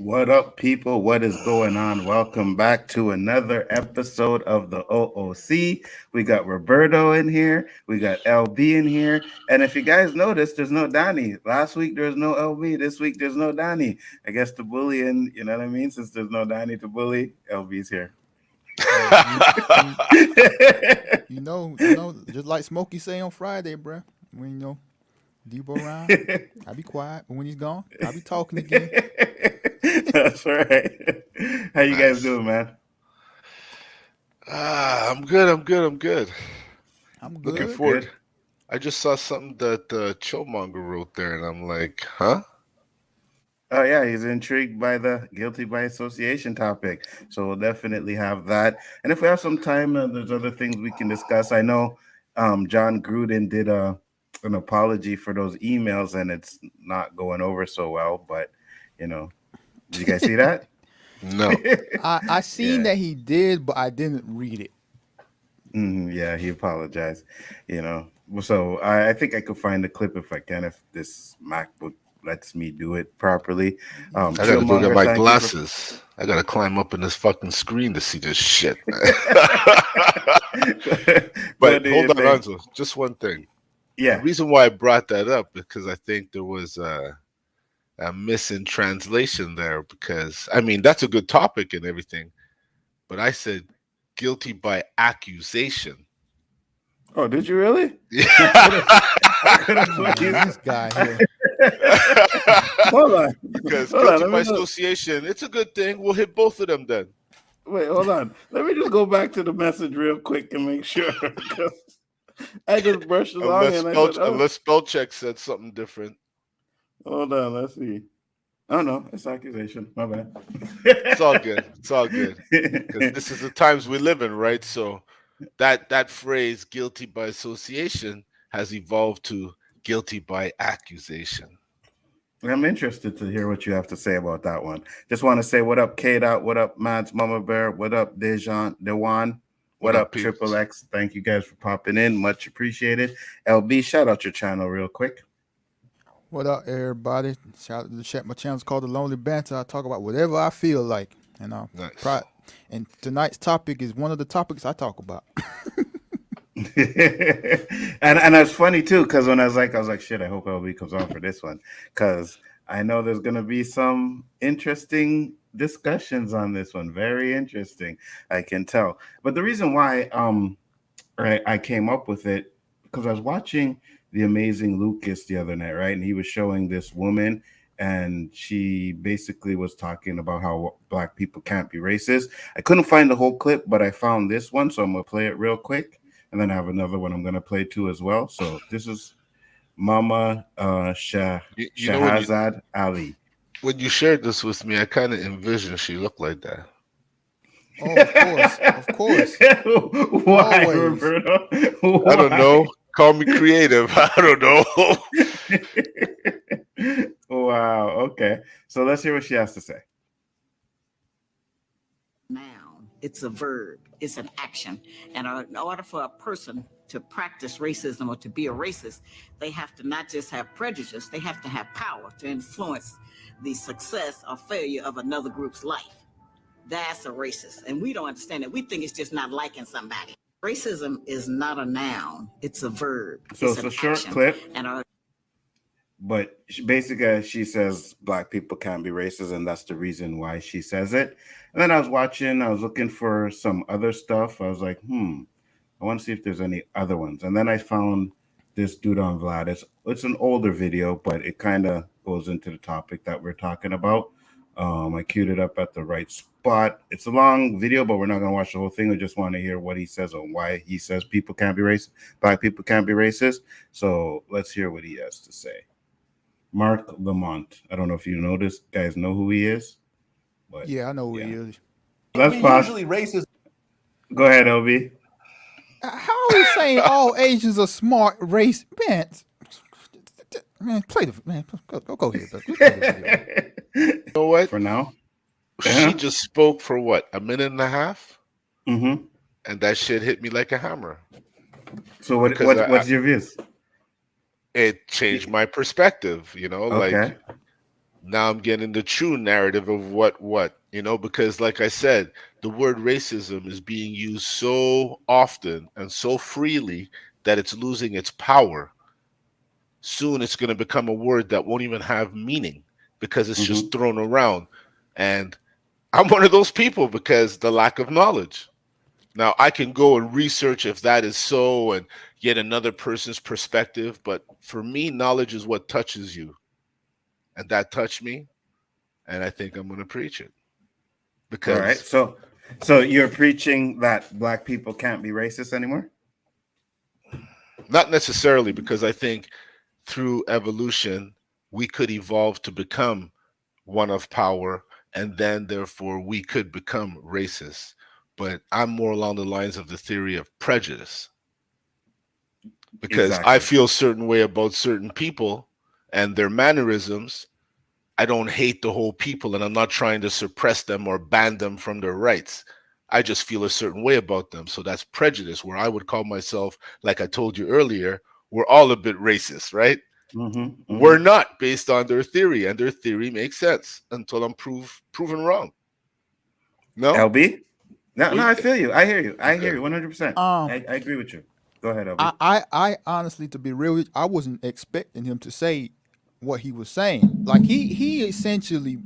What up, people? What is going on? Welcome back to another episode of the O.O.C. We got Roberto in here. We got LB in here. And if you guys noticed, there's no Donnie. Last week, there was no LB. This week, there's no Donnie. I guess the bully, and you know what I mean? Since there's no Donnie to bully, LB's here. Hey, just like Smokey say on Friday, bruh. When Debo around, I be quiet, but when he's gone, I be talking again. That's right. How you guys Nice. doing, man? I'm good. I'm good. I'm Looking good. forward. Good. I just saw something that Chillmonger wrote there, and I'm like, huh? Oh yeah, he's intrigued by the guilty by association topic. So we'll definitely have that. And if we have some time, there's other things we can discuss. I know John Gruden did an apology for those emails, and it's not going over so well. But you know, did you guys see that? No. I seen Yeah. that he did, but I didn't read it. Yeah, he apologized. You know, so I think I could find the clip if I can, if this MacBook lets me do it properly. I gotta go get Chillmonger, my thank you for. glasses. I gotta climb up in this fucking screen to see this shit, man. What But do you hold on, think? Anzo. Just one thing. The Yeah. reason why I brought that up is because I think there was a missing translation there. Because I mean, that's a good topic and everything, but I said guilty by accusation. Oh, did you really? I Yeah. could have. I could have put you. This guy here. Hold on. Because Hold on. guilty Let by me look. association, it's a good thing. We'll hit both of them then. Wait, hold on. Let me just go back to the message real quick and make sure. 'Cause I just brushed along and I said, "Oh, Unless spell check said something different. hold on. Let's see." Oh no, it's accusation. My bad. It's all good. It's all good. Because this is the times we live in, right? So that phrase guilty by association has evolved to guilty by accusation. I'm interested to hear what you have to say about that one. Just want to say what up, K Dot, what up, Mads, Mama Bear, what up, Dewan, What what up, up, Triple peeps? X. Thank you guys for popping in. Much appreciated. LB, shout out your channel real quick. What up, everybody? Shout out to check my channel. It's called the Lonely Banter. I talk about whatever I feel like, and Nice. and tonight's topic is one of the topics I talk about. And it's funny too, because when I was like, shit, I hope LB comes on for this one. Because I know there's gonna be some interesting discussions on this one. Very interesting, I can tell. But the reason why right, I came up with it because I was watching The Amazing Lucas the other night, right? And he was showing this woman, and she basically was talking about how black people can't be racist. I couldn't find the whole clip, but I found this one, so I'm gonna play it real quick, and then I have another one I'm gonna play too as well. So this is Mama You know Shahazad Ali. when you shared this with me, I kind of envisioned she looked like that. Oh, of course, Why, always. Roberto? I don't Why? know. Call me creative. I don't know. Wow. Okay. So let's hear what she has to say. Noun. It's a verb. It's an action. And in order for a person to practice racism or to be a racist, they have to not just have prejudice, they have to have power to influence the success or failure of another group's life. That's a racist. And we don't understand it. We think it's just not liking somebody. Racism is not a noun. It's a verb. So It's it's an a short action. clip, And but basically she says black people can't be racist, and that's the reason why she says it. And then I was looking for some other stuff. I was like, I want to see if there's any other ones. And then I found this dude on Vlad. It's an older video, but it kind of goes into the topic that we're talking about. I queued it up at the right spot. It's a long video, but we're not going to watch the whole thing. We just want to hear what he says on why he says people can't be racist, black people can't be racist. So let's hear what he has to say. Mark Lamont. I don't know if you know this, guys know who he is, but Yeah, I know who he yeah. is. Let's pause. Racist. Go ahead, Obi. How are we saying all Asians are smart race? Man, play the man. Go ahead, bro. Just play the video. You know what? For now. She just spoke for what, a minute and a half? Mm-hmm. And that shit hit me like a hammer. So Because what's your views? it changed my perspective, Okay. like now I'm getting the true narrative of what, because like I said, the word racism is being used so often and so freely that it's losing its power. Soon it's going to become a word that won't even have meaning because it's Hmm. just thrown around. And I'm one of those people because the lack of knowledge. Now I can go and research if that is so and get another person's perspective, but for me, knowledge is what touches you, and that touched me, and I think I'm going to preach it All right. because So you're preaching that black people can't be racist anymore? not necessarily, because I think through evolution we could evolve to become one of power, and then therefore we could become racist. But I'm more along the lines of the theory of prejudice, because I Exactly. feel certain way about certain people and their mannerisms. I don't hate the whole people, and I'm not trying to suppress them or ban them from their rights. I just feel a certain way about them. So that's prejudice, where I would call myself, like I told you earlier, we're all a bit racist, right? Hmm. We're Hmm. not, based on their theory, and their theory makes sense until I'm proven wrong. No? LB? No, What no, do you I think? feel you. I hear you. I hear Okay. you 100%. Um, I agree with you. Go ahead, LB. I honestly, to be real, I wasn't expecting him to say what he was saying. Like he essentially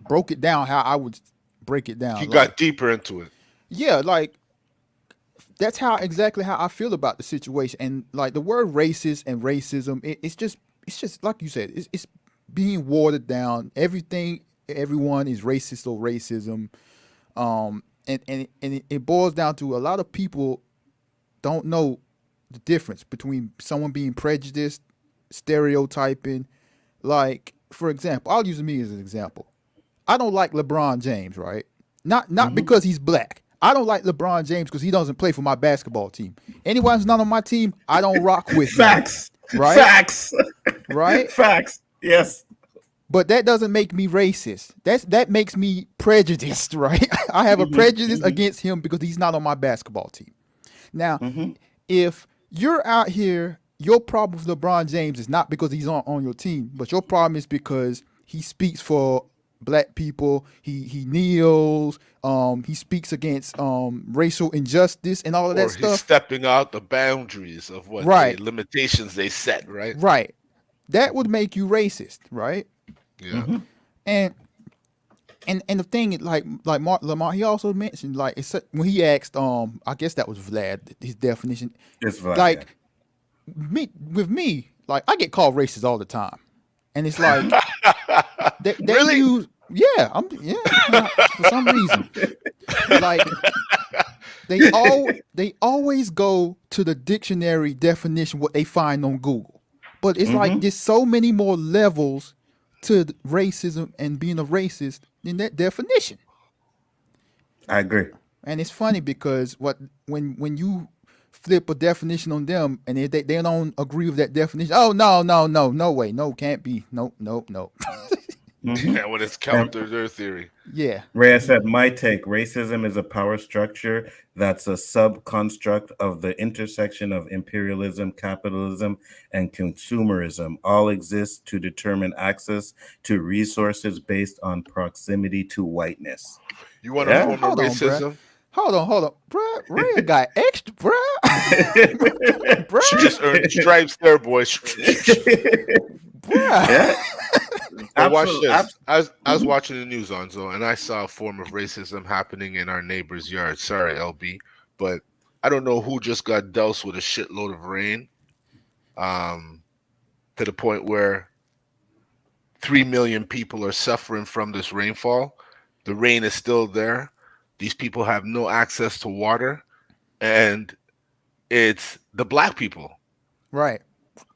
broke it down how I would break it He down. Like, got deeper into it. yeah, like that's how exactly how I feel about the situation. And like the word racist and racism, it's just like you said, it's being watered down. Everyone is racist or racism. And it boils down to a lot of people don't know the difference between someone being prejudiced, stereotyping. Like, for example, I'll use me as an example. I don't like LeBron James, right? Not Hmm. because he's black. I don't like LeBron James because he doesn't play for my basketball team. Anyone who's not on my team, I don't rock with them, Facts. right? Facts. Right? Facts. Yes. But that doesn't make me racist. That makes me prejudiced, right? I have a Hmm. prejudice Hmm. against him because he's not on my basketball team. Now, Hmm. if you're out here, your problem with LeBron James is not because he's on your team, but your problem is because he speaks for black people. He kneels. He speaks against racial injustice and all of that Or he's stuff. stepping out the boundaries of what they Right, limitations they set, right? right. That would make you racist, right? Yeah. Hmm. And and the thing is, like Mark Lamar, he also mentioned like when he asked, I guess that was Vlad, his definition. It's Vlad, yeah. Like me, like I get called racist all the time, and it's like they Really? use for some reason, like they always go to the dictionary definition what they find on Google, but it's like Hmm. there's so many more levels to racism and being a racist in that definition. I agree. And it's funny because when you flip a definition on them and they don't agree with that definition, oh no way, no, can't be, no. Hmm. Yeah, when it's And counter their theory. Yeah. Rhea said, my take, racism is a power structure that's a sub-construct of the intersection of imperialism, capitalism, and consumerism. All exist to determine access to resources based on proximity to whiteness. You want a Yeah. form of Hold on, bruh. racism? Hold on, bruh. Rhea got extra, bruh, She bruh, just earned stripes there, boys. bruh. Yeah, But watch absolutely. this. I was Mhm. watching the news, Onzo, and I saw a form of racism happening in our neighbor's yard. Sorry, LB, but I don't know who just got doused with a shitload of rain, um, to the point where 3 million people are suffering from this rainfall. The rain is still there. These people have no access to water, and it's the black people. Right,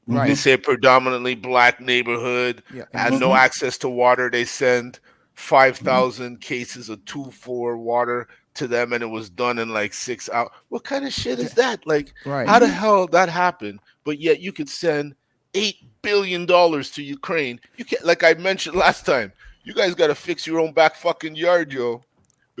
They right. Mhm. say predominantly black neighborhood, Yeah, and had most no Mhm. access to water. They send 5,000 cases of 2,4 water to them, and it was done in like 6 hours. What kind of shit is that? Like, right. how the Mhm. hell that happened? But yet you could send $8 billion to Ukraine. You can't, like I mentioned last time, you guys got to fix your own back fucking yard, yo, All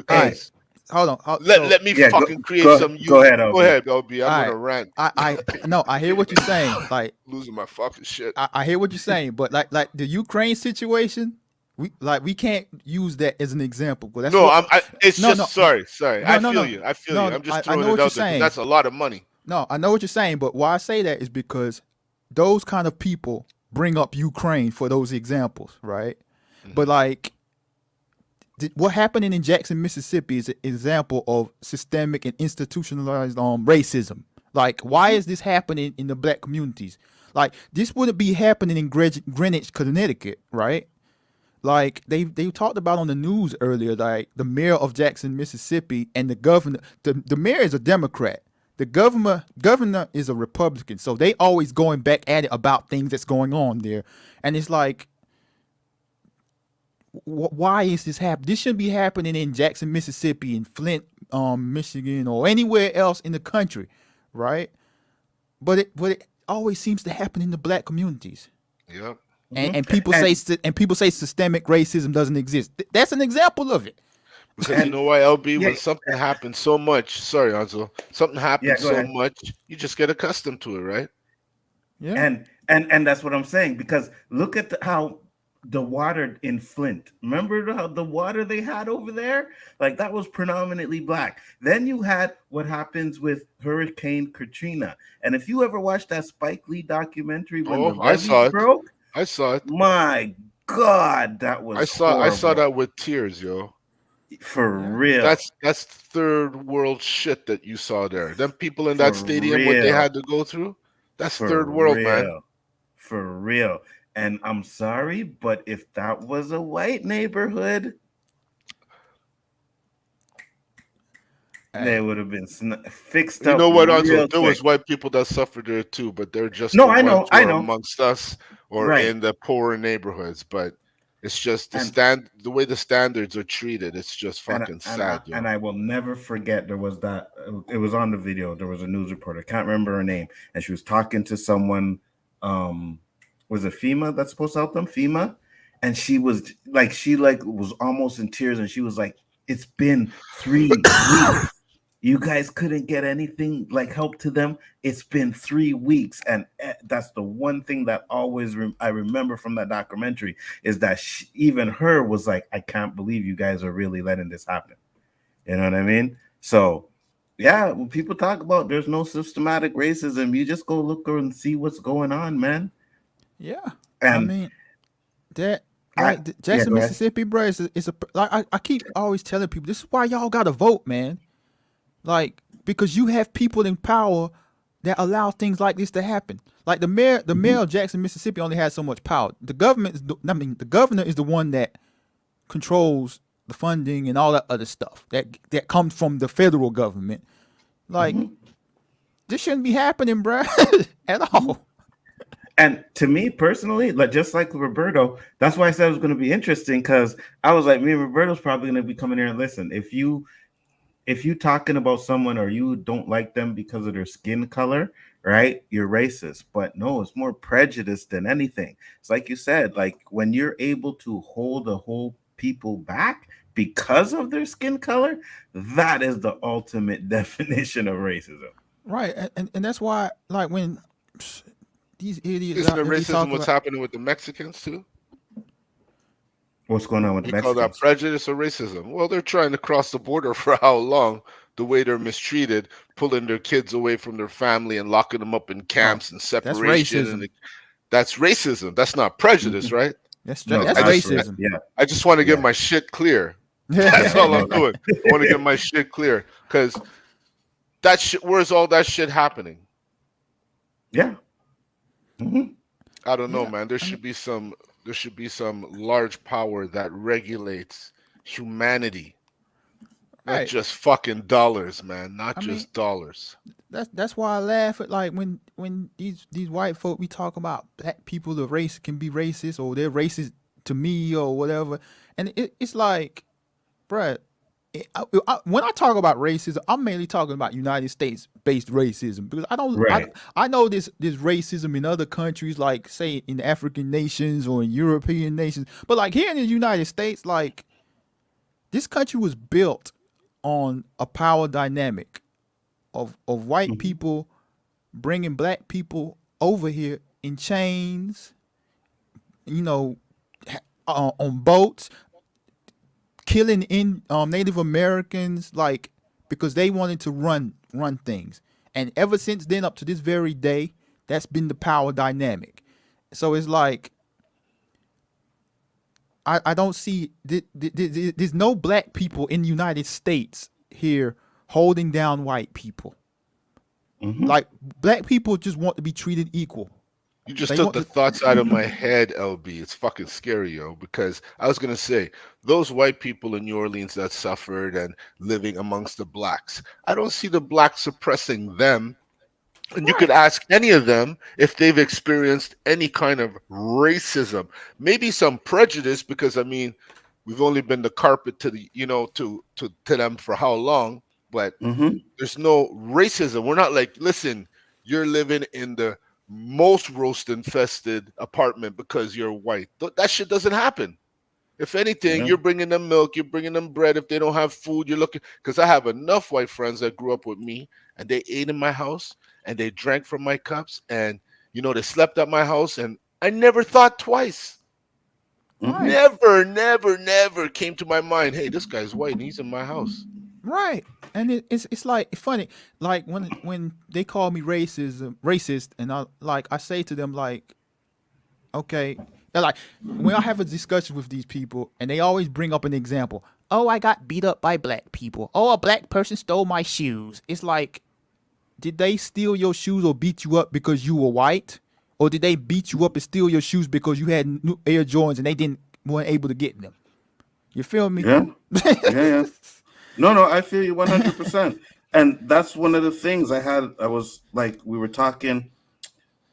right. because hold on. Let me Yeah, fucking create go, some go use. ahead, Go LB. ahead, LB. I'm all gonna right. rant. I no, I hear what you're saying. Like Losing my fucking shit. I hear what you're saying, but like the Ukraine situation, we can't use that as an example. But that's No, what it's no just no sorry. no I no feel no you. I feel you. no. I'm just I throwing know it what you're out there because saying. that's a lot of money. No, I know what you're saying, but why I say that is because those kind of people bring up Ukraine for those examples, right? But like what happened in Jackson, Mississippi is an example of systemic and institutionalized racism. Like, why is this happening in the black communities? Like, this wouldn't be happening in Greenwich, Connecticut, right? Like they talked about on the news earlier, like the mayor of Jackson, Mississippi, and the governor. The mayor is a Democrat. The governor is a Republican. So they always going back at it about things that's going on there, and it's like, why is this happening? This should be happening in Jackson, Mississippi, in Flint, Michigan, or anywhere else in the country, right? But it always seems to happen in the black communities. Yep. And people say systemic racism doesn't exist. That's an example of it. Because you know why, LB, yeah, when something happens so much, sorry, Anzo, something happens go so ahead. much, you just get accustomed to it, right? Yeah. And that's what I'm saying, because look at how the water in Flint. Remember the water they had over there? Like, that was predominantly black. Then you had what happens with Hurricane Katrina. And if you ever watched that Spike Lee documentary when the I saw levees it. broke, I saw it. my God, that was I saw horrible. that with tears, yo. For Yeah. real. That's third world shit that you saw there. Them people in For that stadium, what they real. had to go through, that's For third world, man. real. For real. And I'm sorry, but if that was a white neighborhood, they would have been fixed You up know what, Anzo? real There quick. was white people that suffered there too, but they're just No, the I ones know, who I are know. amongst us or Right. in the poorer neighborhoods. But it's just And the way the standards are treated. It's just fucking sad, yo. and I will never forget, there was that, it was on the video. There was a news reporter, can't remember her name, and she was talking to someone. Was it FEMA that's supposed to help them? FEMA, and she was like, was almost in tears, and she was like, "It's been 3 weeks. You guys couldn't get anything like help to them. It's been 3 weeks," and that's the one thing that always I remember from that documentary, is that even her was like, "I can't believe you guys are really letting this happen." You know what I mean? So, yeah, when people talk about there's no systematic racism, you just go look and see what's going on, man. Yeah. I And mean that I, like yeah, Jackson, go ahead. Mississippi, bro, is a like I keep always telling people this is why y'all gotta vote, man. Like, because you have people in power that allow things like this to happen. Like the mayor of Jackson, Mississippi only has so much power. The government the governor is the one that controls the funding and all that other stuff that comes from the federal government. Like, this shouldn't be happening, bruh, at all. And to me personally, like just like Roberto, that's why I said it was going to be interesting, because I was like, me and Roberto's probably going to be coming here and listen. If you talking about someone or you don't like them because of their skin color, right? You're racist. But no, it's more prejudice than anything. It's like you said, like when you're able to hold a whole people back because of their skin color, that is the ultimate definition of racism. Right. And that's why, like, when these idiots Isn't out it here be racism talking what's about, happening with the Mexicans too? What's going on with the You call that Mexicans? prejudice or racism? Well, they're trying to cross the border for how long? The way they're mistreated, pulling their kids away from their family and locking them up in camps and that's separation, racism. and that's racism. That's not prejudice, right? No, That's racism. yeah, I just want to get yeah, my shit clear. Yeah. That's yeah. all No, I'm doing. I want to get my shit clear because that shit. Where's all that shit happening? yeah. Mhm. I don't know, Yeah. man. There should be some. There should be some large power that regulates humanity, not Right. just fucking dollars, man. Not I mean, just dollars. that's why I laugh at, like, when these white folk we talk about black people, the race can be racist or they're racist to me or whatever, and it's like, bruh, when I talk about racism, I'm mainly talking about United States based racism, because Right. I know this racism in other countries, like say in African nations or in European nations, but like here in the United States, like, this country was built on a power dynamic of white Mhm. people bringing black people over here in chains, you know, on boats, killing in Native Americans, like because they wanted to run things. And ever since then, up to this very day, that's been the power dynamic. So it's like I don't see there's no black people in the United States here holding down white people. Mhm. Like black people just want to be treated equal. You just They took want the to. thoughts out of my head, LB. It's fucking scary, yo, because I was gonna say those white people in New Orleans that suffered and living amongst the blacks. I don't see the blacks suppressing them. And you could Right. ask any of them if they've experienced any kind of racism, maybe some prejudice, because I mean, we've only been the carpet to the, to them for how long, but Mhm. there's no racism. We're not like, listen, you're living in the most roast infested apartment because you're white. That shit doesn't happen. If anything, Yeah. you're bringing them milk, you're bringing them bread. If they don't have food, you're looking. Because I have enough white friends that grew up with me and they ate in my house and they drank from my cups and, they slept at my house and I never thought twice. Mhm. Right. Never, never, never came to my mind, hey, this guy's white and he's in my house. Right. And it's like funny, like when they call me racist, and I say to them like, okay, they're like when I have a discussion with these people, and they always bring up an example. Oh, I got beat up by black people. Oh, a black person stole my shoes. It's like, did they steal your shoes or beat you up because you were white, or did they beat you up and steal your shoes because you had new Air Jordans and they didn't weren't able to get them? You feel me? Yeah. Yeah. Yeah. No, no, I feel you 100%. And that's one of the things I was like, we were talking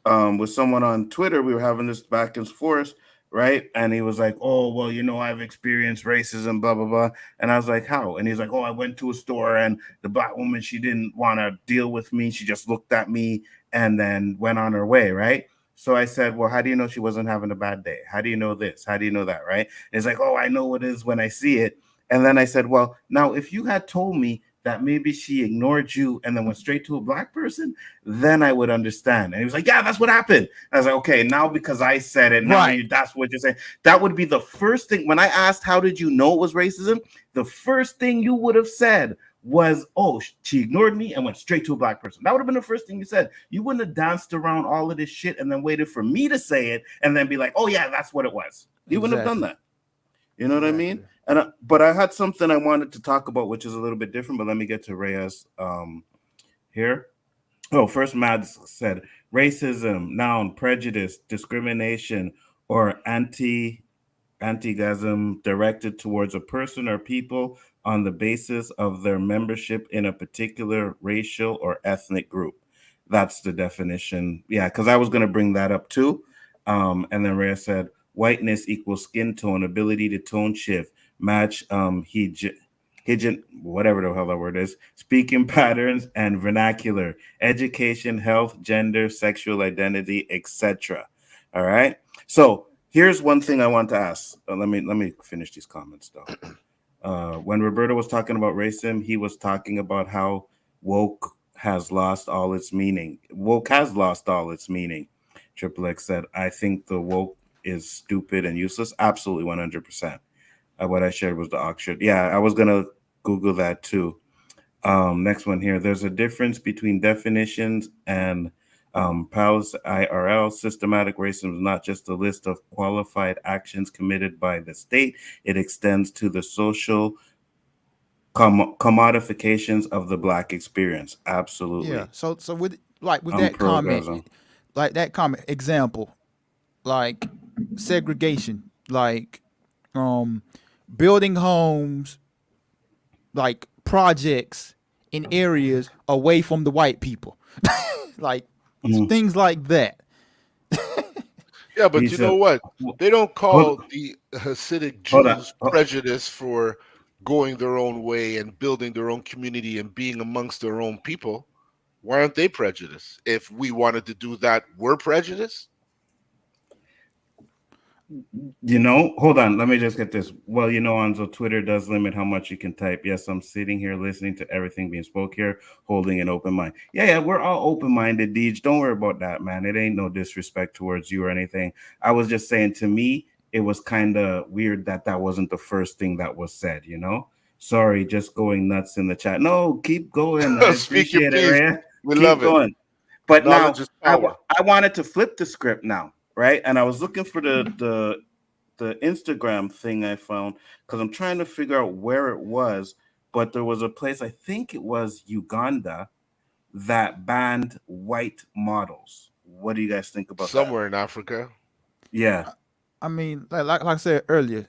with someone on Twitter. We were having this back and forth, right? And he was like, "Oh, well, I've experienced racism, blah blah blah." And I was like, "How?" And he's like, "Oh, I went to a store and the black woman, she didn't want to deal with me. She just looked at me and then went on her way, right?" So I said, "Well, how do you know she wasn't having a bad day? How do you know this? How do you know that, right?" And he's like, "Oh, I know what it is when I see it." And then I said, "Well, now if you had told me that maybe she ignored you and then went straight to a black person, then I would understand." And he was like, "Yeah, that's what happened." I was like, "Okay, now because I said it, now Right. that's what you're saying." That would be the first thing when I asked, "How did you know it was racism?" The first thing you would have said was, "Oh, she ignored me and went straight to a black person." That would have been the first thing you said. You wouldn't have danced around all of this shit and then waited for me to say it and then be like, "Oh yeah, that's what it was." You wouldn't have done Exactly. that. You know what I mean? Exactly. And but I had something I wanted to talk about, which is a little bit different. But let me get to Reyes here. Oh, first Mads said racism, noun, prejudice, discrimination, or antagonism directed towards a person or people on the basis of their membership in a particular racial or ethnic group. That's the definition. Yeah, because I was going to bring that up too. And then Rhea said whiteness equals skin tone, ability to tone shift, match hijin, whatever the hell that word is, speaking patterns and vernacular, education, health, gender, sexual identity, etc. All right. So here's one thing I want to ask. Let me finish these comments though. When Roberto was talking about racism, he was talking about how woke has lost all its meaning. Woke has lost all its meaning. Triple X said, "I think the woke is stupid and useless." Absolutely, 100%. What I shared was the Oxford. Yeah, I was gonna Google that too. Next one here. There's a difference between definitions and PALS IRL. Systematic racism is not just a list of qualified actions committed by the state. It extends to the social commodifications of the Black experience. Yeah. Absolutely. So with with I'm that pro comment, Gaza. example, like segregation, like um building homes, like projects in areas away from the white people. Like Mhm. things like that. Yeah, He but you know said, what? They don't hold, call the Hasidic hold on. Jews prejudice for going their own way and building their own community and being amongst their own people. Why aren't they prejudiced? If we wanted to do that, we're prejudiced? Hold on. Let me just get this. Well, Anzo, Twitter does limit how much you can type. Yes, I'm sitting here listening to everything being spoke here, holding an open mind. Yeah, we're all open minded, Deej. Don't worry about that, man. It ain't no disrespect towards you or anything. I was just saying, to me, it was kind of weird that that wasn't the first thing that was said. Sorry, just going nuts in the chat. No, keep going. I Speak your appreciate it, piece. Raya. We Keep love it. going. But Knowledge now is I, power. I wanted to flip the script now, right? And I was looking for the Instagram thing I found because I'm trying to figure out where it was. But there was a place, I think it was Uganda, that banned white models. What do you guys think about that? Somewhere in Africa. Yeah, I mean, like I said earlier,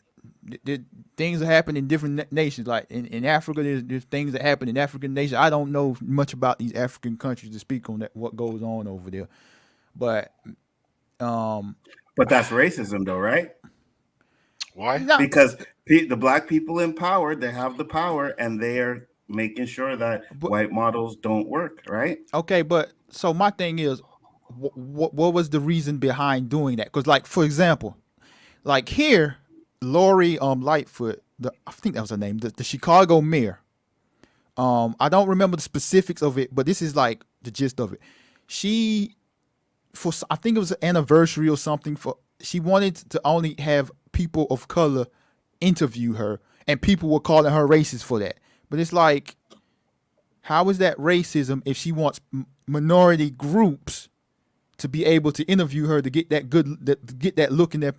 things that happen in different nations. Like in Africa, there's things that happen in African nations. I don't know much about these African countries to speak on that what goes on over there, but um, but that's racism, though, right? Why? not Because the black people in power, they have the power, and they are making sure that but white models don't work, right? okay, but so my thing is, what was the reason behind doing that? Because like for example, like here, Lori Lightfoot, I think that was her name, the Chicago mayor. I don't remember the specifics of it, but this is like the gist of it. She I think it was an anniversary or something for she wanted to only have people of color interview her, and people were calling her racist for that. But it's like, how is that racism if she wants minority groups to be able to interview her to get to get that look in their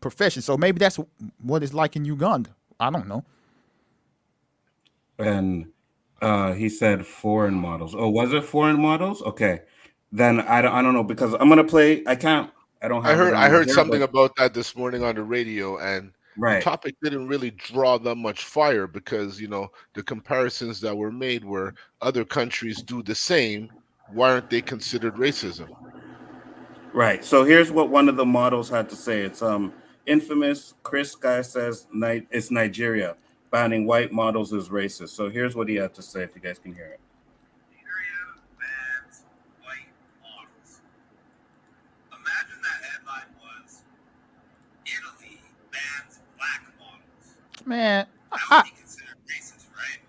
profession? So maybe that's what it's like in Uganda. I don't know. And he said foreign models. Oh, was it foreign models? Okay, then I don't know because I'm gonna play. I can't. I don't I have it heard I on me heard here, something but about that this morning on the radio, and the right. topic didn't really draw that much fire because the comparisons that were made were other countries do the same. Why aren't they considered racism? Right. So here's what one of the models had to say. It's infamous. Chris guy says it's Nigeria banning white models is racist. So here's what he had to say. If you guys can hear it. Nigeria bans white models. Imagine that headline was Italy bans black models. Man, That would be considered racist, right?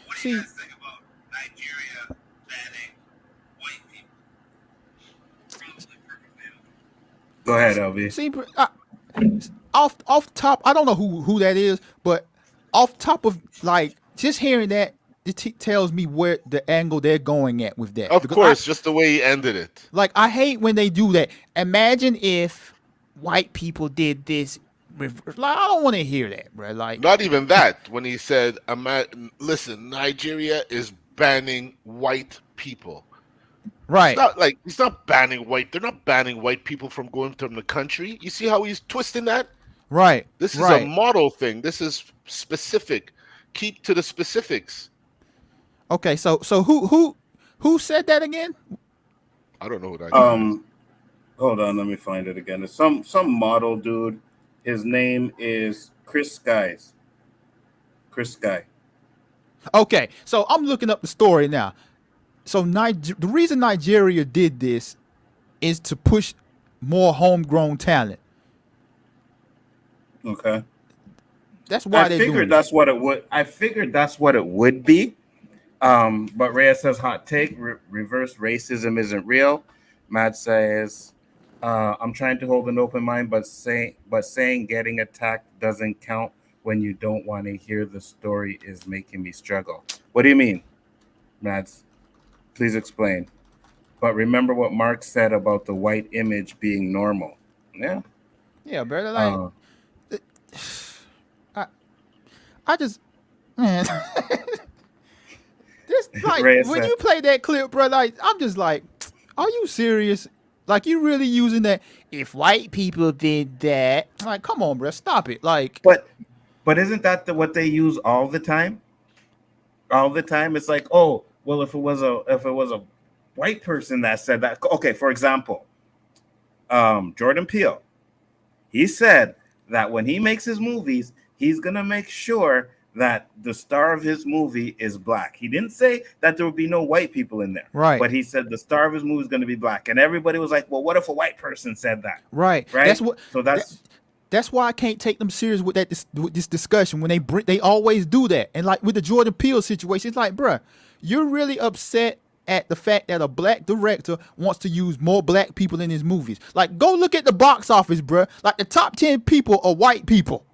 What do you see, guys think about Nigeria banning white people? Probably perfectly okay. Go ahead, LB. see, off top, I don't know who that is, but off top of like just hearing that, it tells me where the angle they're going at with that. Of Because I course, just the way he ended it. like I hate when they do that. Imagine if white people did this. Like I don't want to hear that, bro. Like Not even that. When he said, "Listen, Nigeria is banning white people." It's right, not like he's not banning white. They're not banning white people from going from the country. You see how he's twisting that? right, This is a right. model thing. This is specific. Keep to the specifics. Okay, so who said that again? I don't know who that guy is. Um, Hold on, let me find it again. It's some model dude. His name is Chris Skies. Chris Sky. Okay, so I'm looking up the story now. So the reason Nigeria did this is to push more homegrown talent. Okay. That's why they're doing it. I figured that's what it would be. But Rhea says hot take, reverse racism isn't real. Matt says, I'm trying to hold an open mind, but saying getting attacked doesn't count when you don't want to hear the story is making me struggle. What do you mean, Mads? Please explain. But remember what Mark said about the white image being normal. Yeah. Yeah, brother. Like Uh, I, I just man, this like Rhea when said, you play that clip, bro. Like I'm just like, are you serious? Like you really using that? If white people did that, like come on, bro, stop it. Like but but isn't that what they use all the time? All the time, it's like, oh, well, if it was a white person that said that. Okay, for example, Jordan Peele. He said that when he makes his movies, he's gonna make sure that the star of his movie is black. He didn't say that there would be no white people in there, Right. but he said the star of his movie is going to be black. And everybody was like, well, what if a white person said that? Right. That's Right? what. So That's why I can't take them serious with with this discussion when they always do that. And like with the Jordan Peele situation, it's like, bruh, you're really upset at the fact that a black director wants to use more black people in his movies. Like, go look at the box office, bruh. Like the top 10 people are white people.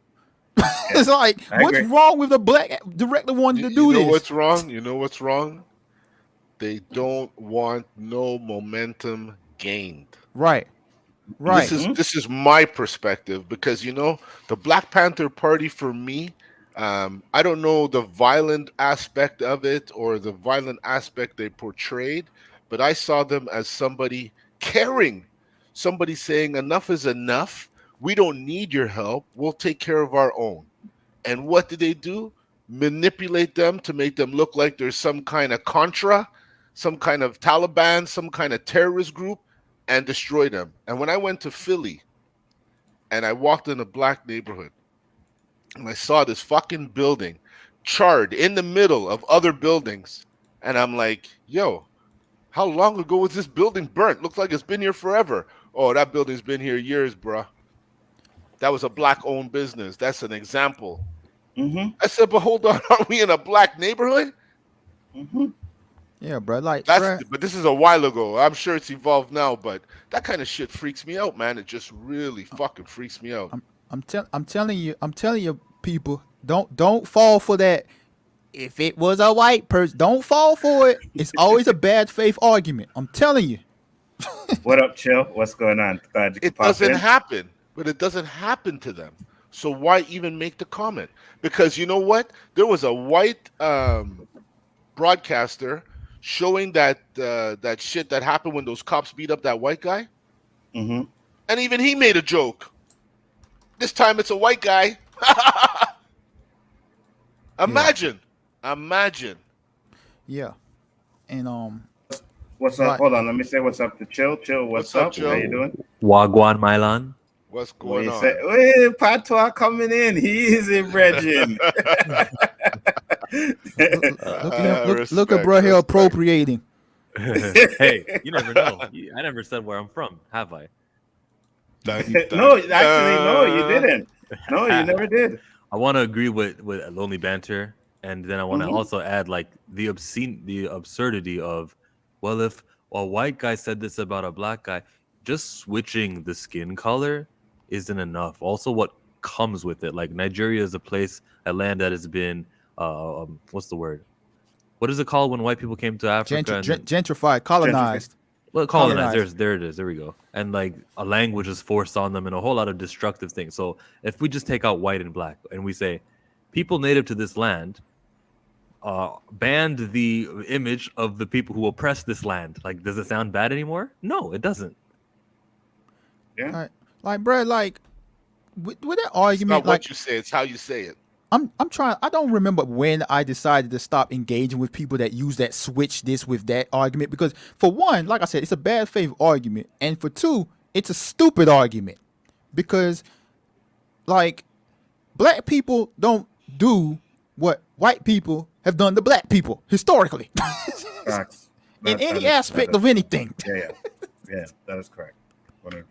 It's like, I what's agree. wrong with a black director wanting to You do know this? what's wrong? You know what's wrong? They don't want no momentum gained. Right. This Right. is this is my perspective because the Black Panther Party for me. I don't know the violent aspect of it or the violent aspect they portrayed, but I saw them as somebody caring, somebody saying enough is enough. We don't need your help. We'll take care of our own. And what did they do? Manipulate them to make them look like there's some kind of Contra, some kind of Taliban, some kind of terrorist group, and destroy them. And when I went to Philly and I walked in a black neighborhood and I saw this fucking building charred in the middle of other buildings, and I'm like, yo, how long ago was this building burnt? Looks like it's been here forever. Oh, that building's been here years, bruh. That was a black owned business. That's an example. Mm-hmm. I said, but hold on, are we in a black neighborhood? Mm-hmm. Yeah, bruh. Like, That's bruh, but this is a while ago. I'm sure it's evolved now, but that kind of shit freaks me out, man. It just really fucking freaks me out. I'm telling you, people, don't fall for that. If it was a white person, don't fall for it. It's always a bad faith argument. I'm telling you. What up, Chill? What's going on? Glad you could It pop doesn't in. happen, but it doesn't happen to them. So why even make the comment? Because you know what? There was a white broadcaster showing that shit that happened when those cops beat up that white guy, Mm-hmm. and even he made a joke. This time it's a white guy. Imagine, imagine. Yeah. And What's up? like Hold on. Let me say what's up to Chill. Chill, what's What's up, up? How you Joe? doing? Wagwan Milan. What's What going you on? say? Hey, Patois coming in. He is in Bridging. look at him, look at Respect, bro here respect. appropriating. Hey, you never know. I never said where I'm from, have I? Dun, No, dun, actually, no, you dun. didn't. No, you never did. I want to agree with Lonely Banter, and then I want to Mhm. also add like the absurdity of, well, if a white guy said this about a black guy, just switching the skin color isn't enough. Also, what comes with it, like Nigeria is a land that has been, what's the word? What is it called when white people came to Africa and then Gentrified, colonized. well, colonized. Colonized. There it is. There we go. And like a language is forced on them and a whole lot of destructive things. So if we just take out white and black and we say people native to this land banned the image of the people who oppressed this land, like does it sound bad anymore? No, it doesn't. Yeah. Like, bro, like with that It's argument, not like what you say; it's how you say it. I'm trying. I don't remember when I decided to stop engaging with people that use that switch this with that argument because for one, like I said, it's a bad faith argument, and for two, it's a stupid argument because like black people don't do what white people have done to black people historically Facts. in That any is- aspect that of is- anything. Yeah. Yeah, that is correct. 100%.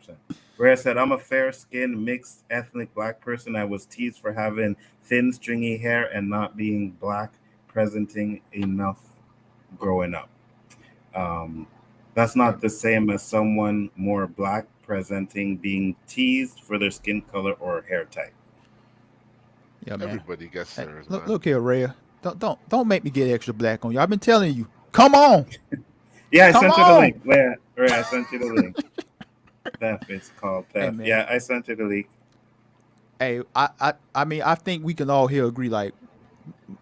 Where I said, I'm a fair skinned, mixed ethnic black person. I was teased for having thin, stringy hair and not being black presenting enough growing up. That's not the same as someone more black presenting being teased for their skin color or hair type. Yeah, man. Everybody gets Hey, theirs, look, man. look here, Rhea. Don't make me get extra black on you. I've been telling you. Come on. Yeah, I Come sent you the on. link. Where I sent you the link. Theft. It's called theft. man. Yeah, I sent you the link. Hey, I mean, I think we can all here agree. Like,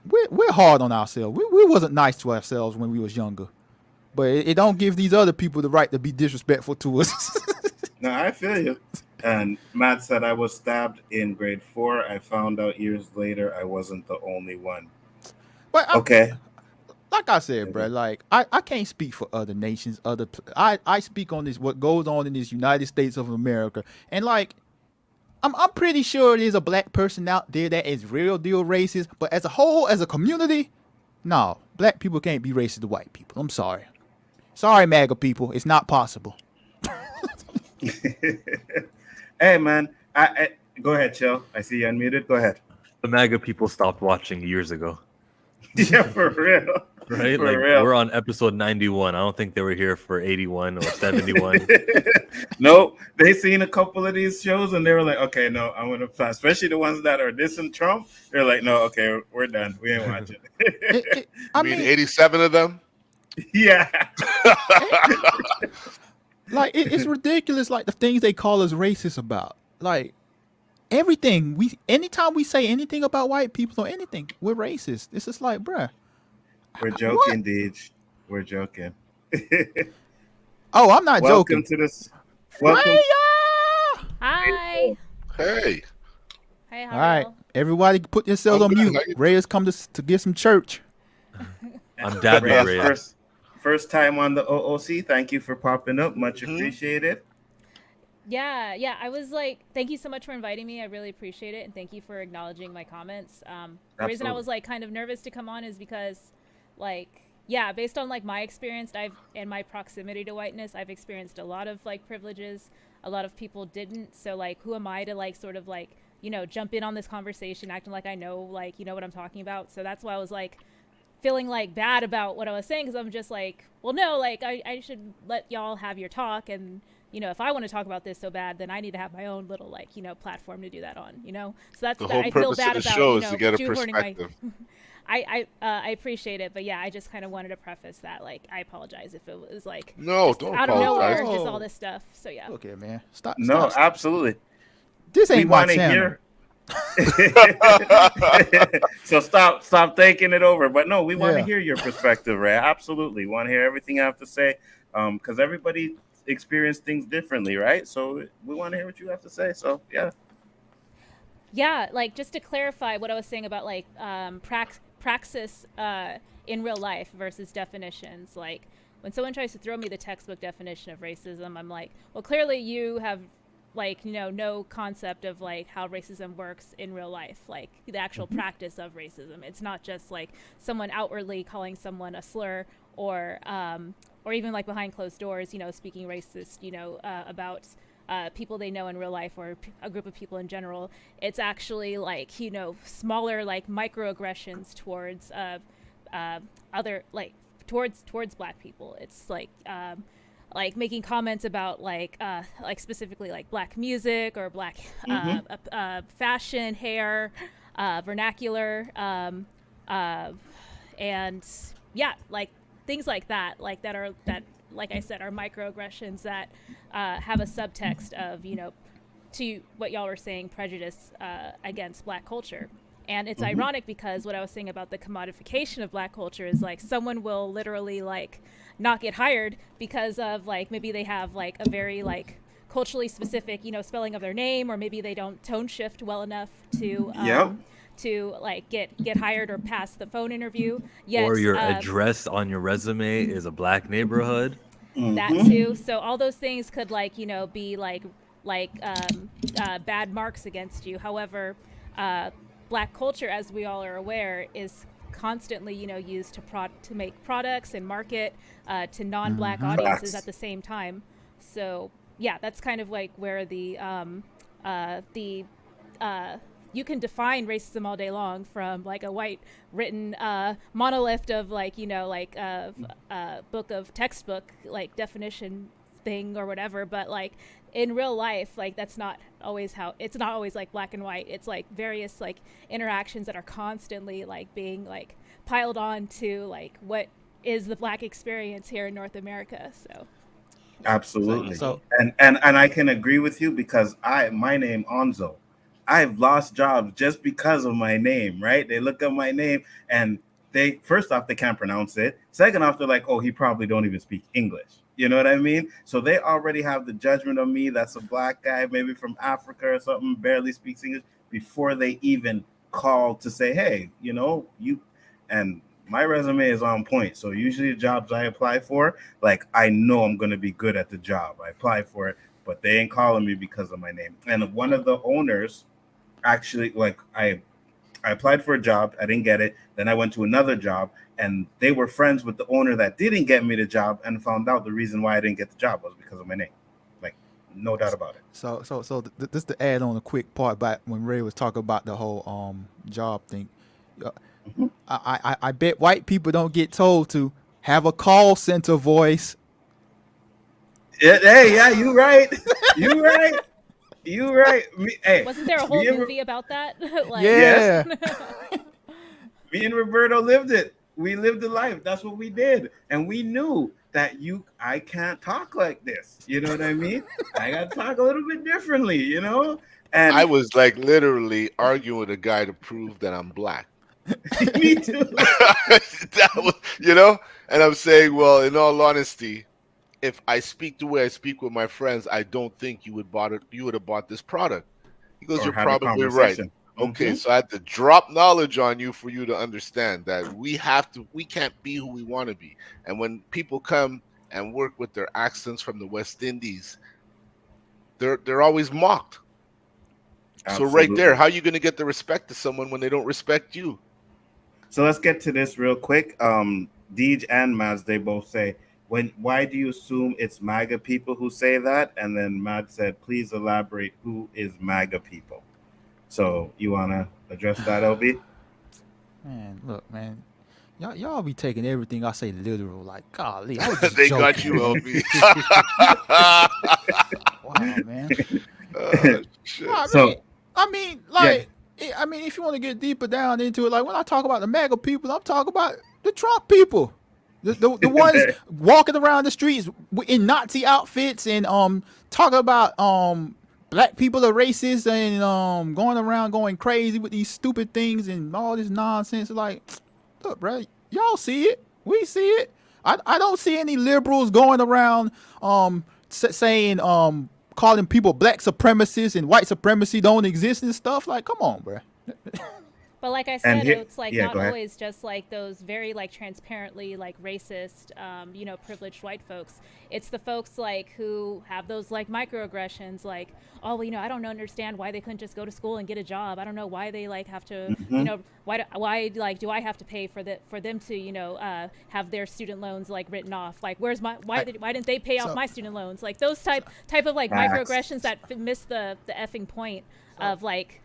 we're hard on ourselves. We wasn't nice to ourselves when we was younger, but it don't give these other people the right to be disrespectful to us. No, I feel you. And Matt said I was stabbed in grade 4. I found out years later I wasn't the only one. But Okay. like I said, bro, like I can't speak for other nations. I speak on this what goes on in this United States of America, and like I'm pretty sure there's a black person out there that is real deal racist, but as a whole, as a community, no, black people can't be racist to white people. I'm sorry. Sorry, MAGA people. It's not possible. Hey, man. I go ahead, Chill. I see you unmuted. Go ahead. The MAGA people stopped watching years ago, Yeah, for real. right? For Like real. we're on episode 91. I don't think they were here for 81 or 71. No, they seen a couple of these shows and they were like, okay, no, I'm gonna pass. Especially the ones that are dissing Trump. They're like, no, okay, we're done. We ain't watching. I I mean, mean, 87 of them. Yeah. like it's ridiculous. Like the things they call us racist about. Like everything anytime we say anything about white people or anything, we're racist. It's just like, bruh. We're joking, Deej. We're joking. Oh, I'm not Welcome joking. to this. Welcome. Raya! Hi. Hey, Hey, how All are right, y'all? everybody, put yourselves Oh, on good. mute. How you- Ray's come to get some church. I'm Dad Reyes, Ray. first time on the O.O.C. Thank you for popping up. Much Mhm. appreciated. Yeah. I was like, thank you so much for inviting me. I really appreciate it, and thank you for acknowledging my comments. The reason I Absolutely. was like kind of nervous to come on is because, like, yeah, based on like my experience, and my proximity to whiteness, I've experienced a lot of like privileges. A lot of people didn't. So like, who am I to like sort of like jump in on this conversation, acting like I know like what I'm talking about? So that's why I was like feeling like bad about what I was saying, because I'm just like, well, no, like I should let y'all have your talk, and if I want to talk about this so bad, then I need to have my own little like platform to do that on. So that's the that. whole I feel purpose of bad the about show is to get a shoehorning my. perspective. I appreciate it, but yeah, I just kind of wanted to preface that. Like, I apologize if it was like No, just don't out of nowhere, apologize. just all this stuff. So yeah. Okay, man. Stop. No, Stop. absolutely. This We ain't my want to channel. hear. So stop thinking it over. But no, we want to Yeah. hear your perspective, Ray. Absolutely, want to hear everything you have to say. Because everybody experience things differently, right? So we want to hear what you have to say. So yeah. Yeah, like just to clarify what I was saying about like praxis in real life versus definitions. Like when someone tries to throw me the textbook definition of racism, I'm like, well, clearly you have like no concept of like how racism works in real life, like the actual practice of racism. It's not just like someone outwardly calling someone a slur or even like behind closed doors, speaking racist, about people they know in real life or a group of people in general. It's actually like smaller like microaggressions towards other like towards black people. It's like making comments about like specifically like black music or black fashion, hair, vernacular, and yeah, like things like that like I said, are microaggressions that have a subtext of, to what y'all were saying, prejudice against black culture. And it's ironic because what I was saying about the commodification of black culture is like someone will literally like not get hired because of like maybe they have like a very like culturally specific, spelling of their name, or maybe they don't tone shift well enough to to like get hired or pass the phone interview. Yet, Or your address on your resume is a black neighborhood. that too. So all those things could like be like bad marks against you. However, black culture, as we all are aware, is constantly used to make products and market to non-black audiences Facts. at the same time. So yeah, that's kind of like where the you can define racism all day long from like a white written monolith of like like book of textbook like definition thing or whatever, but like in real life, like that's not always how it's not always like black and white. It's like various like interactions that are constantly like being like piled on to like what is the black experience here in North America. So Absolutely. So- and I can agree with you because my name Nzo. I've lost jobs just because of my name, right? They look up my name and they first off they can't pronounce it. Second off, they're like, oh, he probably don't even speak English. You know what I mean? So they already have the judgment of me. That's a black guy, maybe from Africa or something, barely speaks English before they even call to say, hey, you. And my resume is on point. So usually the jobs I apply for, like I know I'm gonna be good at the job. I apply for it, but they ain't calling me because of my name. And one of the owners actually, like I applied for a job, I didn't get it. Then I went to another job, and they were friends with the owner that didn't get me the job, and found out the reason why I didn't get the job was because of my name. Like, no doubt about it. This to add on a quick part back when Ray was talking about the whole job thing. Uh, Mhm. I bet white people don't get told to have a call center voice. Hey, yeah, you right. You right. You right. Hey, Wasn't there a whole me and movie about that? Like, yes, Yeah. me and Roberto lived it. We lived the life. That's what we did, and we knew that I can't talk like this. You know what I mean? I got to talk a little bit differently. I And was like literally arguing with a guy to prove that I'm black. me too. That was, and I'm saying, well, in all honesty, if I speak the way I speak with my friends, I don't think you would have bought this product. He goes, Or you're had a probably right. conversation. Okay, Hmm. so I had to drop knowledge on you for you to understand that we can't be who we want to be. And when people come and work with their accents from the West Indies, they're always mocked. So right there, Absolutely. how are you going to get the respect of someone when they don't respect you? So let's get to this real quick. Deej and Mads, they both say, why do you assume it's MAGA people who say that? And then Mads said, please elaborate who is MAGA people. So you wanna address that, LB? Man, look, man. Y'all be taking everything I say literal. Like, golly, I was just They got joking, you, man. LB. Wow, man. Shit. I mean, So I mean, yeah, like, I mean, if you want to get deeper down into it, like when I talk about the MAGA people, I'm talking about the Trump people, the ones walking around the streets in Nazi outfits and talking about black people are racist and going around going crazy with these stupid things and all this nonsense. Like, look, bro, y'all see it, we see it. I don't see any liberals going around saying calling people black supremacists and white supremacy don't exist and stuff. Like, come on, bro. but like I and said, here, it's like yeah, not go ahead. always just like those very like transparently like racist, privileged white folks. It's the folks like who have those like microaggressions, like, oh, well, I don't understand why they couldn't just go to school and get a job. I don't know why they like have to, Hmm. why like do I have to pay for them to, have their student loans like written off? Like, where's my why didn't they pay off So my student loans? Like those type of like Facts. microaggressions that miss the effing point of like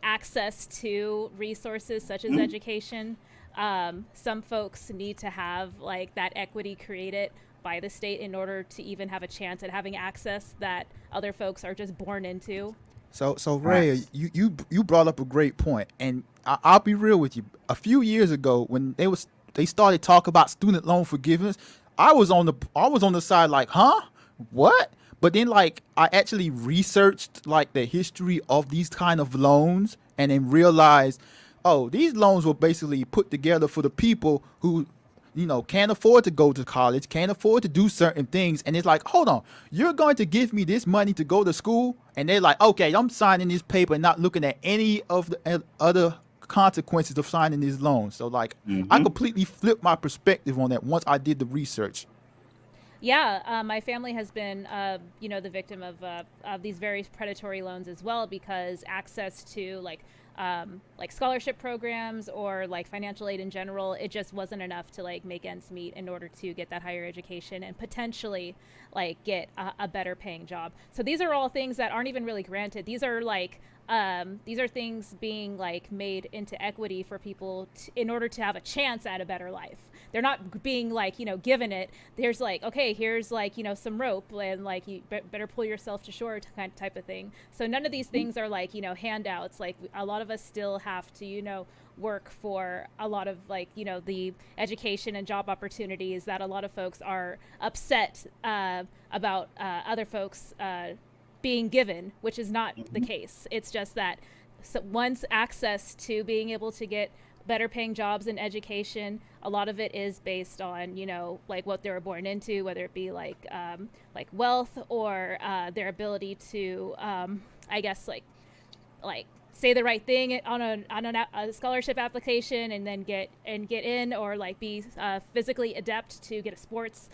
access to resources such as education. Some folks need to have like that equity created by the state in order to even have a chance at having access that other folks are just born into. so Ray, Facts. you brought up a great point, and I'll be real with you. A few years ago, when they started talking about student loan forgiveness, I was on the side like, huh, what? But then like I actually researched like the history of these kind of loans, and then realized, oh, these loans were basically put together for the people who can't afford to go to college, can't afford to do certain things. And it's like, hold on, you're going to give me this money to go to school? And they're like, okay, I'm signing this paper and not looking at any of the other consequences of signing this loan. So, like, I Hmm. completely flipped my perspective on that once I did the research. Yeah, my family has been, the victim of these very predatory loans as well, because access to like scholarship programs or like financial aid in general, it just wasn't enough to like make ends meet in order to get that higher education and potentially like get a better paying job. So these are all things that aren't even really granted. These are things being like made into equity for people in order to have a chance at a better life. They're not being like given it. There's like, okay, here's like some rope and like you better pull yourself to shore kind of type of thing. So none of these things are like handouts. Like a lot of us still have to work for a lot of like the education and job opportunities that a lot of folks are upset about other folks being given, which is not the case. It's just that one's access to being able to get better paying jobs and education, a lot of it is based on like what they were born into, whether it be like wealth or their ability to I guess like like say the right thing on a scholarship application and then get in, or like be physically adept to get a sports,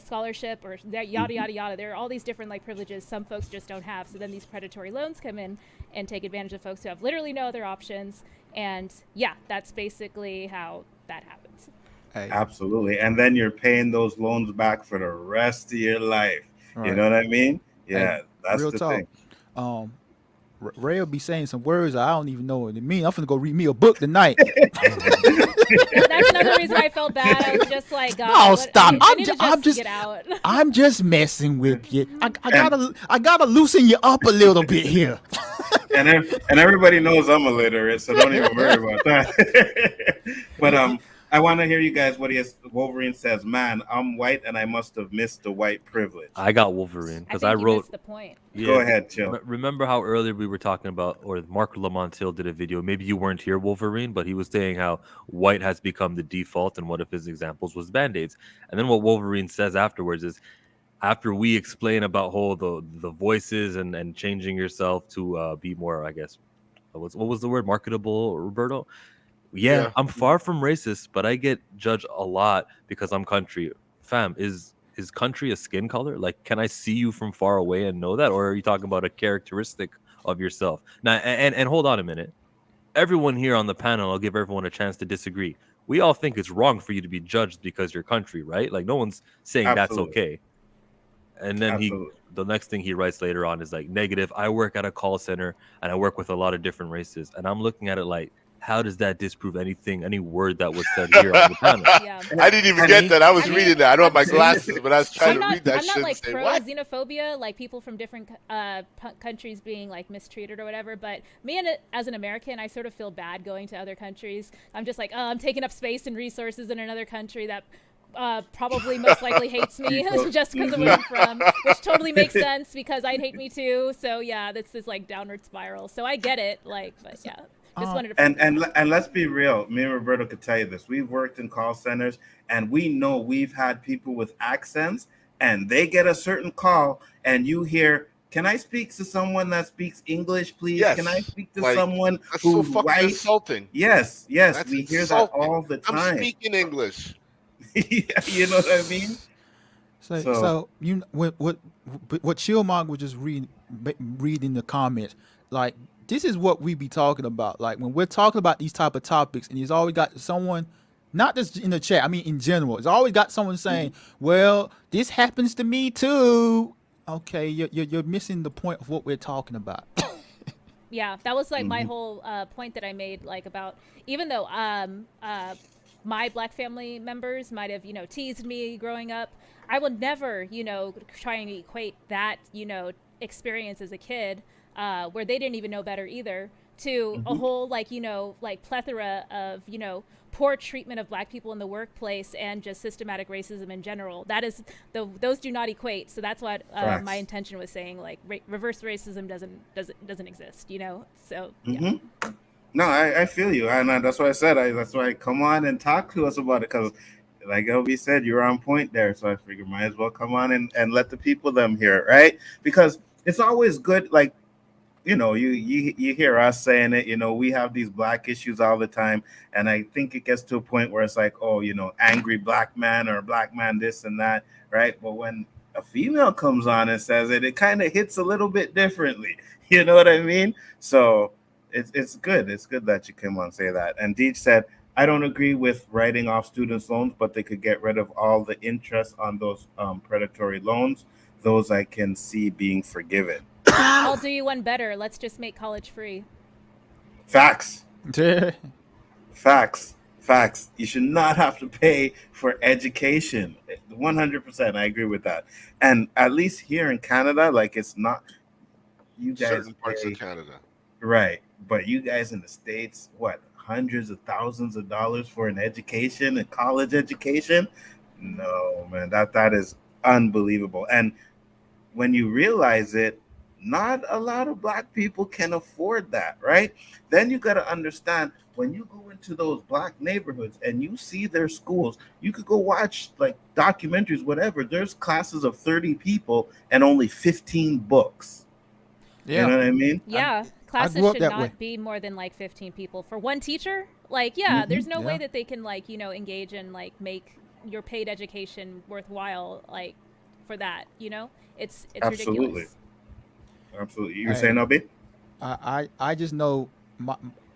scholarship, or yada yada yada. There are all these different like privileges some folks just don't have. So then these predatory loans come in and take advantage of folks who have literally no other options. And yeah, that's basically how that happens. Hey, Absolutely. And then you're paying those loans back for the rest of your life. You right. know what I mean? Hey, Yeah, that's real the talk. thing. Ray will be saying some words I don't even know what it means. I'm finna go read me a book tonight. That's another reason I felt bad. I was just like, God, Oh, what, stop! I need to just get out. I'm just messing with you. I And gotta loosen you up a little bit here. and everybody knows I'm illiterate, so don't even worry about that. But I want to hear you guys what Wolverine says. Man, I'm white and I must have missed the white privilege. I got Wolverine I because think I you wrote. missed the point. Yeah, Go ahead, Chill. Remember how earlier we were talking about, or Mark Lamontil did a video. Maybe you weren't here, Wolverine, but he was saying how white has become the default, and one of his examples was Band-Aids. And then what Wolverine says afterwards is, after we explain about whole the voices and changing yourself to be more, I guess, what was the word, marketable, Roberto? Yeah, I'm far from racist, but I get judged a lot because I'm country. Fam, is country a skin color? Like, can I see you from far away and know that, or are you talking about a characteristic of yourself? Now, and hold on a minute. Everyone here on the panel, I'll give everyone a chance to disagree. We all think it's wrong for you to be judged because you're country, right? Like, no one's saying that's Absolutely. okay. And then Absolutely. the next thing he writes later on is like, negative. I work at a call center and I work with a lot of different races, and I'm looking at it like, how does that disprove anything, any word that was said here on the panel? Yeah. I didn't even And get he- that. I was I mean, reading that. I don't have my I'm- glasses, but I was trying I'm to not, read that I'm shit not and like say, pro what? xenophobia, like people from different countries being like mistreated or whatever. But me as an American, I sort of feel bad going to other countries. I'm just like, oh, I'm taking up space and resources in another country that probably most likely hates me just because of where I'm from, which totally makes sense because I'd hate me too. So yeah, that's this like downward spiral. So I get it, like, but yeah. Just wanted to And let's be real. Me and Roberto could tell you this. We've worked in call centers, and we know we've had people with accents, and they get a certain call, and you hear, "Can I speak to someone that speaks English, please? Yes. Can I speak to Like, someone That's so who's fucking white?" insulting. Yes, That's we hear that insulting. all the I'm time. speaking English. You know what I mean? So you what Chillmog was just reading the comments. Like, this is what we be talking about. Like, when we're talking about these type of topics, and he's always got someone, not just in the chat, I mean in general, it's always got someone saying, "Well, this happens to me too." Okay, you're missing the point of what we're talking about. Yeah, that was like my whole point that I made, like, about, even though my black family members might have, teased me growing up, I would never, try and equate that, experience as a kid, where they didn't even know better either, to a whole, like, like plethora of, poor treatment of black people in the workplace and just systematic racism in general. That is, those do not equate. So that's what my intention was saying. Like, reverse racism doesn't exist. So yeah. No, I feel you, and that's why I said that's why come on and talk to us about it, because, like LB said, you're on point there. So I figured might as well come on and let the people them hear it, right? Because it's always good, like, you hear us saying it, we have these black issues all the time, and I think it gets to a point where it's like, oh, angry black man or black man this and that, right? But when a female comes on and says it, it kind of hits a little bit differently. You know what I mean? So it's good. It's good that you came on and say that. And Deej said, I don't agree with writing off students' loans, but they could get rid of all the interest on those predatory loans. Those I can see being forgiven. I'll do you one better. Let's just make college free. Facts. Facts. You should not have to pay for education. 100%. I agree with that. And at least here in Canada, like, it's not, you guys Certain parts pay, of Canada. right? But you guys in the States, what, hundreds of thousands of dollars for an education, a college education? No, man, that is unbelievable. And when you realize it, not a lot of black people can afford that, right? Then you got to understand, when you go into those black neighborhoods and you see their schools, you could go watch like documentaries, whatever. There's classes of 30 people and only 15 books. You know what I mean? Yeah, I classes grew up should that way. not be more than like 15 people for one teacher. Like, yeah, there's no way Yeah. that they can like, engage and like make your paid education worthwhile like for that, It's Absolutely. ridiculous. Absolutely. You were Hey, saying, LB? I just know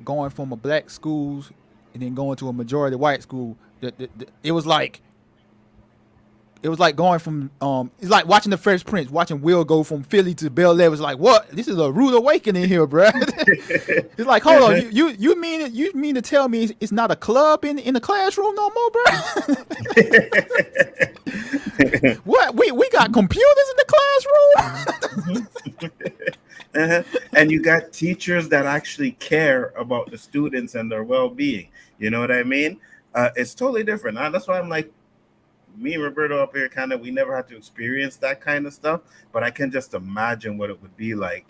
going from a black schools and then going to a majority white school. It was like going from it's like watching the Fresh Prince, watching Will go from Philly to Bel Air. It was like, what? This is a rude awakening here, bruh. It's like, hold on, you mean to tell me it's not a club in the classroom no more, bruh? What? We got computers in the classroom? And you got teachers that actually care about the students and their well-being. You know what I mean? It's totally different. That's why I'm like, me and Roberto up here kind of, we never had to experience that kind of stuff, but I can just imagine what it would be like,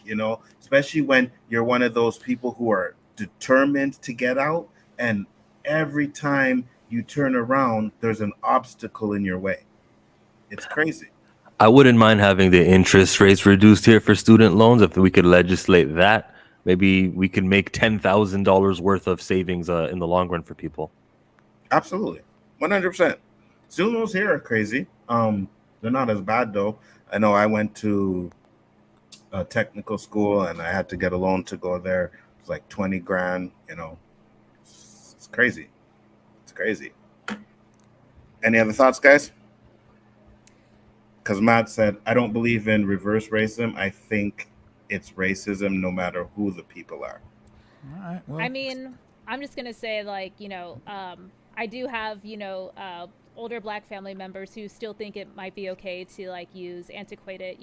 especially when you're one of those people who are determined to get out, and every time you turn around there's an obstacle in your way. It's crazy. I wouldn't mind having the interest rates reduced here for student loans if we could legislate that. Maybe we could make $10,000 worth of savings in the long run for people. Absolutely. 100%. Student loans here are crazy. They're not as bad though. I know I went to a technical school and I had to get a loan to go there. It's like 20 grand, It's crazy. It's crazy. Any other thoughts, guys? Because Matt said, I don't believe in reverse racism. I think it's racism no matter who the people are. All right. Well, I mean, I'm just gonna say like, I do have, older black family members who still think it might be okay to like use antiquated,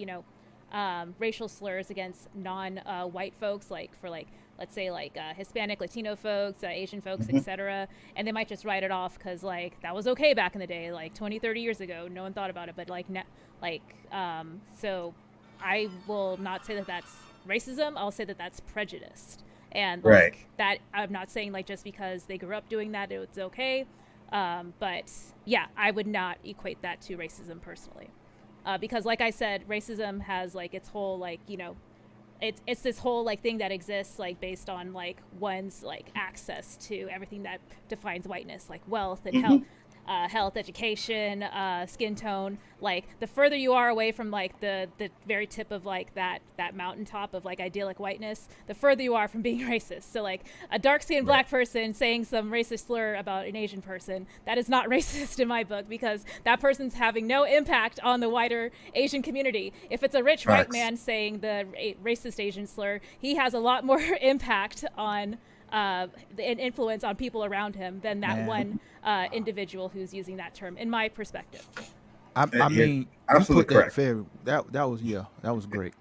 racial slurs against non-white folks, like for like, let's say like Hispanic, Latino folks, Asian folks, etc. And they might just write it off because like that was okay back in the day, like 20, 30 years ago. No one thought about it, but so I will not say that that's racism. I'll say that that's prejudiced. And like Right. that, I'm not saying like just because they grew up doing that, it's okay. But yeah, I would not equate that to racism personally. Because like I said, racism has like its whole like, it's this whole like thing that exists like based on like one's like access to everything that defines whiteness, like wealth and health, education, skin tone. Like the further you are away from like the very tip of like that mountaintop of like idyllic whiteness, the further you are from being racist. So like a dark-skinned black person saying some racist slur about an Asian person, that is not racist in my book, because that person's having no impact on the wider Asian community. If it's a rich white man saying the racist Asian slur, he has a lot more impact on an influence on people around him than that one individual who's using that term, in my perspective. I mean, absolutely you put correct. that was great.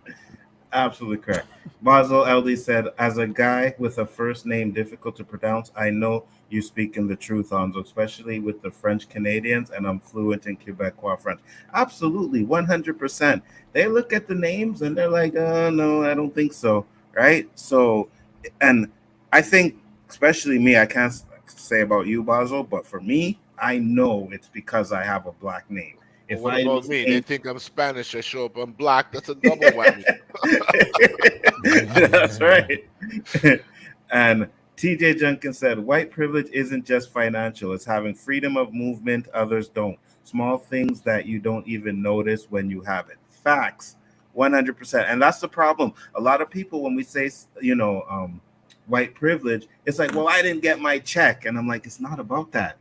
Absolutely correct. Basil LD said, as a guy with a first name difficult to pronounce, I know you speaking the truth, Onzo, especially with the French Canadians, and I'm fluent in Quebecois French. Absolutely, 100%. They look at the names and they're like, no, I don't think so. Right? So, and I think, especially me, I can't say about you, Basil, but for me, I know it's because I have a black name. Well, If what I about me? They think I'm Spanish. I show up, I'm black. That's a double whammy. That's right. And TJ Jenkins said, white privilege isn't just financial, it's having freedom of movement others don't. Small things that you don't even notice when you have it. Facts. 100%. And that's the problem. A lot of people, when we say, white privilege, it's like, well, I didn't get my check. And I'm like, it's not about that.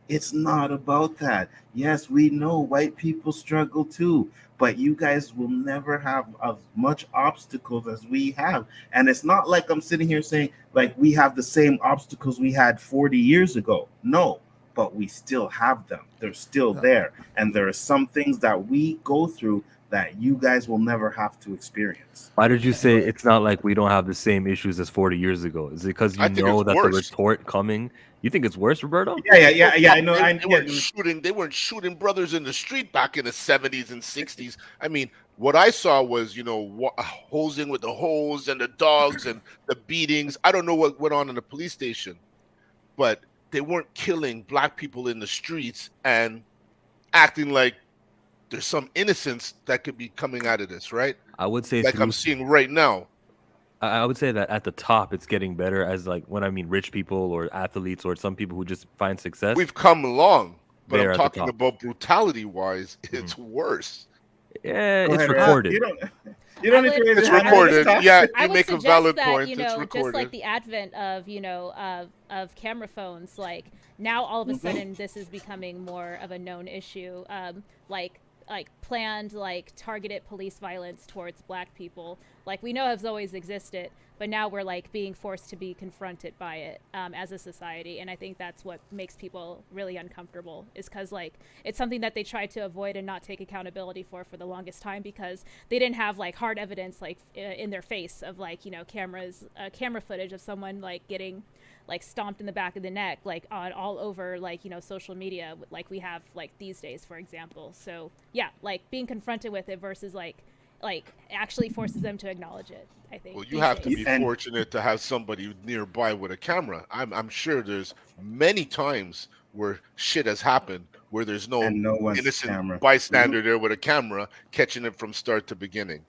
It's not about that. Yes, we know white people struggle too, but you guys will never have as much obstacles as we have. And it's not like I'm sitting here saying like we have the same obstacles we had 40 years ago. No, but we still have them. They're still there. And there are some things that we go through that you guys will never have to experience. Why did you say it's not like we don't have the same issues as 40 years ago? Is it because you know that the retort coming? You think it's worse, Roberto? Yeah. I know. They weren't shooting brothers in the street back in the 70s and 60s. I mean, what I saw was, hosing with the hose and the dogs and the beatings. I don't know what went on in the police station, but they weren't killing black people in the streets and acting like there's some innocence that could be coming out of this, right? I would say Like through I'm seeing right now. I would say that at the top it's getting better, as like when I mean rich people or athletes or some people who just find success. We've come along, but I'm They're at the talking top. about brutality wise, it's worse. Yeah, Go it's ahead, Ray. recorded. You don't I need to would- raise It's your hand. recorded. Yeah, I you would make a suggest valid that, point. you It's know, just recorded. like the advent of, you know, of camera phones, like now all of a sudden this is becoming more of a known issue. Like planned, like targeted police violence towards black people, like we know has always existed, but now we're like being forced to be confronted by it as a society. And I think that's what makes people really uncomfortable, is because like it's something that they tried to avoid and not take accountability for the longest time, because they didn't have like hard evidence like in their face of like, you know, camera footage of someone like getting like stomped in the back of the neck, like on all over, like, you know, social media, like we have like these days, for example. So yeah, like being confronted with it versus like actually forces them to acknowledge it, I think. Well, you these have to days. be And- fortunate to have somebody nearby with a camera. I'm sure there's many times where shit has happened where there's no And no one's innocent camera. bystander there with a camera catching it from start to beginning.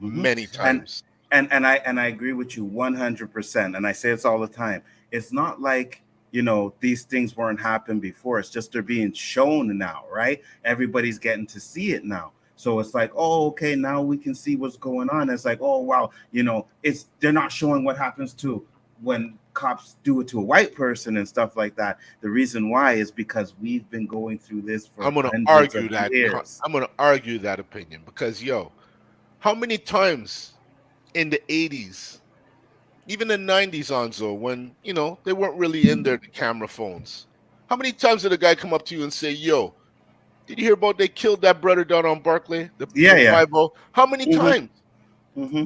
Many times. And I agree with you 100%. And I say this all the time. It's not like, you know, these things weren't happening before. It's just they're being shown now, right? Everybody's getting to see it now. So it's like, oh, okay, now we can see what's going on. It's like, oh wow, you know, they're not showing what happens to when cops do it to a white person and stuff like that. The reason why is because we've been going through this for I'm gonna hundreds argue of that. years. I'm gonna argue that opinion because how many times in the 80s, even the 90s, Onzo, when you know they weren't really in there, the camera phones. How many times did a guy come up to you and say, "Yo, did you hear about they killed that brother down on Barclay, the Yeah. 50?" How many times? Mm-hmm.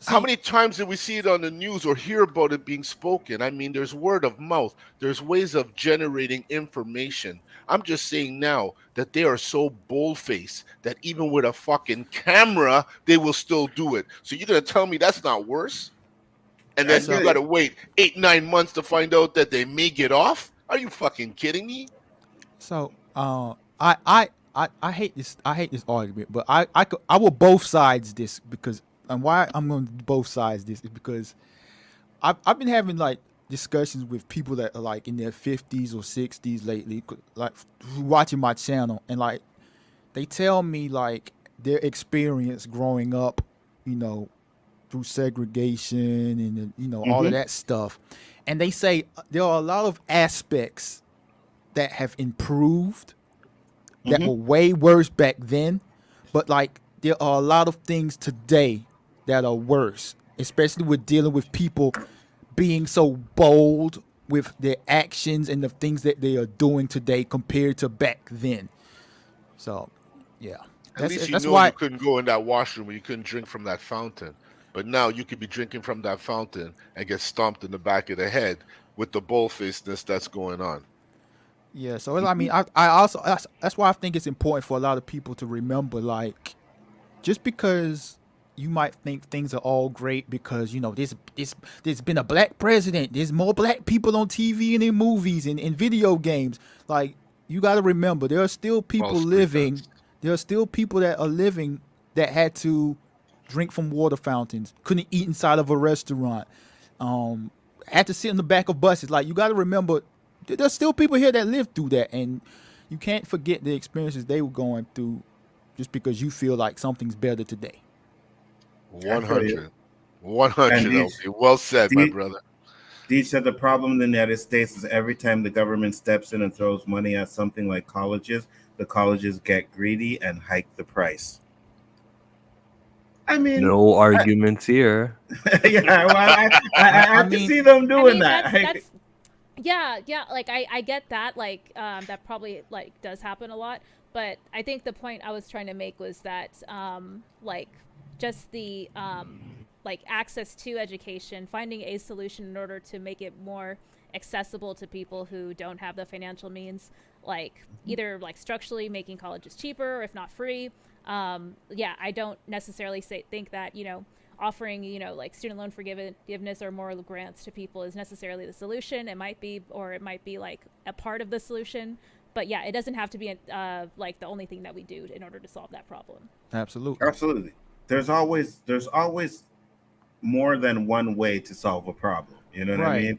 How many times did we see it on the news or hear about it being spoken? I mean, there's word of mouth. There's ways of generating information. I'm just saying now that they are so bold-faced that even with a fucking camera, they will still do it. So you're gonna tell me that's not worse? And then you gotta wait 8-9 months to find out that they may get off? Are you fucking kidding me? So I hate this. I hate this argument, but I will both sides this, because, and why I'm going to both sides this is because I've been having like discussions with people that are like in their 50s or 60s lately, like watching my channel, and like they tell me like their experience growing up, you know, through segregation and you know all of that stuff, and they say there are a lot of aspects that have improved that were way worse back then, but like there are a lot of things today that are worse, especially with dealing with people being so bold with their actions and the things that they are doing today compared to back then. So yeah, At least you that's know why. you couldn't go in that washroom or you couldn't drink from that fountain. But now you could be drinking from that fountain and get stomped in the back of the head with the bullfacedness that's going on. Yeah, so I mean, I also that's why I think it's important for a lot of people to remember, like, just because you might think things are all great because you know there's been a black president, there's more black people on TV and in movies and in video games. Like, you got to remember, there are still people False living. pretense. There are still people that are living that had to drink from water fountains, couldn't eat inside of a restaurant, had to sit in the back of buses. Like, you got to remember, there's still people here that lived through that, and you can't forget the experiences they were going through just because you feel like something's better today. 100. And 100, LP. Well said, my brother. Deej said the problem in the United States is every time the government steps in and throws money at something like colleges, the colleges get greedy and hike the price. I mean, No arguments here. yeah, well, I can see them doing that. That's yeah, like I get that, like that probably like does happen a lot, but I think the point I was trying to make was that like just the like access to education, finding a solution in order to make it more accessible to people who don't have the financial means, like either like structurally making colleges cheaper or if not free. Yeah, I don't necessarily think that, you know, offering, you know, like student loan forgiveness or more grants to people is necessarily the solution. It might be, or it might be like a part of the solution, But yeah, it doesn't have to be like the only thing that we do in order to solve that problem. Absolutely. Absolutely. There's always more than one way to solve a problem. You know what I Right. mean?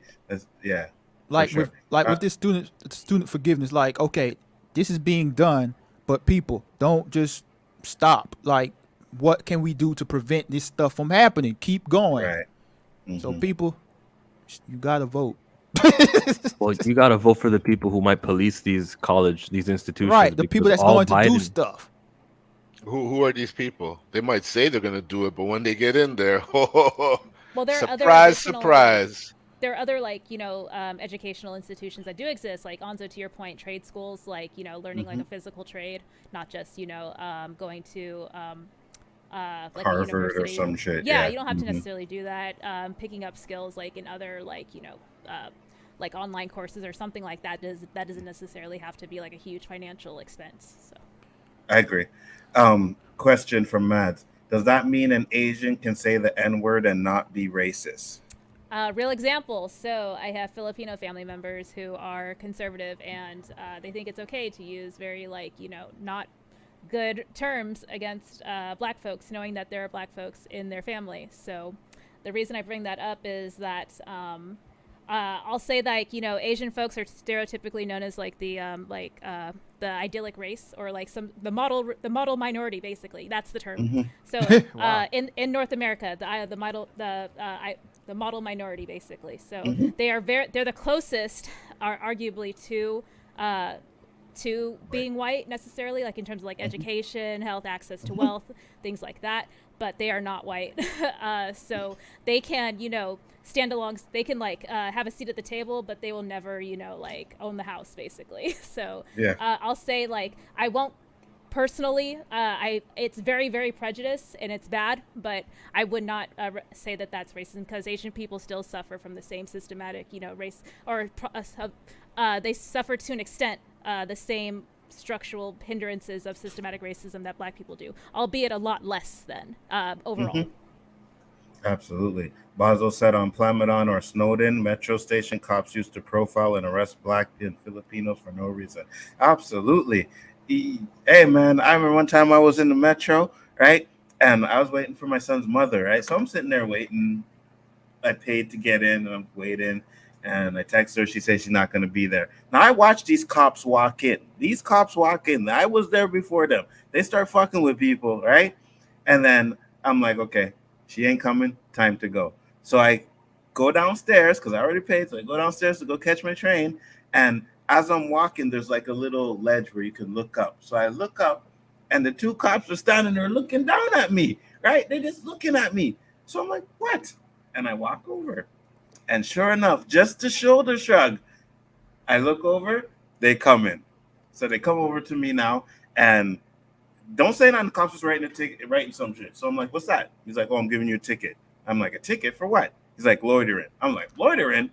Yeah, for Like sure. with this student forgiveness, like, okay, this is being done, but people don't just stop. Like, what can we do to prevent this stuff from happening? Keep going. Right. So Hmm. people, you gotta vote. Well, you gotta vote for the people who might police these institutions. Right, the people because that's all going to do Biden- stuff. Who are these people? They might say they're gonna do it, but when they get in there, Well, there are other surprise, additional, surprise. there are other educational institutions that do exist, like Onzo, to your point, trade schools, like learning like a physical trade, not just going to like a Harvard or university. some shit. Yeah, Yeah. you don't have to Mhm. necessarily do that. Picking up skills like in other like online courses or something like that doesn't necessarily have to be like a huge financial expense. So. I agree. Question from Mads. Does that mean an Asian can say the N-word and not be racist? Real example. So I have Filipino family members who are conservative, and they think it's okay to use very not good terms against black folks, knowing that there are black folks in their family. So the reason I bring that up is that I'll say that Asian folks are stereotypically known as like the idyllic race, or like the model minority. Basically, that's the term. Hmm. So Wow. in North America, the model minority, basically. So Hmm. they're the closest, are arguably to being white, necessarily, like in terms of like education, health, access to wealth, things like that. But they are not white. So they can stand along, they can have a seat at the table, but they will never like own the house, basically. So Yeah. I'll say, like, I won't personally, it's very, very prejudiced and it's bad, but I would not say that that's racism, because Asian people still suffer from the same systematic race, or they suffer to an extent the same structural hindrances of systematic racism that black people do, albeit a lot less than overall. Mhm. Absolutely. Basil said on Plamadon or Snowden, metro station cops used to profile and arrest black and Filipinos for no reason. Absolutely. Hey, man, I remember one time I was in the metro, right? And I was waiting for my son's mother, right? So I'm sitting there waiting. I paid to get in, and I'm waiting. And I text her. She says she's not going to be there. Now I watched these cops walk in. These cops walk in. I was there before them. They start fucking with people, right? And then I'm like, okay, she ain't coming. Time to go. So I go downstairs because I already paid. So I go downstairs to go catch my train. And as I'm walking, there's like a little ledge where you can look up. So I look up, and the two cops are standing there looking down at me, right? They're just looking at me. So I'm like, what? And I walk over. And sure enough, just a shoulder shrug, I look over, they come in. So they come over to me now, and don't say nothing. The cops was writing a ticket, writing some shit. So I'm like, what's that? He's like, oh, I'm giving you a ticket. I'm like, a ticket for what? He's like, loitering. I'm like, loitering?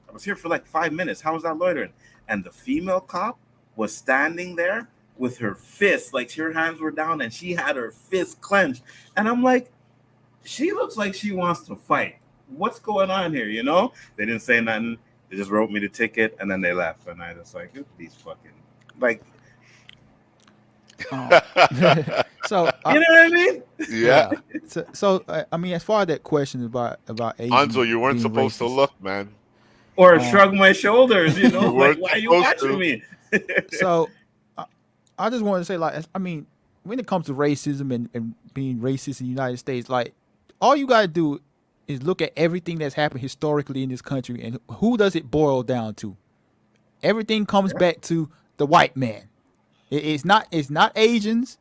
I was here for like 5 minutes. How was that loitering? And the female cop was standing there with her fist, like her hands were down, and she had her fist clenched. And I'm like, she looks like she wants to fight. What's going on here? They didn't say nothing. They just wrote me the ticket, and then they left. And I just like, these fucking, like, So you know what I mean? Yeah. So I mean, as far as that question about Asian Anzo, you weren't being supposed to racist, look, man. Or shrug my shoulders, You like, weren't why are you supposed watching to. me? So I just want to say, like, I mean, when it comes to racism and being racist in the United States, like, all you gotta do is look at everything that's happened historically in this country, and who does it boil down to? Everything comes back to the white man. It's not Asians,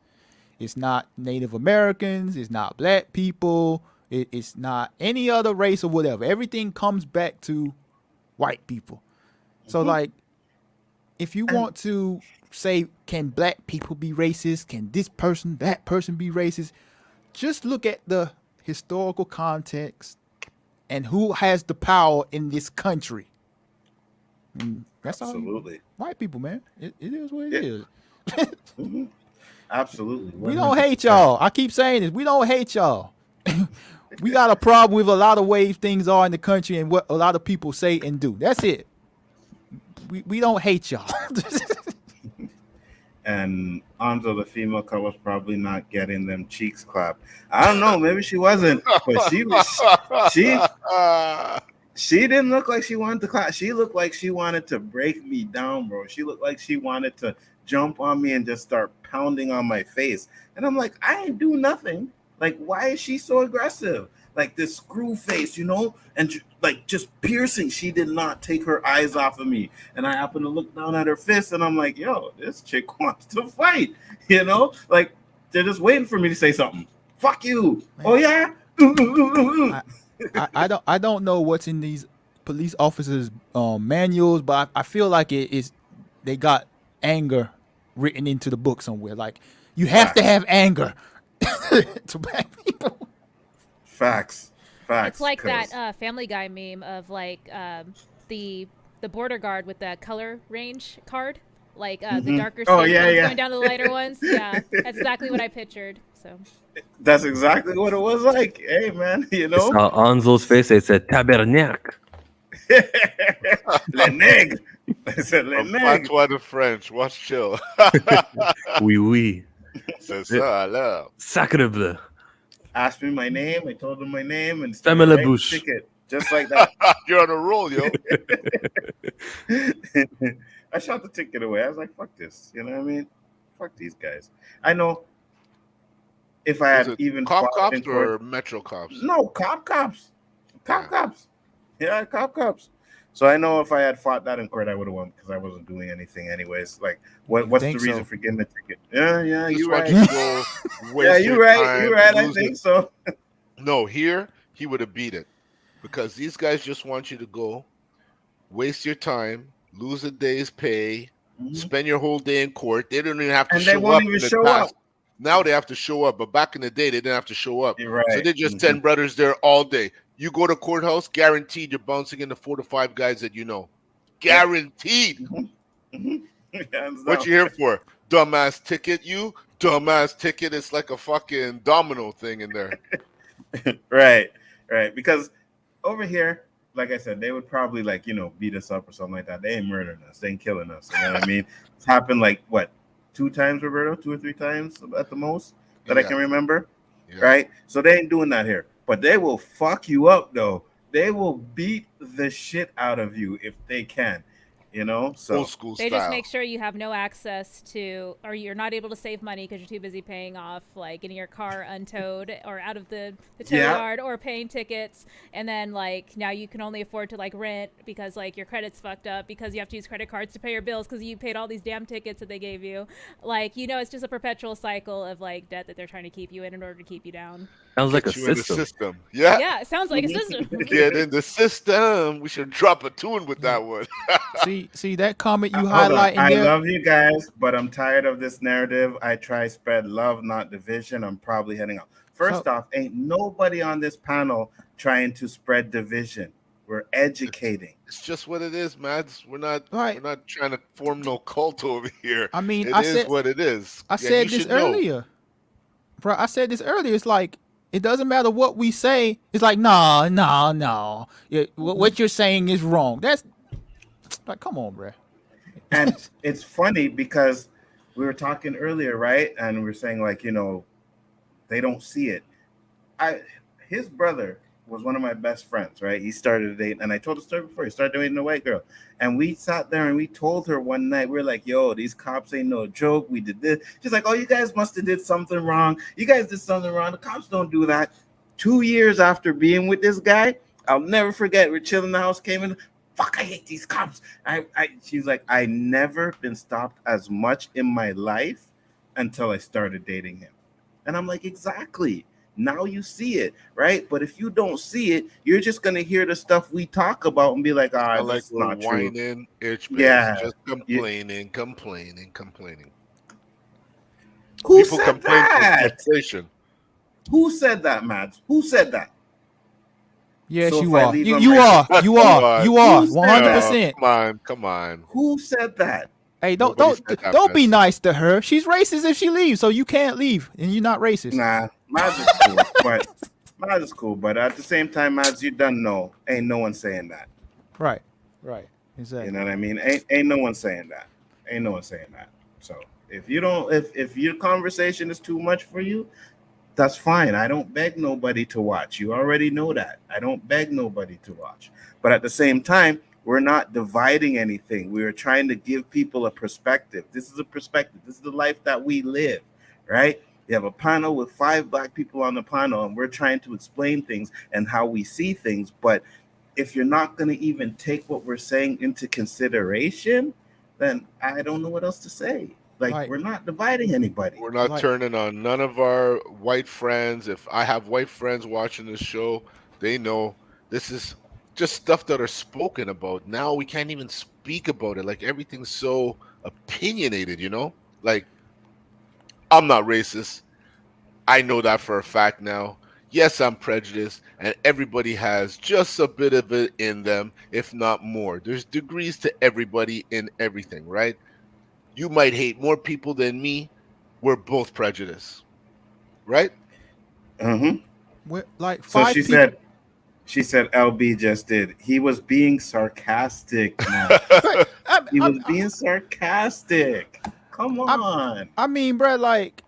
it's not Native Americans, it's not black people, it's not any other race or whatever. Everything comes back to white people. So like, if you want to say, can black people be racist? Can this person, that person be racist? Just look at the historical context and who has the power in this country. And that's Absolutely. all. White people, man. It is what it Yeah. is. Mhm. Absolutely. We don't hate 100%. y'all. I keep saying this. We don't hate y'all. We got a problem with a lot of ways things are in the country and what a lot of people say and do. That's it. We don't hate y'all. and Anzo, the female cop, was probably not getting them cheeks clapped. I don't know, maybe she wasn't, but she she didn't look like she wanted to clap. She looked like she wanted to break me down, bro. She looked like she wanted to jump on me and just start pounding on my face. And I'm like, I ain't do nothing. Like, why is she so aggressive? Like this screw face, and like just piercing. She did not take her eyes off of me. And I happened to look down at her fist, and I'm like, yo, this chick wants to fight. Like they're just waiting for me to say something. Fuck you. Man. Oh yeah. I don't know what's in these police officers' manuals, but I feel like they got anger written into the book somewhere. Like you have to have anger to black people. Facts. It's like that Family Guy meme of like the border guard with the color range card, like the darker skin ones going down to the lighter ones. Yeah, that's exactly what I pictured. So that's exactly what it was like. Hey man, I saw Anzo's face. It said tabernacle. Le nègre. I said le nègre. Patois de French. Watch chill. Oui, oui. C'est ça, alors. Sacre bleu. Asked me my name. I told him my name and Ferme la bouche. Ticket, just like that. You're on a roll, yo. I shot the ticket away. I was like, fuck this. You know what I mean? Fuck these guys. I know if I had even cops or metro cops? No, cops. Cops. Yeah, cops. So I know if I had fought that in court, I would have won because I wasn't doing anything anyways. Like, what's the reason for getting the ticket? Yeah, you're right. Yeah, you're right. I think so. No, here he would have beat it because these guys just want you to go, waste your time, lose a day's pay, spend your whole day in court. They don't even have to show up. And they won't even show up. Now they have to show up, but back in the day, they didn't have to show up. You're right. So they just 10 brothers there all day. You go to courthouse, guaranteed you're bouncing into 4 to 5 guys that you know. Guaranteed. What you here for? Dumbass ticket, you? Dumbass ticket. It's like a fucking domino thing in there. Right. Because over here, like I said, they would probably beat us up or something like that. They ain't murdering us. They ain't killing us. You know what I mean? It's happened like, what, 2 times, Roberto? 2 or 3 times at the most that I can remember. Yeah. Right? So they ain't doing that here. But they will fuck you up, though. They will beat the shit out of you if they can. So old school they style. Just make sure you have no access to, or you're not able to save money because you're too busy paying off, like getting your car untowed or out of the tow yard or paying tickets. And then now you can only afford to rent because your credit's fucked up because you have to use credit cards to pay your bills because you paid all these damn tickets that they gave you. It's just a perpetual cycle of debt that they're trying to keep you in order to keep you down. Sounds like a system. Yeah. Yeah, it sounds like a system. Get in the system. We should drop a tune with that one. See that comment you highlight in there? I love you guys, but I'm tired of this narrative. I try spread love, not division. I'm probably heading out. First off, ain't nobody on this panel trying to spread division. We're educating. It's just what it is, Mads. We're not trying to form no cult over here. I mean, it is what it is. I said this earlier. Bro, I said this earlier. It's like it doesn't matter what we say. It's like, no. What you're saying is wrong. That's like, come on, bro. And it's funny because we were talking earlier, right? And we were saying they don't see it. His brother was one of my best friends, right? He started dating, and I told the story before. He started dating a white girl, and we sat there and we told her one night, we were like, "Yo, these cops ain't no joke. We did this." She's like, "Oh, you guys must have did something wrong. You guys did something wrong. The cops don't do that." 2 years after being with this guy, I'll never forget. We're chilling in the house, came in. Fuck, I hate these cops. She's like, I never been stopped as much in my life until I started dating him. And I'm like, exactly. Now you see it, right? But if you don't see it, you're just gonna hear the stuff we talk about and be like, that's not true. Whining, just complaining. Who People said that? Who said that, Mads? Who said that? Yes, so you are. You are. 100%. Come on. Who said that? Hey, don't be nice to her. She's racist if she leaves, so you can't leave, and you're not racist. Nah, Mads is cool, but at the same time, Mads, you done know, ain't no one saying that. Right, exactly. You know what I mean? Ain't no one saying that. So If you don't, if your conversation is too much for you, that's fine. I don't beg nobody to watch. You already know that. I don't beg nobody to watch. But at the same time, we're not dividing anything. We are trying to give people a perspective. This is a perspective. This is the life that we live, right? You have a panel with 5 black people on the panel, and we're trying to explain things and how we see things. But if you're not going to even take what we're saying into consideration, then I don't know what else to say. Like, Like, we're not dividing anybody. We're not Like- turning on none of our white friends. If I have white friends watching this show, they know this is just stuff that are spoken about. Now we can't even speak about it. Like everything's so opinionated, you know? Like, I'm not racist. I know that for a fact now. Yes, I'm prejudiced, and everybody has just a bit of it in them, if not more. There's degrees to everybody in everything, right? You might hate more people than me. We're both prejudiced, right? Mm-hmm. like So 5 people. she said LB just did. He was being sarcastic, man. But He was being sarcastic. Come on. I mean, bro, like,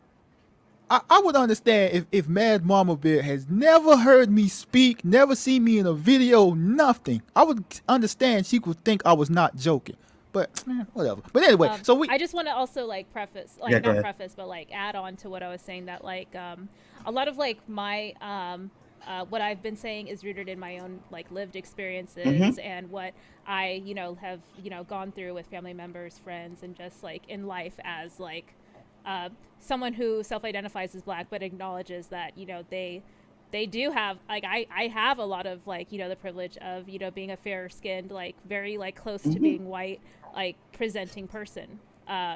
I would understand if Mad Mama Bear has never heard me speak, never seen me in a video, nothing. I would understand she would think I was not joking. But man, whatever. But anyway, so we I just want to also like preface, like Yeah, go not ahead. preface, but like add on to what I was saying that like a lot of like my what I've been saying is rooted in my own like lived experiences and what I have gone through with family members, friends, and just like in life as like someone who self-identifies as black but acknowledges that they do have like I have a lot of like the privilege of being a fair skinned like very like close to being white like presenting person,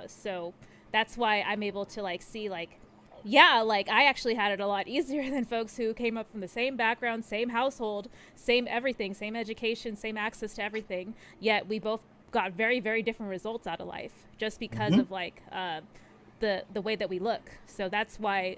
so that's why I'm able to like see like like I actually had it a lot easier than folks who came up from the same background, same household, same everything, same education, same access to everything, yet we both got very very different results out of life just because of like the way that we look. So that's why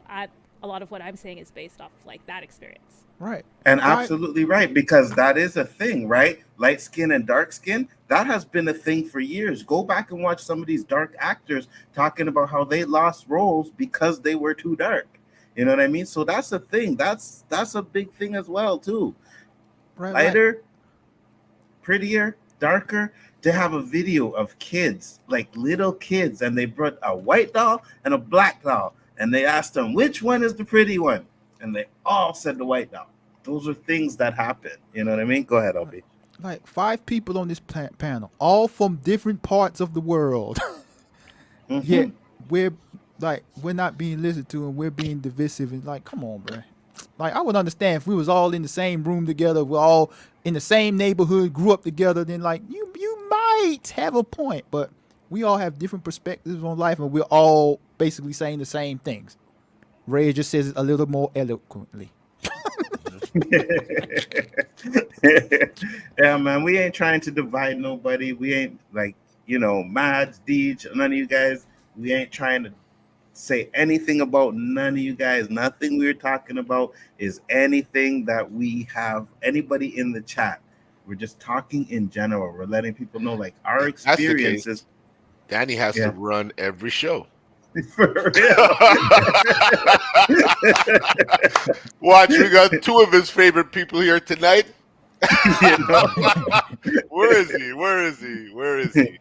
a lot of what I'm saying is based off like that experience. right. And Right. absolutely right, because that is a thing, right? Light skin and dark skin, that has been a thing for years. Go back and watch some of these dark actors talking about how they lost roles because they were too dark. You know what I mean? So that's a thing. That's a big thing as well, too. Right. Lighter, prettier, darker. They have a video of kids, like little kids, and they brought a white doll and a black doll, and they asked them which one is the pretty one, and they all said the white doll. Those are things that happen. You know what I mean? Go ahead, LB. Like 5 people on this panel, all from different parts of the world. Yet we're not being listened to and we're being divisive and like, come on, bro. Like I would understand if we was all in the same room together, we're all in the same neighborhood, grew up together, then like you might have a point, but we all have different perspectives on life and we're all basically saying the same things. Ray just says it a little more eloquently. Yeah, man, we ain't trying to divide nobody. We ain't like, Mads, Deej, none of you guys. We ain't trying to say anything about none of you guys. Nothing we're talking about is anything that we have anybody in the chat. We're just talking in general. We're letting people know like our If that's the case, experiences. Danny has Yeah. to run every show. For real. Watch, we got 2 of his favorite people here tonight. Where is he? Where is he? Where is he?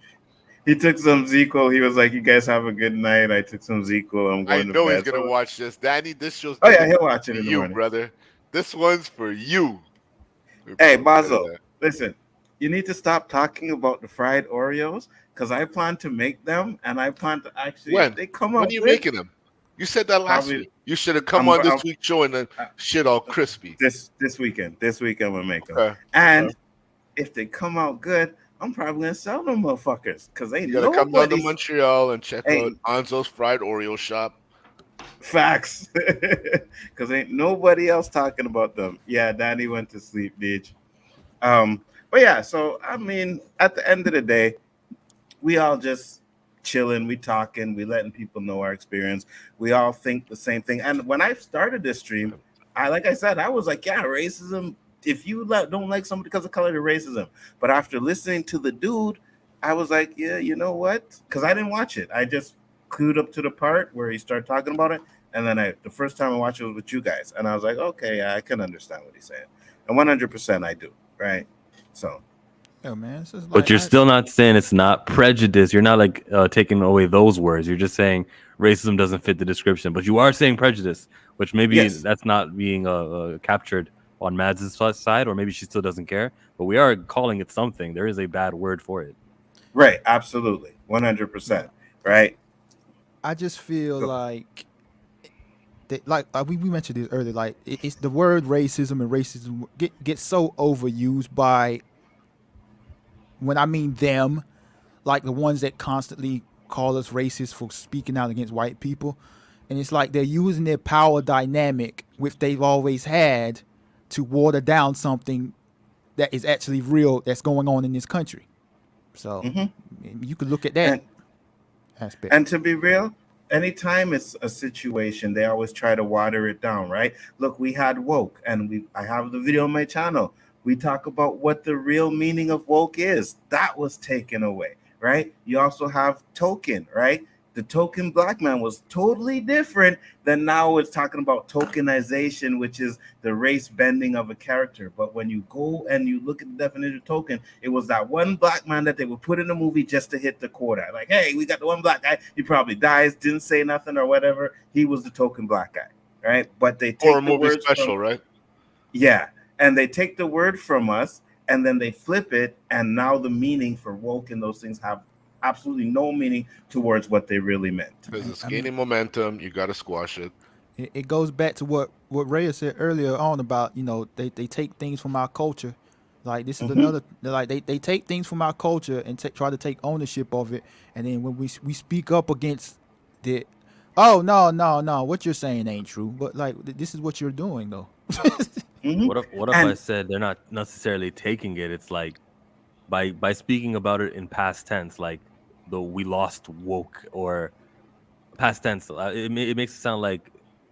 He took some Zico. He was like, "You guys have a good night." I took some Zico. I'm I going to know bed. he's gonna So- watch this. Danny, this show's Oh yeah, he'll watch for it in the you, morning. brother. This one's for you. Hey, Basil, listen. You need to stop talking about the fried Oreos because I plan to make them, and I plan to actually. When? They come When out are you good making them? You said that last Probably- week. You should have come on this week's show and then shit all crispy. this weekend. This weekend we'll make them, Okay. and if they come out good, I'm probably gonna sell them motherfuckers because they You gotta come down to nobody's Montreal and check Hey. out Anzo's Fried Oreo shop. facts because ain't nobody else talking about them. Yeah, Danny went to sleep, bitch. But yeah, so I mean, at the end of the day, we all just chilling, we talking, we letting people know our experience. We all think the same thing. And when I started this stream, like I said, I was like, yeah, racism. If you don't like somebody because of color, they're racism. But after listening to the dude, I was like, yeah, you know what? Because I didn't watch it. I just clued up to the part where he started talking about it, and then the first time I watched it was with you guys, and I was like, okay, yeah, I can understand what he's saying, and 100% I do, right? So Yeah, man. It's just But like you're still not saying it's not prejudice. You're not like taking away those words. You're just saying racism doesn't fit the description. But you are saying prejudice, which maybe yes, that's not being captured on Mads' side, or maybe she still doesn't care. But we are calling it something. There is a bad word for it. right, absolutely, yeah. 100%, right? I just feel Go. like that, like we mentioned this earlier. Like it's the word racism and racism gets so overused by, when I mean them, like the ones that constantly call us racist for speaking out against white people, and it's like they're using their power dynamic, which they've always had, to water down something that is actually real that's going on in this country. So Hmm. you could look at that and aspect. And to be real, anytime it's a situation, they always try to water it down, right? Look, we had woke, and I have the video on my channel. We talk about what the real meaning of woke is. That was taken away, right? You also have token, right? The token black man was totally different than now it's talking about tokenization, which is the race bending of a character. But when you go and you look at the definition of token, it was that one black man that they would put in the movie just to hit the quota. Like, hey, we got the one black guy. He probably dies, didn't say nothing or whatever. He was the token black guy, right? But they Or a take the movie words from, special, right? yeah, and they take the word from us and then they flip it, and now the meaning for woke and those things have absolutely no meaning towards what they really meant. Because it's I mean, gaining momentum. You got to squash it. it goes back to what Rhea said earlier on about, they take things from our culture. Like this is Hmm. another, like they take things from our culture and try to take ownership of it, and then when we speak up against the, oh no, what you're saying ain't true, but like this is what you're doing though. Hmm. What if I And said they're not necessarily taking it? It's like by speaking about it in past tense, like the we lost woke, or past tense. It makes it sound like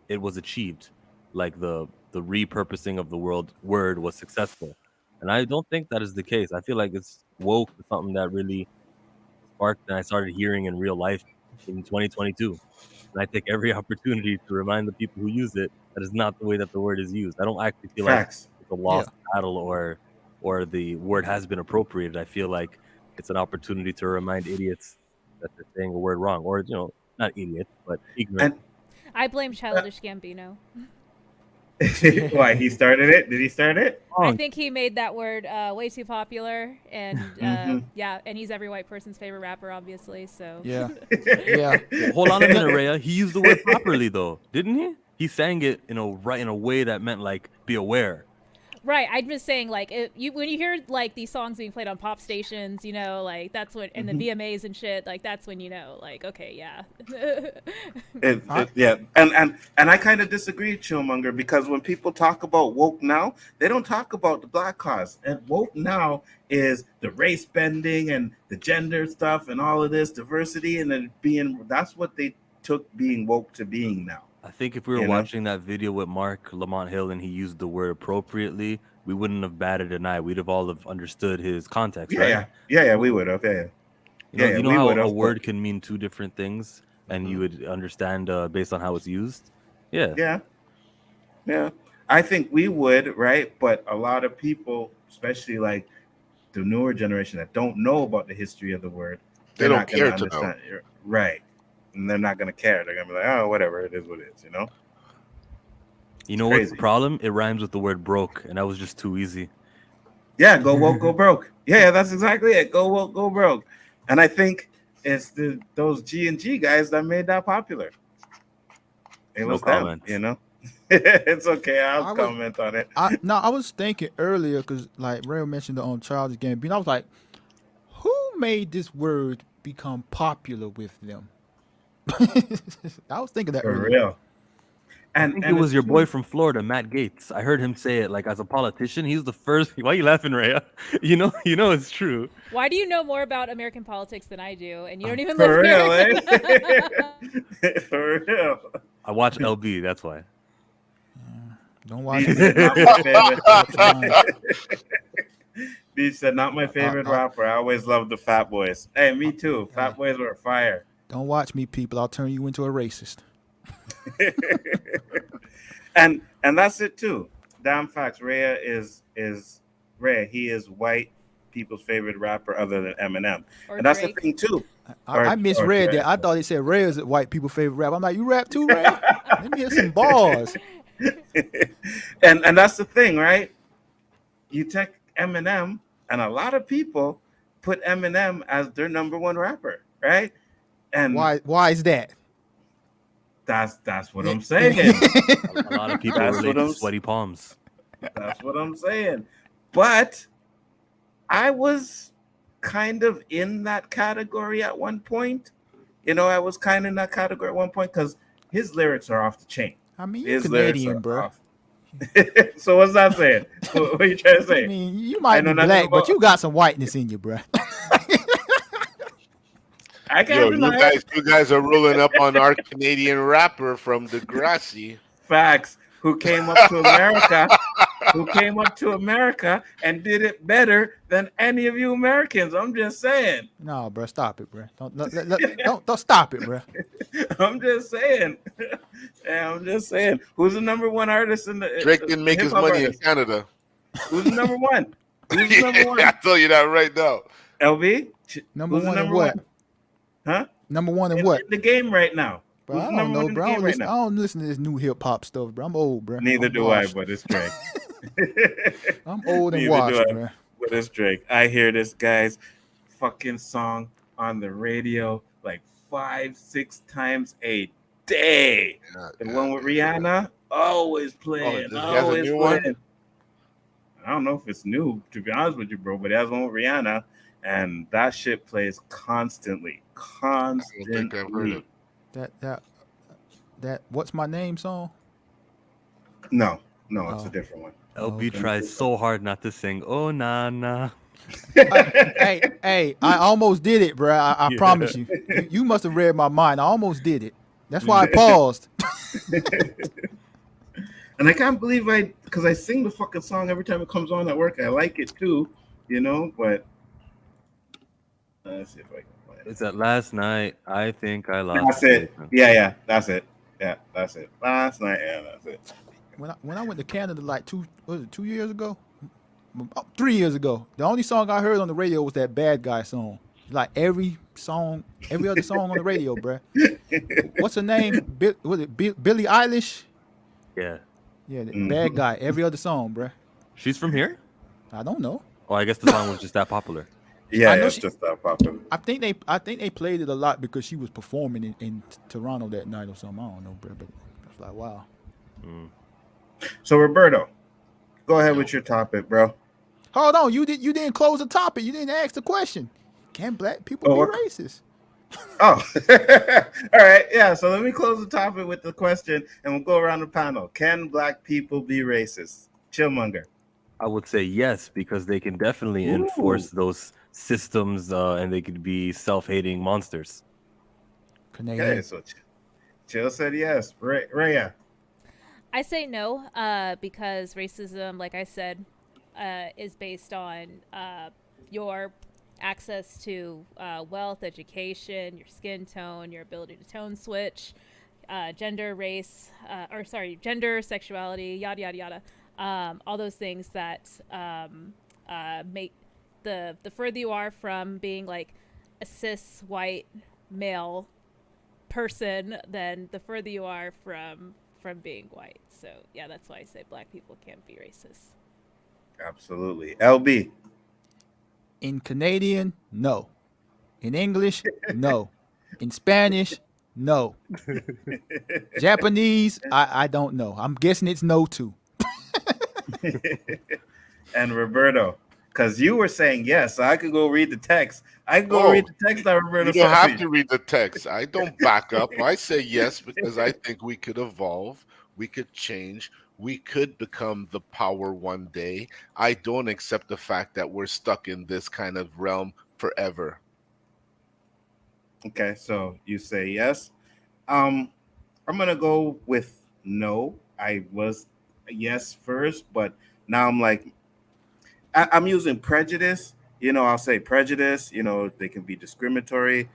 it was achieved, like the repurposing of the world word was successful, and I don't think that is the case. I feel like it's woke is something that really sparked, and I started hearing in real life in 2022. And I take every opportunity to remind the people who use it that is not the way that the word is used. I don't actually feel like facts. it's a Yeah, lost battle, or the word has been appropriated. I feel like it's an opportunity to remind idiots that they're saying a word wrong, or not idiots, but ignorant. And I blame Childish Gambino. why he started it? Did he start it? I Wrong. think he made that word way too popular, and Hmm. yeah, and he's every white person's favorite rapper, obviously. So yeah, yeah. Well, hold on a minute, Rhea. He used the word properly though, didn't he? He sang it in a way that meant like be aware. right, I'm just saying, like, when you hear like these songs being played on pop stations, like that's what, and the Hmm. VMAs and shit, like that's when like, okay, yeah. I, Yeah, and I kind of disagree, Chillmonger, because when people talk about woke now, they don't talk about the black cause. And woke now is the race bending and the gender stuff and all of this diversity, and then that's what they took being woke to being now. I think if we were You know? watching that video with Mark Lamont Hill and he used the word appropriately, we wouldn't have batted an eye. We'd have all have understood his context, Yeah, right? yeah, yeah, yeah. We would have, yeah, yeah, You know we how would a have, but word can mean two different things, and you mhm. would understand based on how it's used. Yeah, Yeah, yeah. I think we would, right? But a lot of people, especially like the newer generation that don't know about the history of the word, They they're don't not going to care to know. understand. Right. And they're not going to care. They're going to be like, oh, whatever. It is what it is, you It's know what's the crazy. problem? It rhymes with the word broke, and that was just too easy. Yeah, go woke, go broke. Yeah, that's exactly it. Go woke, go broke. And I think it's those G&G guys that made that popular. It No was them, comments. It's okay. I'll I was, comment on it. I was thinking earlier because like Ray mentioned the on Childish Gambino. I was like, who made this word become popular with them? I was thinking that For earlier. real. I And think it and was it's your boy true. from Florida, Matt Gates. I heard him say it like as a politician. He's the first. Why are you laughing, Rhea? You know it's true. Why do you know more about American politics than I do, and you don't even live For here? real, eh? For real. I watch LB. That's why. Don't watch B me. said, not my favorite. Watch mine. B said, not my I, favorite I, rapper. I always loved the Fat Boys. Hey, I, me too. uh, Fat Boys were fire. Don't watch me, people. I'll turn you into a racist. and that's it too. Damn facts. Rhea is Rhea. He is white people's favorite rapper other than Eminem, Or and that's the Drake. thing too. I misread Drake. that. I thought it said Ray is white people favorite rap. I'm like, you rap too, Ray? Let me hear some bars. and that's the thing, right? You take Eminem, and a lot of people put Eminem as their number one rapper, right? And Why is that? that's what Yeah. I'm saying. A lot of people That's relate what to I'm sweaty palms. That's what I'm saying. But I was kind of in that category at one point. I was kind of in that category at one point because his lyrics are off the chain. I mean, you His lyrics Canadian, are bro. off. So what's that saying? What are you trying to I say? mean, you I might know be nothing black, but about. you got some whiteness in you, bro. I can't Yo, deny it. you guys are rolling up on our Canadian rapper from Degrassi. Facts. Who came up to America? Who came up to America and did it better than any of you Americans? I'm just saying. No, bro, stop it, bro. Don't stop it, bro. I'm just saying. Yeah, I'm just saying. Who's the number one artist in Drake didn't make hip his hop money in artist? Canada. Who's the number one? Who's the Yeah, number I one? tell you that right now. LB? Number Who's the one in number what? one? Huh? Number one in In what? the game right now. Bro, Who's I the don't number know, one in the bro. game right I now? don't listen to this new hip hop stuff, bro. I'm old, bro. Neither I'm do I, washed. but it's Drake. I'm old and Neither do washed, I, bro. but it's Drake. I hear this guy's fucking song on the radio like 5-6 times a day. Yeah, The yeah. one with Rihanna, always playing, he has a always new one? playing. I don't know if it's new, to be honest with you, bro, but he has one with Rihanna, and that shit plays constantly. I don't think I've heard it. That what's my name song? No, it's a Oh. different one. LB Okay. tries so hard not to sing. Oh nah nah. Hey, I almost did it, bro. I Yeah. promise you. You must have read my mind. I almost did it. That's why I paused. And I can't believe because I sing the fucking song every time it comes on at work. I like it too, but let's see if I can play it. It's that last night. I think I lost. That's it. Yeah, that's it. Yeah, that's it. Last night, yeah, that's it. When I went to Canada like 2 years ago? 3 years ago. The only song I heard on the radio was that Bad Guy song. Like every other song on the radio, bro. What's her name? Was it Billie Eilish? Yeah. Yeah, Bad Guy. Every other song, bro. She's from here? I don't know. Oh, I guess the song was just that popular. Yeah, I know it's just that popular. I think they played it a lot because she was performing in Toronto that night or something. I don't know, bro. But it's like, wow. So Roberto, go ahead with your topic, bro. Hold on, you didn't close the topic. You didn't ask the question. Can black people be racist? Oh, all right. Yeah. So let me close the topic with the question, and we'll go around the panel. Can black people be racist? Chillmonger. I would say yes, because they can definitely enforce those systems and they could be self-hating monsters. Canadian. Okay, so Chill said yes. Raya. I say no, because racism, like I said, is based on your access to wealth, education, your skin tone, your ability to tone switch, gender, race, gender, sexuality, yada yada yada. All those things that make the further you are from being like a cis white male person, then the further you are from being white. So yeah, that's why I say black people can't be racist. Absolutely. LB. In Canadian, no. In English, no. In Spanish, no. Japanese, I don't know. I'm guessing it's no too. And Roberto, because you were saying yes, so I could go read the text. I can go read the text that Roberto You don't sent have me. to read the text. I don't back up. I say yes because I think we could evolve, we could change, we could become the power one day. I don't accept the fact that we're stuck in this kind of realm forever. Okay, so you say yes. I'm gonna go with no. I was yes first, but now I'm like I'm using prejudice. I'll say prejudice. They can be discriminatory,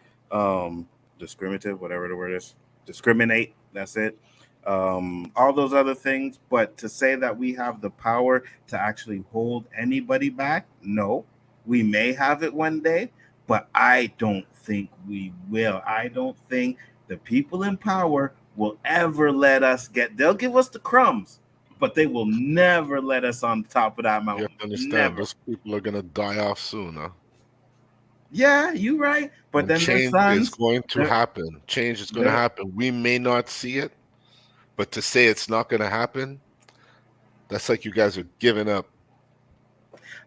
discriminative, whatever the word is, discriminate. That's it. All those other things. But to say that we have the power to actually hold anybody back, no. We may have it one day, but I don't think we will. I don't think the people in power will ever let us get. They'll give us the crumbs, but they will never let us on top of that You have mountain. to understand, Never. those people are gonna die off soon, huh? Yeah, you right. But And then their change is sons, going to they're, happen. Change is going to they're, happen. We may not see it, but to say it's not going to happen, that's like you guys are giving up.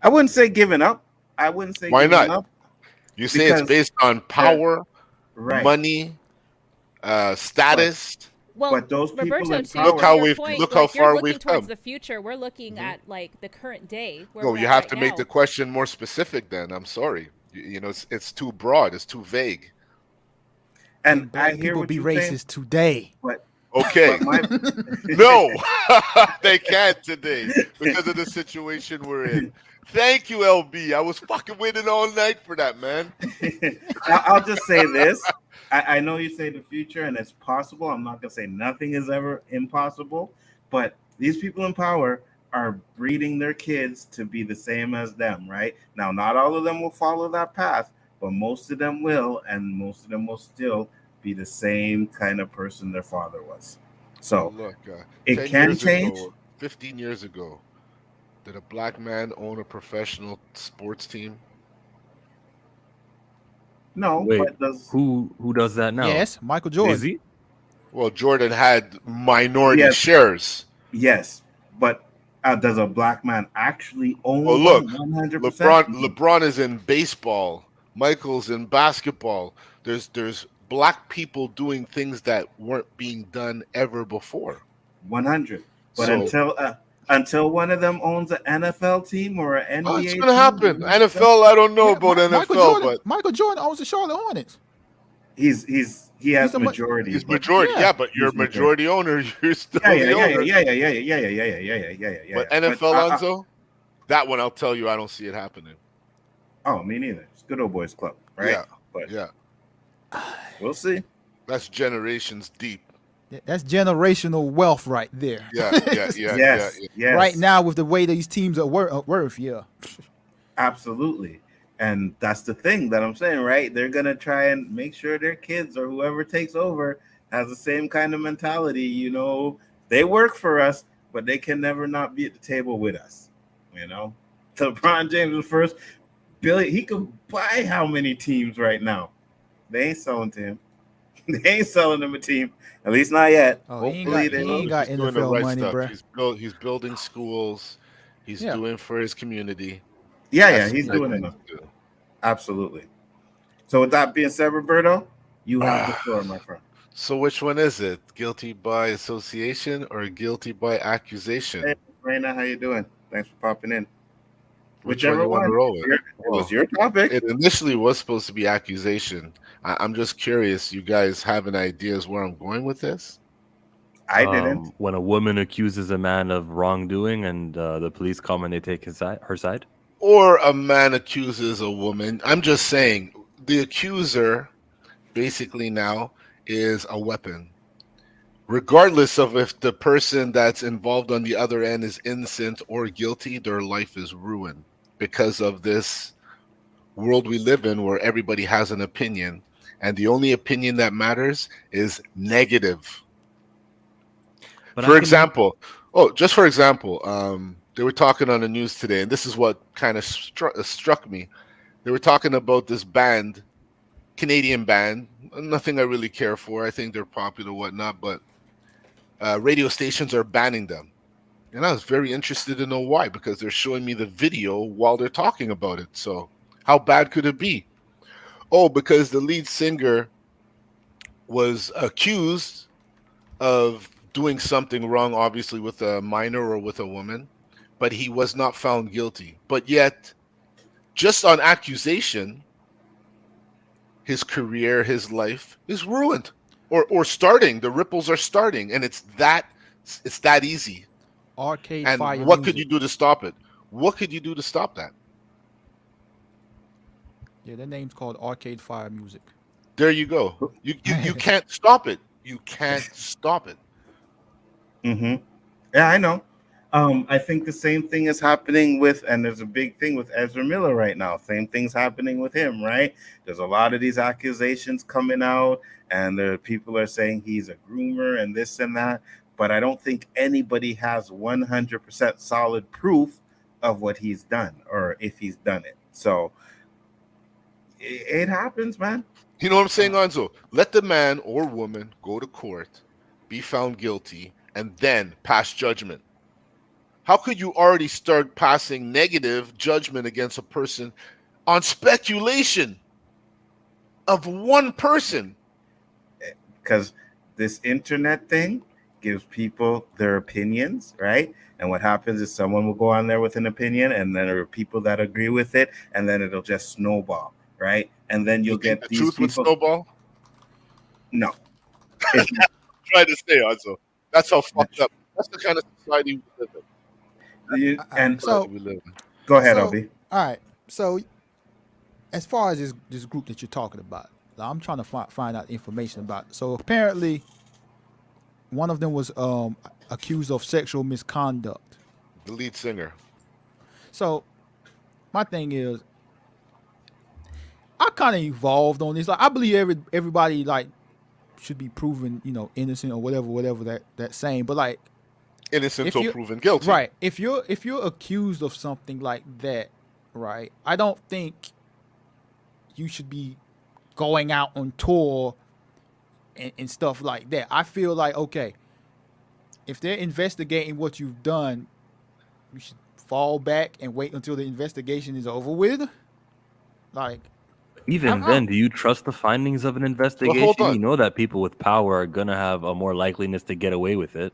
I wouldn't say giving up. I wouldn't say Why giving not? up You say it's because based on they're power, right. money, But status. Well, but those people Roberto, in to Look power, to how your we've point, look how like you're far looking we've towards come. the future. We're looking Mhm. at like the current day where No, we're you at have right to make the now. question more specific. Then I'm sorry. You know, it's too broad. It's too vague. and Can I black hear people what be you're saying, racist today? but Okay. my No, they can't today because of the situation we're in. Thank you, LB. I was fucking waiting all night for that, man. I'll just say this. I know you say the future and it's possible. I'm not gonna say nothing is ever impossible, but these people in power are breeding their kids to be the same as them, right? Now, not all of them will follow that path, but most of them will, and most of them will still be the same kind of person their father was. Well, So look, it 10 can years change. ago, 15 years ago, did a black man own a professional sports team? No, Wait, but does who does that now? Yes, Michael Jay Jordan. Z? Well, Jordan had minority yes, shares. yes, but does a black man actually Well, own look, one 100%? LeBron is in baseball. Michael's in basketball. There's black people doing things that weren't being done ever before. 100. But So until one of them owns an NFL team or an it's NBA gonna team, happen. NFL, I don't know Yeah, about Michael NFL, Jordan. but Michael Jordan owns the Charlotte Hornets. he He's has the majority, he's but majority. yeah. Yeah, but you're a he's majority. majority owner. You're Yeah, still yeah, the yeah, yeah, owner. yeah, yeah, yeah, yeah, yeah, yeah, yeah, yeah, yeah, yeah, yeah, But yeah. But NFL, Lonzo, that one I'll tell you, I don't see it happening. oh, me neither. It's good old boys club, right? Yeah, But yeah, we'll see. that's generations deep. That's generational wealth right there. Yeah, yeah, yeah, yeah, Yes, yeah. Right yes. now, with the way these teams are worth, yeah. Absolutely. And that's the thing that I'm saying, right? They're going to try and make sure their kids or whoever takes over has the same kind of mentality. They work for us, but they can never not be at the table with us. You know, LeBron James was first. Billy, he could buy how many teams right now? They ain't selling to him. They ain't selling him a team. At least not yet. Oh, Well, Hopefully they he ain't will. got he's doing the NFL right money, stuff. bruh. He's building schools. He's Yeah, doing for his community. Yeah, yeah, That's the he's right doing thing enough. to do. Absolutely. So with that being said, Roberto, you have the Ah, floor, my friend. so which one is it? Guilty by association or guilty by Hey, accusation? Raina, how you doing? Thanks for popping in. Which one Whichever you want to one. roll with? It was Well, your topic. it initially was supposed to be accusation. I'm just curious. You guys have an ideas where I'm going with this? I didn't. When a woman accuses a man of wrongdoing and the police come and they take her side. Or a man accuses a woman. I'm just saying the accuser basically now is a weapon. Regardless of if the person that's involved on the other end is innocent or guilty, their life is ruined because of this world we live in where everybody has an opinion. And the only opinion that matters is negative. But I For can. example, just for example, they were talking on the news today, and this is what kind of struck me. They were talking about this band, Canadian band, nothing I really care for. I think they're popular, whatnot, but radio stations are banning them. And I was very interested to know why, because they're showing me the video while they're talking about it. So, how bad could it be? Oh, because the lead singer was accused of doing something wrong, obviously with a minor or with a woman, but he was not found guilty. But yet, just on accusation, his career, his life is ruined, or starting. The ripples are starting, and it's that easy. Arcade And Fire what could you Music. do to stop it? What could you do to stop that? Yeah, their name's called Arcade Fire Music. There you go. You can't stop it. You can't stop it. Mm-hmm. Yeah, I know. I think the same thing is happening with, and there's a big thing with Ezra Miller right now. Same thing's happening with him, right? There's a lot of these accusations coming out, and there people are saying he's a groomer and this and that. But I don't think anybody has 100% solid proof of what he's done or if he's done it. So it happens, man. You know what I'm saying, Anzo? Let the man or woman go to court, be found guilty, and then pass judgment. How could you already start passing negative judgment against a person on speculation of one person? Because this internet thing gives people their opinions, right? And what happens is someone will go on there with an opinion, and then there are people that agree with it, and then it'll just snowball, right? And then You you'll think get the these truth would people. snowball? No, it, Try to say, Anzo. That's how fucked up. That's the kind of society we live in. and So, We live in. go ahead, so Obi. all right. So, as far as this group that you're talking about, I'm trying to find out information about. So apparently, one of them was accused of sexual misconduct. The lead singer. So my thing is, I kind of evolved on this. Like, I believe everybody like should be proven, innocent or whatever that saying. But like, Innocent if till you proven guilty. right, if you're accused of something like that, right, I don't think you should be going out on tour and stuff like that. I feel like, okay, if they're investigating what you've done, you should fall back and wait until the investigation is over with. Like, Even I'm then, do you trust the findings of an But investigation? hold on. You know that people with power are gonna have a more likeliness to get away with it.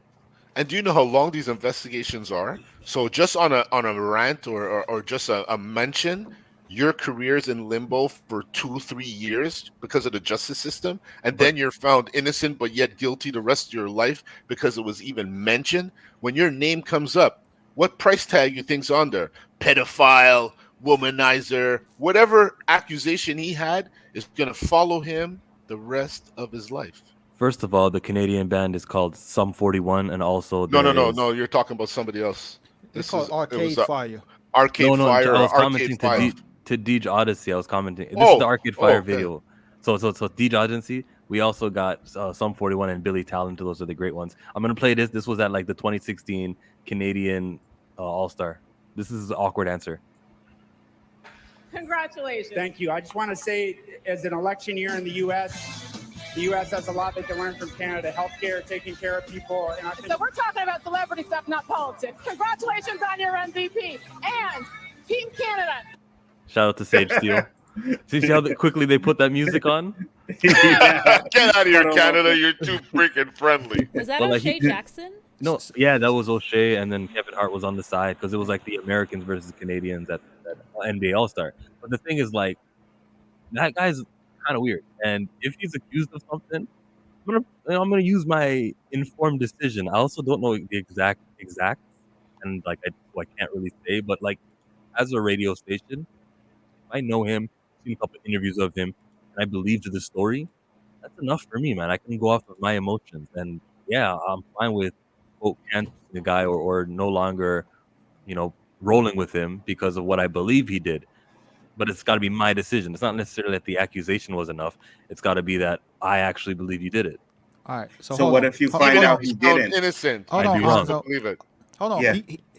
And do you know how long these investigations are? So just on a rant or just a mention, your career's in limbo for 2-3 years because of the justice system, and but then you're found innocent but yet guilty the rest of your life because it was even mentioned. When your name comes up, what price tag you think's on there? Pedophile, womanizer, whatever accusation he had is gonna follow him the rest of his life. First of all, the Canadian band is called Sum 41, and also No, there no, no, is no. You're talking about somebody else. it's This called is it was Arcade Fire. Arcade no. Fire I or was Arcade commenting to Fire. to Deej Odyssey. I was commenting. This is the Oh, Arcade oh, Fire okay. video. So Deej Odyssey. We also got Sum 41 and Billy Talent. Those are the great ones. I'm gonna play this. This was at like the 2016 Canadian All Star. This is an awkward answer. Congratulations. Thank you. I just want to say, as an election year in the U.S. has a lot they can learn from Canada. Healthcare, taking care of people. And I think so we're talking about celebrity stuff, not politics. Congratulations on your MVP. And Team Canada. Shout out to Sage Steele. See how quickly they put that music on? Yeah. Get out of here, But, Canada. You're too freaking friendly. Was that Well, like, O'Shea Jackson? No, yeah, that was O'Shea, and then Kevin Hart was on the side because it was like the Americans versus Canadians at NBA All Star. But the thing is, like, that guy's kind of weird, and if he's accused of something, I'm gonna use my informed decision. I also don't know the exact, and like I can't really say, but like as a radio station, if I know him, seen a couple interviews of him, and I believed the story, that's enough for me, man. I can go off of my emotions, and yeah, I'm fine with canceling the guy or no longer, rolling with him because of what I believe he did. But it's got to be my decision. It's not necessarily that the accusation was enough. It's got to be that I actually believe you did it. All right. So So hold what on. if you Hold find Even on. if out he's he found didn't? innocent, Hold I'd on. be wrong. don't believe it. Hold on. Yeah.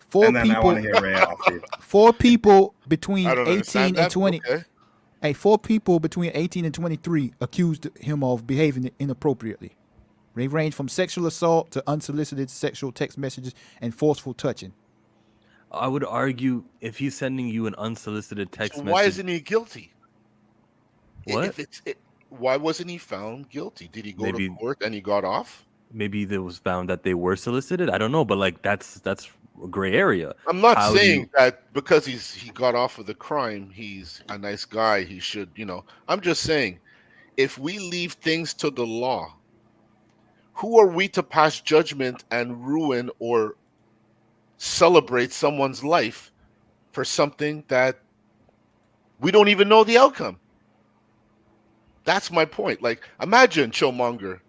Four And then I want people. to hear Ray off you. Four people I between don't 18 understand and that. 20. Okay. Hey, 4 people between 18 and 23 accused him of behaving inappropriately. They range from sexual assault to unsolicited sexual text messages and forceful touching. I would argue if he's sending you an unsolicited So text why message, isn't he guilty? what? Why wasn't he found guilty? Did he go to Maybe court and he got off? maybe there was found that they were solicited. I don't know, but like that's a gray area. I'm not How do saying you? that because he got off of the crime, he's a nice guy. He should, I'm just saying, if we leave things to the law, who are we to pass judgment and ruin or celebrate someone's life for something that we don't even know the outcome? That's my point. Like, imagine, Chillmonger,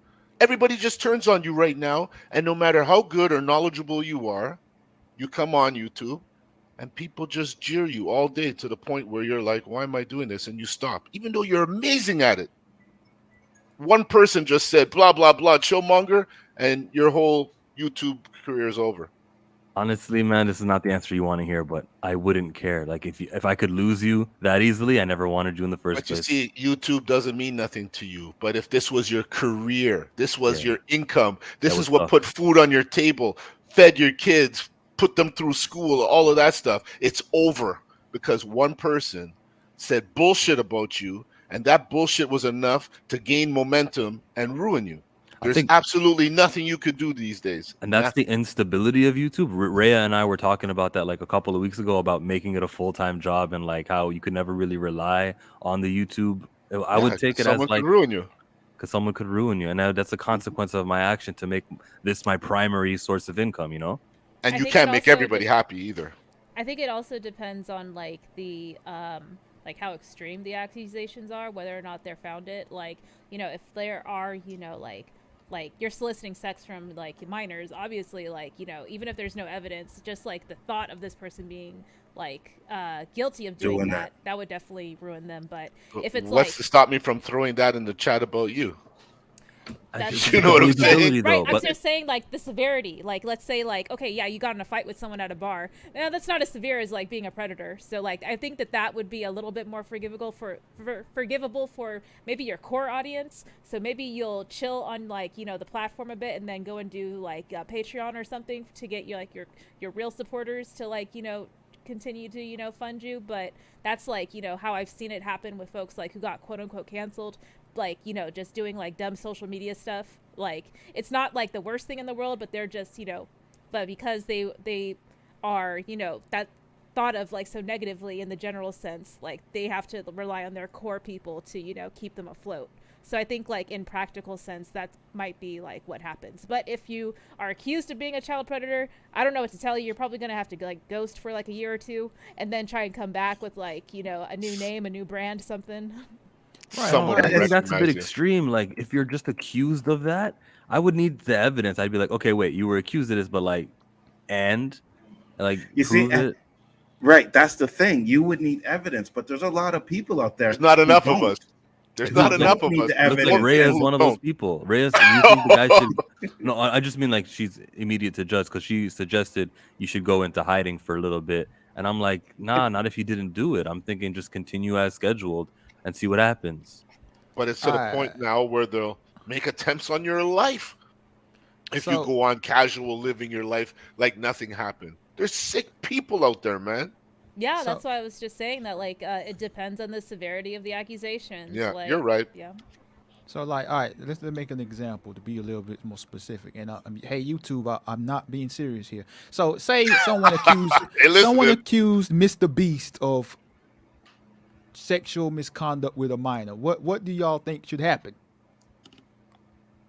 everybody just turns on you right now, and no matter how good or knowledgeable you are, you come on YouTube, and people just jeer you all day to the point where you're like, why am I doing this? And you stop, even though you're amazing at it. One person just said, blah, blah, blah, Chillmonger, and your whole YouTube career is over. Honestly, man, this is not the answer you want to hear, but I wouldn't care. Like if I could lose you that easily, I never wanted you in the first But you place. see, YouTube doesn't mean nothing to you. But if this was your career, this was your income, this is what tough. put food on your table, fed your kids, put them through school, all of that stuff, it's over because one person said bullshit about you, and that bullshit was enough to gain momentum and ruin you. There's absolutely nothing you could do these days. And that's the instability of YouTube. Rhea and I were talking about that like a couple of weeks ago about making it a full-time job and like how you could never really rely on the YouTube. I would take it as someone like could ruin you. Because someone could ruin you, and that's a consequence of my action to make this my primary source of income. You know, and you can't make everybody happy either. I think it also depends on like the like how extreme the accusations are, whether or not they're founded. Like, you know, if there are, you know, like you're soliciting sex from like minors, obviously, like, you know, even if there's no evidence, just like the thought of this person being like guilty of doing that would definitely ruin them. But if it's what's to stop me from throwing that in the chat about you? That's, you know what I'm saying? Right, I'm just saying like the severity. Like, let's say like, okay, yeah, you got in a fight with someone at a bar. Now, that's not as severe as like being a predator. So like, I think that would be a little bit more forgivable for maybe your core audience. So maybe you'll chill on like, you know, the platform a bit and then go and do like Patreon or something to get you like your real supporters to like, you know, continue to, you know, fund you. But that's like, you know, how I've seen it happen with folks like who got quote unquote canceled, like, you know, just doing like dumb social media stuff. Like, it's not like the worst thing in the world, but they're just, you know, but because they are, you know, that thought of like so negatively in the general sense, like they have to rely on their core people to, you know, keep them afloat. So I think like in practical sense, that might be like what happens. But if you are accused of being a child predator, I don't know what to tell you. You're probably going to have to like ghost for like a year or two and then try and come back with like, you know, a new name, a new brand, something. Right. I think that's a bit extreme. Like if you're just accused of that, I would need the evidence. I'd be like, okay, wait, you were accused of this, but like, and like you prove see, it. Right, that's the thing. You would need evidence, but there's a lot of people out there. There's not enough of us. There's not enough of us. Looks like Rhea is one of those people. Rhea, you think the guy should? No, I just mean like she's immediate to judge because she suggested you should go into hiding for a little bit, and I'm like, nah, not if you didn't do it. I'm thinking just continue as scheduled and see what happens. But it's to the point now where they'll make attempts on your life if you go on casual living your life like nothing happened. There's sick people out there, man. Yeah, that's why I was just saying that, like, it depends on the severity of the accusations. Yeah, like, you're right. Yeah. So, like, all right, let's make an example to be a little bit more specific. And hey, YouTube, I'm not being serious here. So, say someone accused Mr. Beast of sexual misconduct with a minor. What do y'all think should happen?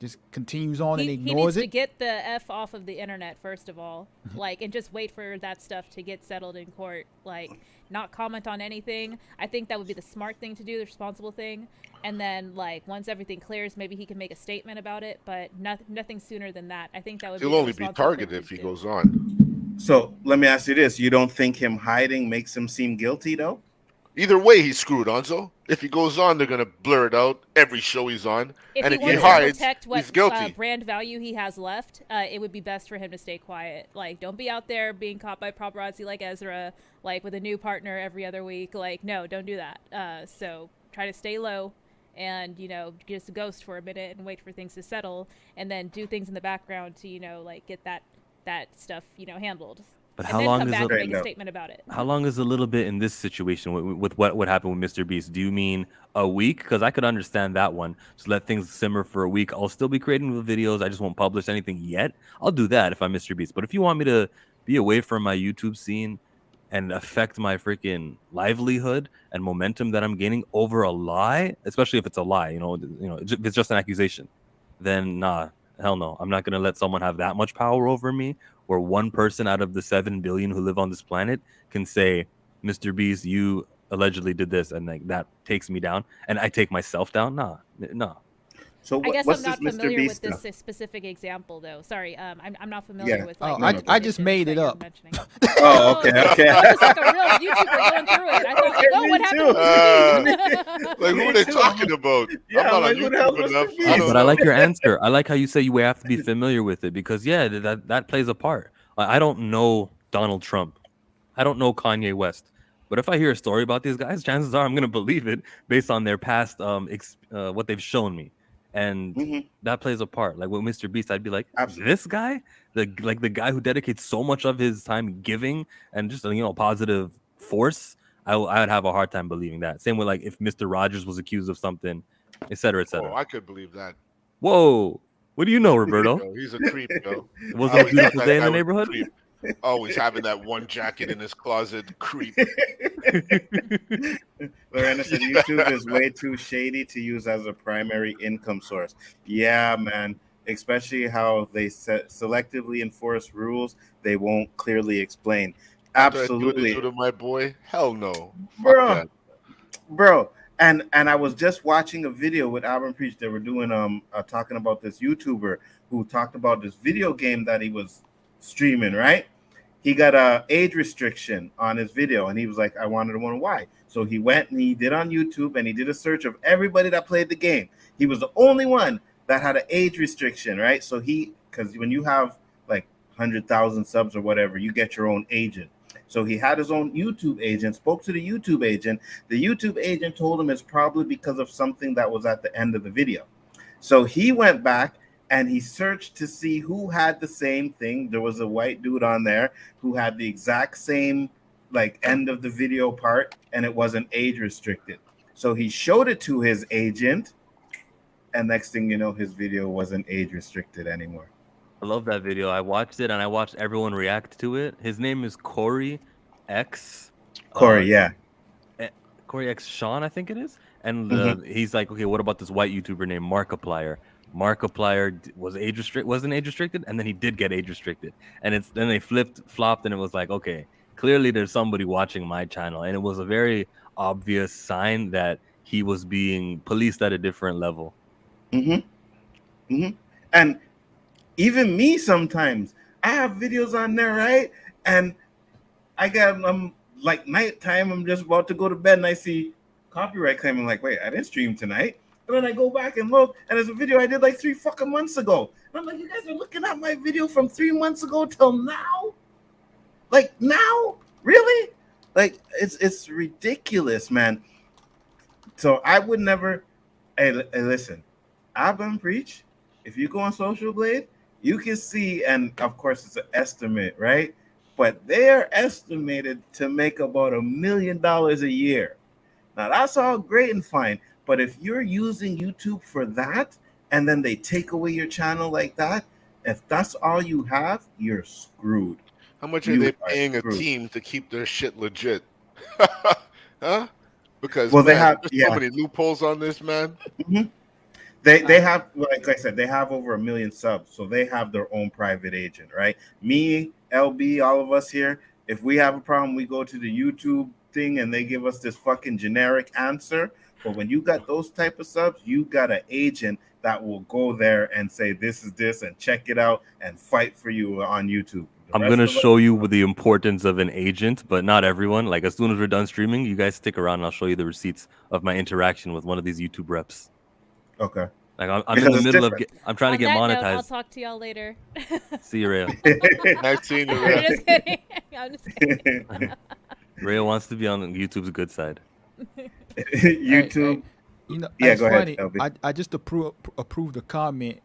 Just continues on and ignores he needs it? to get the F off of the internet, first of all. Like, and just wait for that stuff to get settled in court. Like, not comment on anything. I think that would be the smart thing to do, the responsible thing. And then, like, once everything clears, maybe he can make a statement about it, but nothing sooner than that. I think that would He'll only be targeted if he goes on. So let me ask you this. You don't think him hiding makes him seem guilty, though? Either way, he's screwed, Nzo. If he goes on, they're going to blur it out every show he's on. If and he if wants he hides, to protect what he's guilty. brand value he has left, it would be best for him to stay quiet. Like, don't be out there being caught by paparazzi like Ezra, like with a new partner every other week. Like, no, don't do that. So try to stay low and, you know, just ghost for a minute and wait for things to settle and then do things in the background to, you know, like get that stuff, you know, handled. But and how then long come is back it? and make a statement about it. How long is a little bit in this situation with what happened with Mr. Beast? Do you mean a week? Because I could understand that one. Just let things simmer for a week. I'll still be creating the videos. I just won't publish anything yet. I'll do that if I'm Mr. Beast. But if you want me to be away from my YouTube scene and affect my freaking livelihood and momentum that I'm gaining over a lie, especially if it's a lie, you know, if it's just an accusation, then nah, hell no. I'm not gonna let someone have that much power over me, where one person out of the 7 billion who live on this planet can say, Mr. Beast, you allegedly did this, and like that takes me down, and I take myself down. Nah. So I guess what's I'm not this Mr. familiar Beast with stuff? this specific example, though. Sorry, I'm not familiar Yeah. with Oh, like. I just made it up. Oh, okay, okay. Oh, just like a real YouTuber going through it. I thought, like, oh, Me what happened with Mr. Beast? Like, who Me are they too. talking about? Yeah, I'm not like, on who the hell YouTube was enough. Mr. I Beast? But don't I know. like your answer. I like how you say you have to be familiar with it because that plays a part. I don't know Donald Trump. I don't know Kanye West. But if I hear a story about these guys, chances are I'm gonna believe it based on their past what they've shown me. And Mhm. that plays a part. Like with Mr. Beast, I'd be like, Absolutely. this guy, the guy who dedicates so much of his time giving and just positive force. I'd have a hard time believing that. Same with like if Mr. Rogers was accused of something, et cetera, et Oh, cetera. I could believe that. Whoa, what do you know, Roberto? Yo, he's a creep, yo. Was I it a always thought beautiful that day in guy the was a neighborhood? creep. Always having that one jacket in his closet, creep. Lorena said YouTube is way too shady to use as a primary income source. Yeah, man. Especially how they selectively enforce rules they won't clearly explain. After I see what they Absolutely, do to my boy, hell no. Fuck bro. that. Bro, and I was just watching a video with Alvin Preach. They were doing talking about this YouTuber who talked about this video game that he was streaming, right? He got a age restriction on his video, and he was like, I wanted to know why. So he went and he did on YouTube, and he did a search of everybody that played the game. He was the only one that had an age restriction, right? So because when you have like 100,000 subs or whatever, you get your own agent. So he had his own YouTube agent, spoke to the YouTube agent. The YouTube agent told him it's probably because of something that was at the end of the video. So he went back and he searched to see who had the same thing. There was a white dude on there who had the exact same like end of the video part, and it wasn't age restricted. So he showed it to his agent, and next thing you know, his video wasn't age restricted anymore. I love that video. I watched it and I watched everyone react to it. His name is Corey X. Corey, yeah. Corey X Sean, I think it is. And Mhm. he's like, okay, what about this white YouTuber named Markiplier? Markiplier wasn't age restricted, and then he did get age restricted. And then they flopped, and it was like, okay, clearly there's somebody watching my channel, and it was a very obvious sign that he was being policed at a different level. And even me sometimes, I have videos on there, right? And I got like nighttime, I'm just about to go to bed, and I see copyright claim. I'm like, wait, I didn't stream tonight. And then I go back and look, and there's a video I did like 3 fucking months ago. And I'm like, you guys are looking at my video from 3 months ago till now? Like now? Really? Like it's ridiculous, man. So I would never. Hey, listen, Alvin Preach. If you go on Social Blade, you can see, and of course it's an estimate, right? But they are estimated to make about $1 million a year. Now that's all great and fine, but if you're using YouTube for that, and then they take away your channel like that, if that's all you have, you're screwed. How much are You they are paying a screwed. team to keep their shit legit? Huh? Because Well, they man, have- there's yeah. so many loopholes on this, man. They have, like I said, they have over 1 million subs, so they have their own private agent, right? Me, LB, all of us here, if we have a problem, we go to the YouTube thing and they give us this fucking generic answer. But when you got those type of subs, you got an agent that will go there and say this is this and check it out and fight for you on YouTube. I'm gonna show you the importance of an agent, but not everyone. Like as soon as we're done streaming, you guys stick around and I'll show you the receipts of my interaction with one of these YouTube reps. Okay. Like I'm Because in the it's middle different. I'm trying to get On that note, I'll monetized. talk to y'all later. See you, Rhea. Nice seeing you, I'm Ray. just kidding. I'm just kidding. Rhea wants to be on YouTube's good side. YouTube. You know, Yeah, it's go ahead, funny. LB. I just approved a comment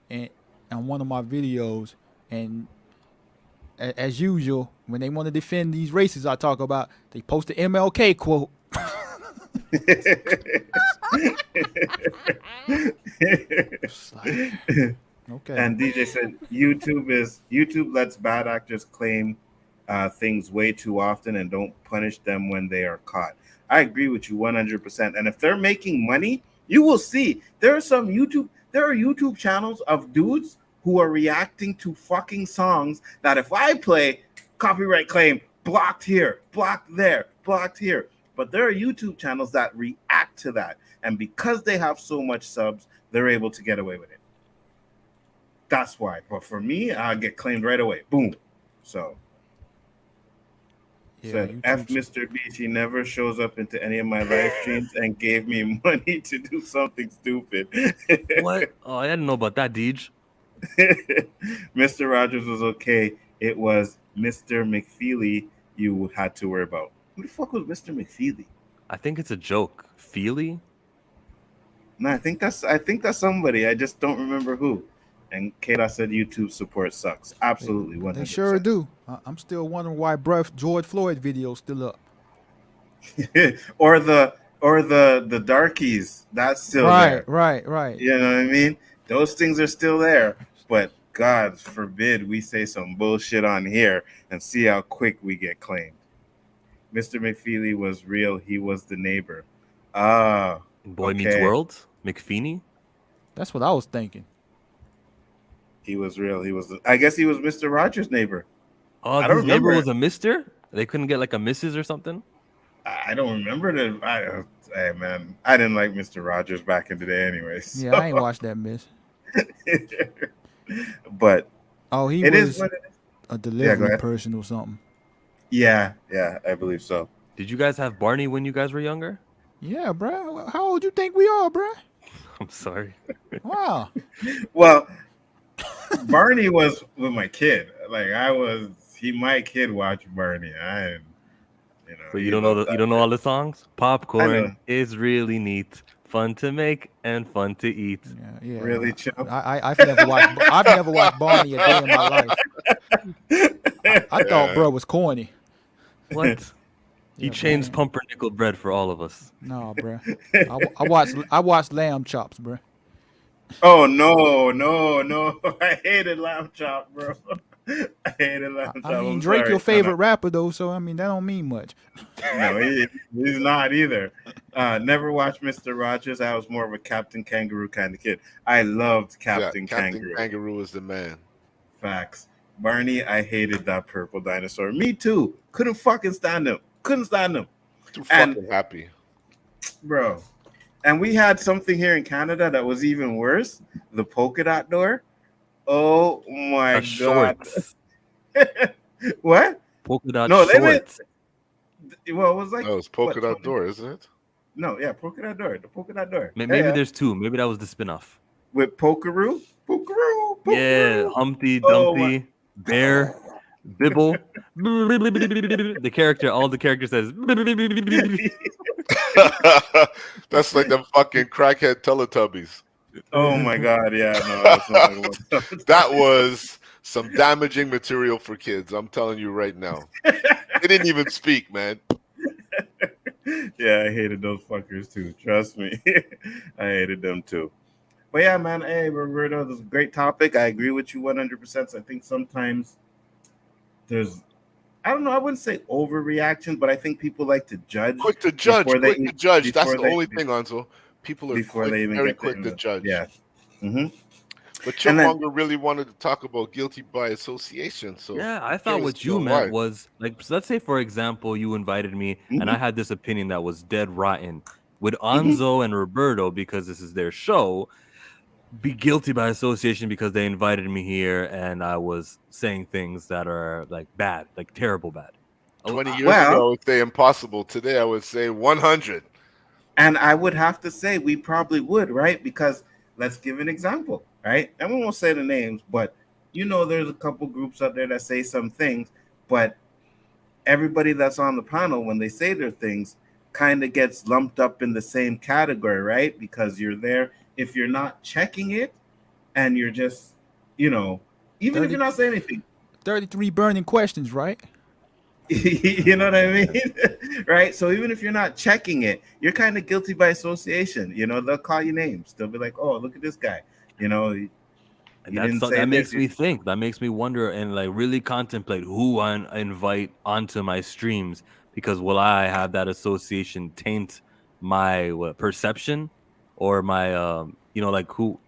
on one of my videos, and as usual, when they want to defend these races I talk about, they post the MLK quote. It's like, okay. And DJ said YouTube lets bad actors claim things way too often and don't punish them when they are caught. I agree with you 100%. And if they're making money, you will see there are YouTube channels of dudes who are reacting to fucking songs that if I play, copyright claim, blocked here, blocked there, blocked here. But there are YouTube channels that react to that, and because they have so much subs, they're able to get away with it. That's why. But for me, I get claimed right away. Boom. So said F Mr. Beast. He never shows up into any of my live streams and gave me money to do something stupid. What? Oh, I didn't know about that, Deej. Mr. Rogers was okay. It was Mr. McFeely you had to worry about. Who the fuck was Mr. McFeely? I think it's a joke. Feely? No, I think that's somebody. I just don't remember who. And K-Dots said YouTube support sucks. Absolutely, 100%. They sure do. I'm still wondering why George Floyd video's still up. or the darkies. That's still there. Right. You know what I mean? Those things are still there. But God forbid we say some bullshit on here and see how quick we get claimed. Mr. McFeely was real. He was the neighbor. Boy Meets World? McFeeny? That's what I was thinking. He was real. I guess he was Mr. Rogers' neighbor. Oh, his neighbor was a mister? They couldn't get like a missus or something? I don't remember that. Hey, man, I didn't like Mr. Rogers back in the day anyways. So. Yeah, I ain't watched that miss. But he was a delivery person or something. Yeah, I believe so. Did you guys have Barney when you guys were younger? Yeah, bro. How old you think we are, bro? I'm sorry. Wow. Well, Barney was with my kid. Like my kid watched Barney. So you don't know all the songs? Popcorn is really neat, fun to make and fun to eat. Yeah. Really chill. I've never watched Barney a day in my life. I thought bro was corny. What? He changed pumpernickel bread for all of us. No, bro. I watched Lamb Chops, bro. Oh no! I hated Lamb Chop, bro. I hated Lamb Chop. I mean, Drake your favorite rapper though, so I mean that don't mean much. No, he's not either. Never watched Mr. Rogers. I was more of a Captain Kangaroo kind of kid. I loved Captain Kangaroo. Captain Kangaroo was the man. Facts. Barney, I hated that purple dinosaur. Me too. Couldn't fucking stand him. Too fucking happy. Bro. And we had something here in Canada that was even worse. The polka dot door. Oh my God. What? Polka dot shorts. Well, it was like... No, it's polka dot door, isn't it? No, yeah, polka dot door. The polka dot door. Maybe there's two. Maybe that was the spinoff. With Pokeroo? Yeah, Humpty, Dumpty, Bear, Bibble. All the character says. That's like the fucking crackhead Teletubbies. Oh my God, yeah, no, that's not that was some damaging material for kids. I'm telling you right now. They didn't even speak, man. Yeah, I hated those fuckers too. Trust me. I hated them too. But yeah, man, hey, Roberto, this is a great topic. I agree with you 100%. I think sometimes there's, I don't know, I wouldn't say overreactions, but I think people like to judge. Quick to judge. That's the only thing, Nzo. People are very quick to judge. Yeah. Mm-hmm. But Chillmonger really wanted to talk about guilty by association. So yeah, I thought what you meant was like, so let's say, for example, you invited me and I had this opinion that was dead rotten. Would Nzo and Roberto, because this is their show, be guilty by association because they invited me here and I was saying things that are like bad, like terrible bad? 20 years ago, I would say impossible. Today, I would say 100. And I would have to say we probably would, right? Because let's give an example, right? And we won't say the names, but you know there's a couple groups out there that say some things, but everybody that's on the panel, when they say their things, kind of gets lumped up in the same category, right? Because you're there. If you're not checking it and you're just, even if you're not saying anything. 33 burning questions, right? You know what I mean? Right? So even if you're not checking it, you're kind of guilty by association. They'll call you names. They'll be like, oh, look at this guy. That makes me think. That makes me wonder and like really contemplate who I invite onto my streams, because will I have that association taint my perception or my like who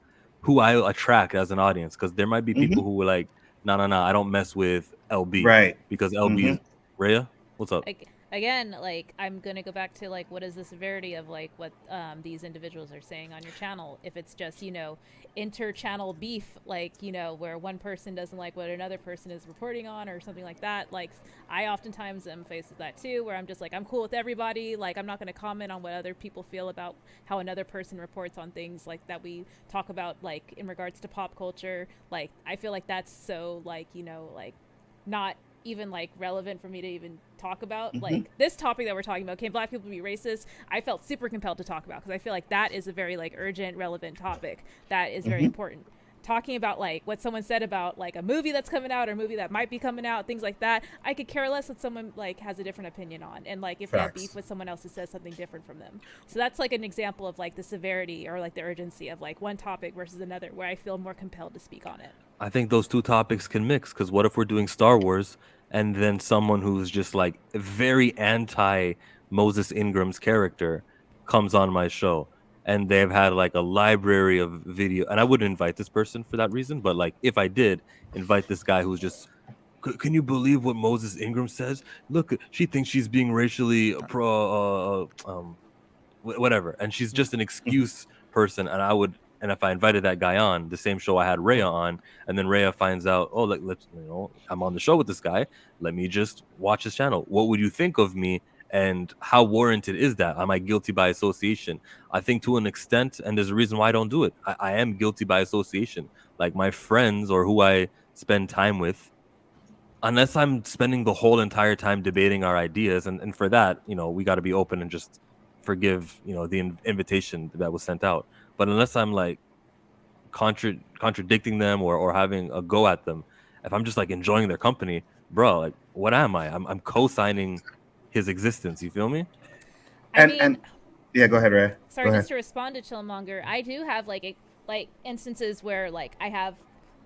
I attract as an audience? Because there might be people who were like, no, I don't mess with LB, right? Because LB is Rhea. What's up? again, like, I'm gonna go back to like, what is the severity of like what these individuals are saying on your channel? If it's just, you know, inter-channel beef, like, you know, where one person doesn't like what another person is reporting on or something like that, like, I oftentimes am faced with that too, where I'm just like, I'm cool with everybody, like, I'm not gonna comment on what other people feel about how another person reports on things like that we talk about, like in regards to pop culture. Like, I feel like that's so, like, you know, like, not even like relevant for me to even talk about. Like, this topic that we're talking about, can black people be racist, I felt super compelled to talk about, because I feel like that is a very like urgent, relevant topic that is very important. Talking about like what someone said about like a movie that's coming out or a movie that might be coming out, things like that, I could care less what someone like has a different opinion on, and like if they have beef with someone else who says something different from them. So that's like an example of like the severity or like the urgency of like one topic versus another, where I feel more compelled to speak on it. I think those two topics can mix, because what if we're doing Star Wars and then someone who's just like very anti Moses Ingram's character comes on my show, and they've had like a library of video, and I wouldn't invite this person for that reason, but like if I did invite this guy who's just, can you believe what Moses Ingram says? Look, she thinks she's being racially whatever, and she's just an excuse person, and if I invited that guy on the same show I had Rhea on, and then Rhea finds out, oh, like, let's, you know, I'm on the show with this guy, let me just watch his channel, what would you think of me, and how warranted is that? Am I guilty by association? I think to an extent, and there's a reason why I don't do it. I am guilty by association. Like, my friends or who I spend time with, unless I'm spending the whole entire time debating our ideas, and for that, you know, we got to be open and just forgive, you know, the invitation that was sent out. But unless I'm like contradicting them or having a go at them, if I'm just like enjoying their company, bro, like, what am I? I'm co-signing his existence. You feel me? I mean, And yeah, go ahead, Ray. sorry, just to respond to Chillmonger, I do have like like instances where like I have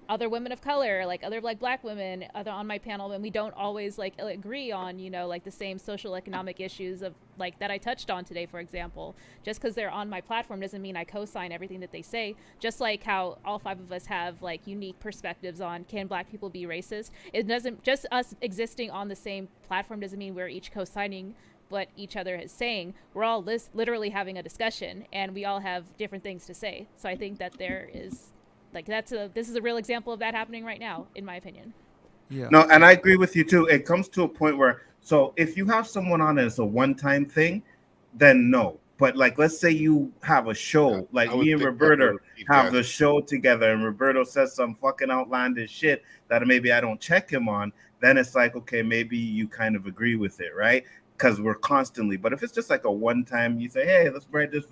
other women of color, like other like black women, other on my panel, and we don't always like agree on, you know, like the same social economic issues of like that I touched on today, for example. Just because they're on my platform doesn't mean I co-sign everything that they say. Just like how all five of us have like unique perspectives on, can black people be racist? It doesn't, just us existing on the same platform doesn't mean we're each co-signing what each other is saying. We're all literally having a discussion, and we all have different things to say. So I think that there is like, this is a real example of that happening right now, in my opinion. Yeah. No, and I agree with you too. It comes to a point where, so if you have someone on as a one-time thing, then no. But like, let's say you have a show, like me and Roberto have the show together, and Roberto says some fucking outlandish shit that maybe I don't check him on, then it's like, okay, maybe you kind of agree with it, right? Because we're constantly. But if it's just like a one-time, you say, hey, let's bring this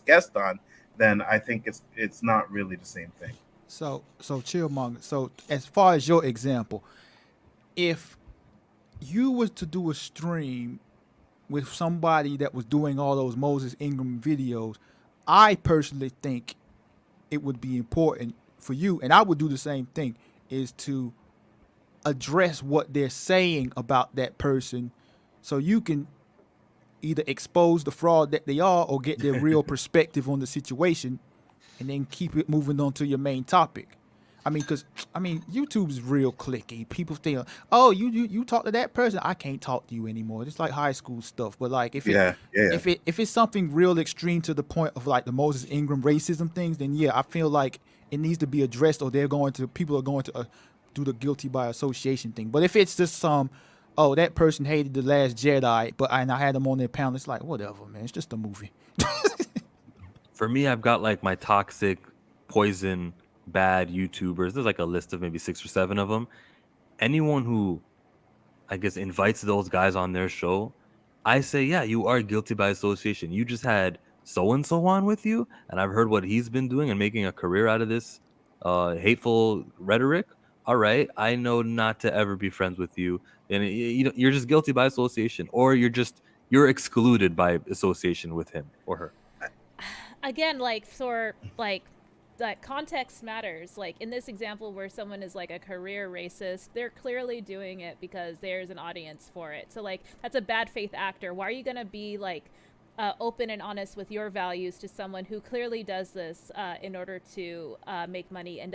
guest on, then I think it's not really the same thing. So Chillmonger. So as far as your example, if you was to do a stream with somebody that was doing all those Moses Ingram videos, I personally think it would be important for you, and I would do the same thing, is to address what they're saying about that person, so you can either expose the fraud that they are or get their real perspective on the situation, and then keep it moving on to your main topic. I mean, because YouTube's real clicky. People think, oh, you talk to that person, I can't talk to you anymore. It's like high school stuff. But like, if it's something real extreme to the point of like the Moses Ingram racism things, then yeah, I feel like it needs to be addressed, or people are going to do the guilty by association thing. But if it's just oh, that person hated The Last Jedi, and I had them on their panel, it's like, whatever, man. It's just a movie. For me, I've got like my toxic, poison, bad YouTubers. There's like a list of maybe 6 or 7 of them. Anyone who, I guess, invites those guys on their show, I say, yeah, you are guilty by association. You just had so-and-so on with you, and I've heard what he's been doing and making a career out of this hateful rhetoric. All right, I know not to ever be friends with you. And you're just guilty by association, or you're excluded by association with him or her. Again, like, for like, that context matters. Like in this example where someone is like a career racist, they're clearly doing it because there's an audience for it. So like, that's a bad faith actor. Why are you gonna be like open and honest with your values to someone who clearly does this in order to make money, and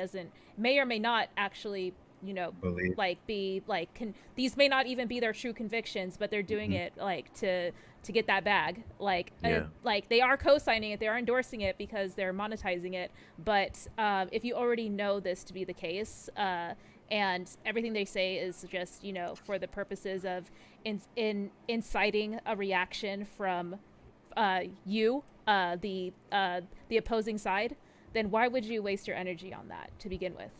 may or may not actually Believe. like be like these may not even be their true convictions, but they're doing it like to get that bag. Like like they are co-signing it, they are endorsing it because they're monetizing it. But if you already know this to be the case, and everything they say is just for the purposes of inciting a reaction from the opposing side, then why would you waste your energy on that to begin with?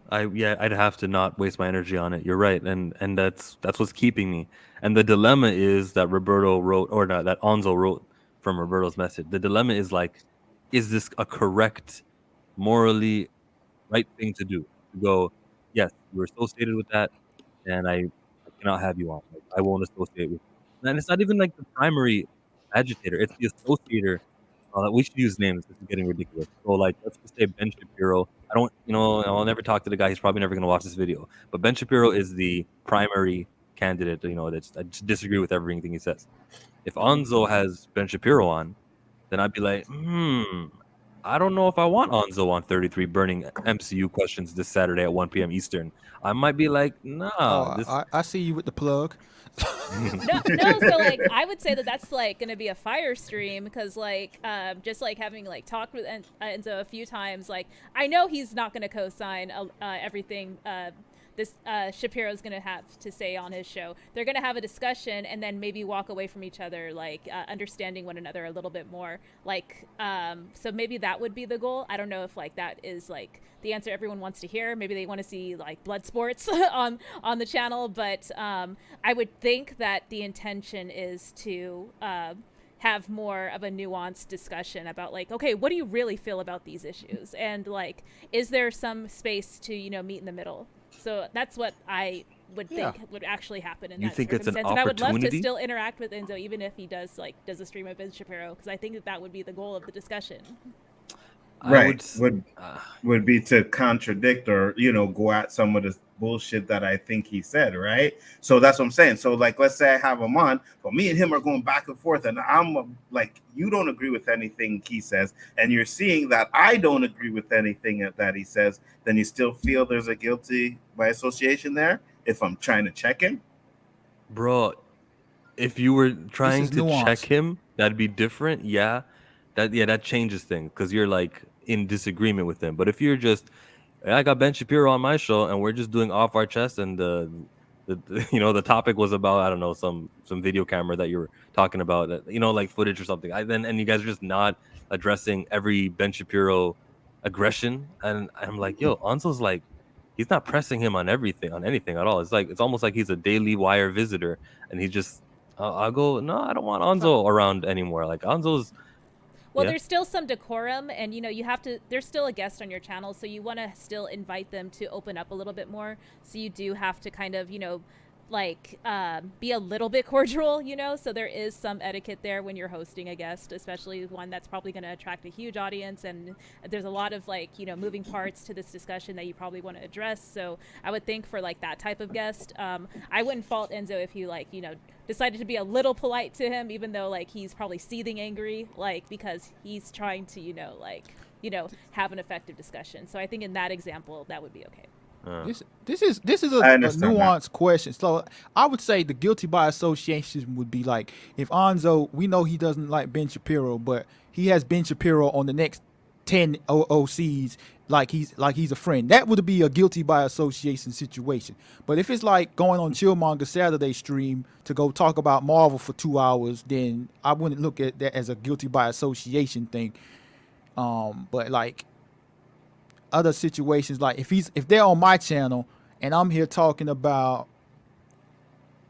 I'd have to not waste my energy on it. You're right, and that's what's keeping me. And the dilemma is that Roberto wrote, or not, that Onzo wrote from Roberto's message. The dilemma is like, is this a correct, morally right thing to do? To go, yes, you're associated with that, and I cannot have you on. Like, I won't associate with you. And it's not even like the primary agitator; it's the associator. We should use names. This is getting ridiculous. So, like, let's just say Ben Shapiro. I don't, I'll never talk to the guy. He's probably never going to watch this video. But Ben Shapiro is the primary candidate. I just disagree with everything he says. If Onzo has Ben Shapiro on, then I'd be like, I don't know if I want Onzo on 33 burning MCU questions this Saturday at 1 p.m. Eastern. I might be like, nah. I see you with the plug. No, so like I would say that's like going to be a fire stream because like just like having like talked with Enzo a few times, like I know he's not going to co-sign everything this Shapiro's going to have to say on his show. They're going to have a discussion and then maybe walk away from each other, like understanding one another a little bit more. Like, so maybe that would be the goal. I don't know if like that is like the answer everyone wants to hear. Maybe they want to see like blood sports on the channel, but I would think that the intention is to have more of a nuanced discussion about like, okay, what do you really feel about these issues? And like, is there some space to, meet in the middle? So that's what I would think would actually happen in You that think it's an circumstance. And I would love to opportunity? still interact with Enzo, even if he does a stream of Ben Shapiro, because I think that would be the goal of the discussion. Right. Would be to contradict or, go at some of the bullshit that I think he said, right? So that's what I'm saying. So like, let's say I have him on, but me and him are going back and forth, and I'm like, you don't agree with anything he says, and you're seeing that I don't agree with anything that he says, then you still feel there's a guilty by association there if I'm trying to check him? Bro, if you were trying to nuance. check him, that'd be different. Yeah, that changes things because you're like in disagreement with him. But if you're just, I got Ben Shapiro on my show and we're just doing off our chest, and the the topic was about, I don't know, some video camera that you were talking about, like footage or something. And you guys are just not addressing every Ben Shapiro aggression, and I'm like, yo, Anzo's like, he's not pressing him on anything at all. It's like, it's almost like he's a Daily Wire visitor, and he just, I'll go, no, I don't want Onzo around anymore. Like Onzo's. Well, Yeah. there's still some decorum, and you have to. There's still a guest on your channel, so you want to still invite them to open up a little bit more. So you do have to kind of, like be a little bit cordial, So there is some etiquette there when you're hosting a guest, especially one that's probably going to attract a huge audience, and there's a lot of like moving parts to this discussion that you probably want to address. So I would think for like that type of guest, I wouldn't fault Enzo if you like decided to be a little polite to him, even though like he's probably seething angry, like because he's trying to have an effective discussion. So I think in that example that would be okay. This is a nuanced question. So I would say the guilty by association would be like, if Onzo, we know he doesn't like Ben Shapiro, but he has Ben Shapiro on the next 10 O.O.Cs like he's a friend. That would be a guilty by association situation. But if it's like going on Chillmonger Saturday stream to go talk about Marvel for 2 hours, then I wouldn't look at that as a guilty by association thing. But like other situations, like if they're on my channel and I'm here talking about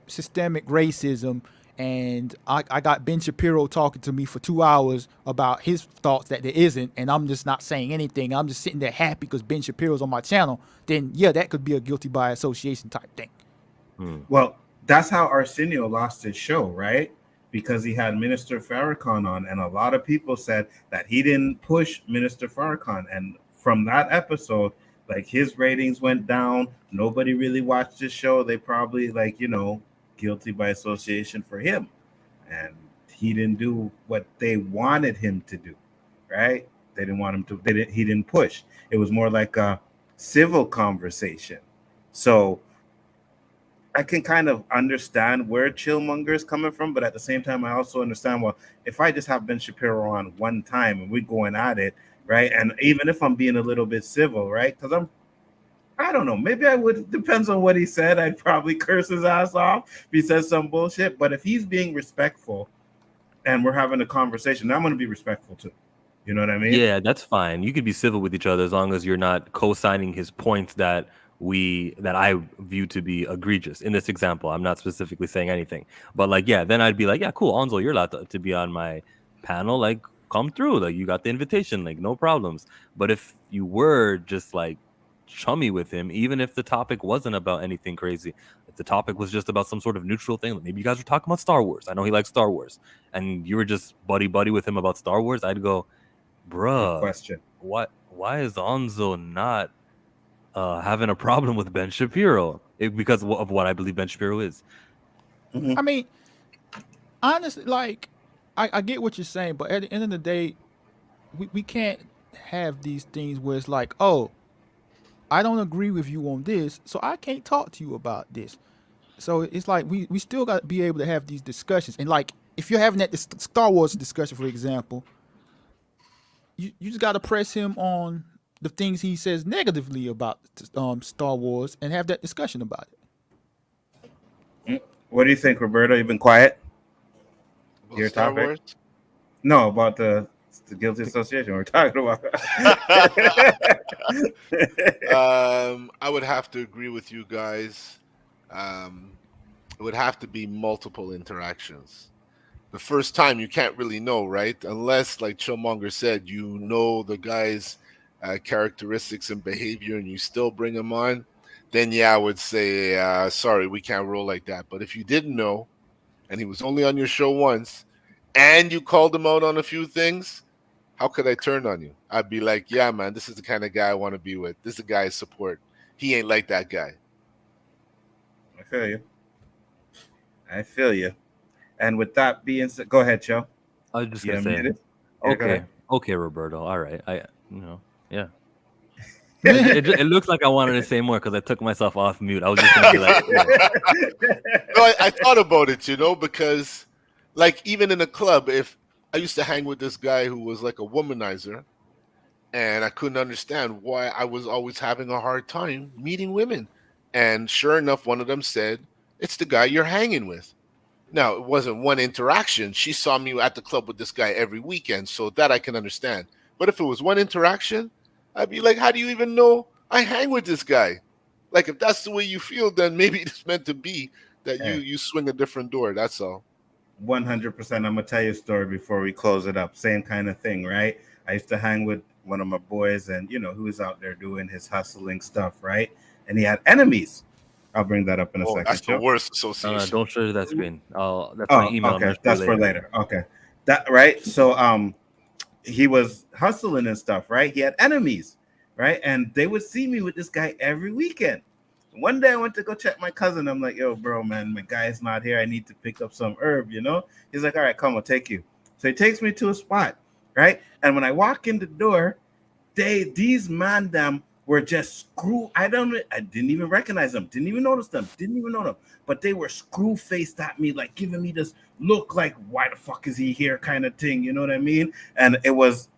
systemic racism, and I got Ben Shapiro talking to me for 2 hours about his thoughts that there isn't, and I'm just not saying anything, I'm just sitting there happy because Ben Shapiro's on my channel, then yeah, that could be a guilty by association type thing. Well, that's how Arsenio lost his show, right? Because he had Minister Farrakhan on, and a lot of people said that he didn't push Minister Farrakhan, and from that episode, like his ratings went down. Nobody really watched his show. They probably guilty by association for him, and he didn't do what they wanted him to do, right? They didn't want him to. He didn't push. It was more like a civil conversation. So I can kind of understand where Chillmonger is coming from, but at the same time, I also understand, well, if I just have Ben Shapiro on one time and we're going at it, right? And even if I'm being a little bit civil, right? Because I don't know, maybe I would, depends on what he said. I'd probably curse his ass off if he says some bullshit. But if he's being respectful and we're having a conversation, I'm going to be respectful too. You know what I mean? Yeah, that's fine. You could be civil with each other as long as you're not co-signing his points that I view to be egregious. In this example, I'm not specifically saying anything, but like, yeah, then I'd be like, yeah, cool, Onzo, you're allowed to be on my panel. Like, come through. Like, you got the invitation. Like, no problems. But if you were just like chummy with him, even if the topic wasn't about anything crazy, if the topic was just about some sort of neutral thing, like maybe you guys were talking about Star Wars. I know he likes Star Wars, and you were just buddy with him about Star Wars. I'd go, Good bruh, question. why is Onzo not having a problem with Ben Shapiro? Because of what I believe Ben Shapiro is. I mean, honestly, like, I get what you're saying, but at the end of the day, we can't have these things where it's like, oh, I don't agree with you on this, so I can't talk to you about this. So it's like we still got to be able to have these discussions. And like, if you're having that Star Wars discussion, for example, you just got to press him on the things he says negatively about Star Wars and have that discussion about it. What do you think, Roberto? You've been quiet. About Your Star topic? Wars? No, about the guilty association we're talking about. I would have to agree with you guys. It would have to be multiple interactions. The first time you can't really know, right? Unless, like Chillmonger said, you know the guy's characteristics and behavior, and you still bring him on. Then yeah, I would say, sorry, we can't roll like that. But if you didn't know, and he was only on your show once, and you called him out on a few things, how could I turn on you? I'd be like, yeah, man, this is the kind of guy I want to be with. This is the guy I support. He ain't like that guy. I feel you. And with that being said, go ahead, Joe. I was just You gonna say, unmuted? Yeah, go ahead. okay, Roberto. All right, yeah. It looks like I wanted to say more because I took myself off mute. I was just gonna be like, No, I thought about it, because like even in a club, if I used to hang with this guy who was like a womanizer, and I couldn't understand why I was always having a hard time meeting women. And sure enough, one of them said, it's the guy you're hanging with. Now, it wasn't one interaction. She saw me at the club with this guy every weekend, so that I can understand. But if it was one interaction, I'd be like, how do you even know I hang with this guy? Like, if that's the way you feel, then maybe it's meant to be that you swing a different door. That's all. 100%. I'm gonna tell you a story before we close it up. Same kind of thing, right? I used to hang with one of my boys, and he was out there doing his hustling stuff, right? And he had enemies. I'll bring that up in a second. That's the Joe. worst association. don't share that screen. That's my email. Okay, that's for later. Okay, that right. So he was hustling and stuff, right? He had enemies, right? And they would see me with this guy every weekend. One day I went to go check my cousin. I'm like, yo, bro, man, my guy's not here. I need to pick up some herb, He's like, all right, come, I'll take you. So he takes me to a spot, right? And when I walk in the door, these man them were just I didn't even recognize them, didn't even notice them, didn't even know them. But they were screw faced at me, like giving me this look like, why the fuck is he here kind of thing, you know what I mean? And it was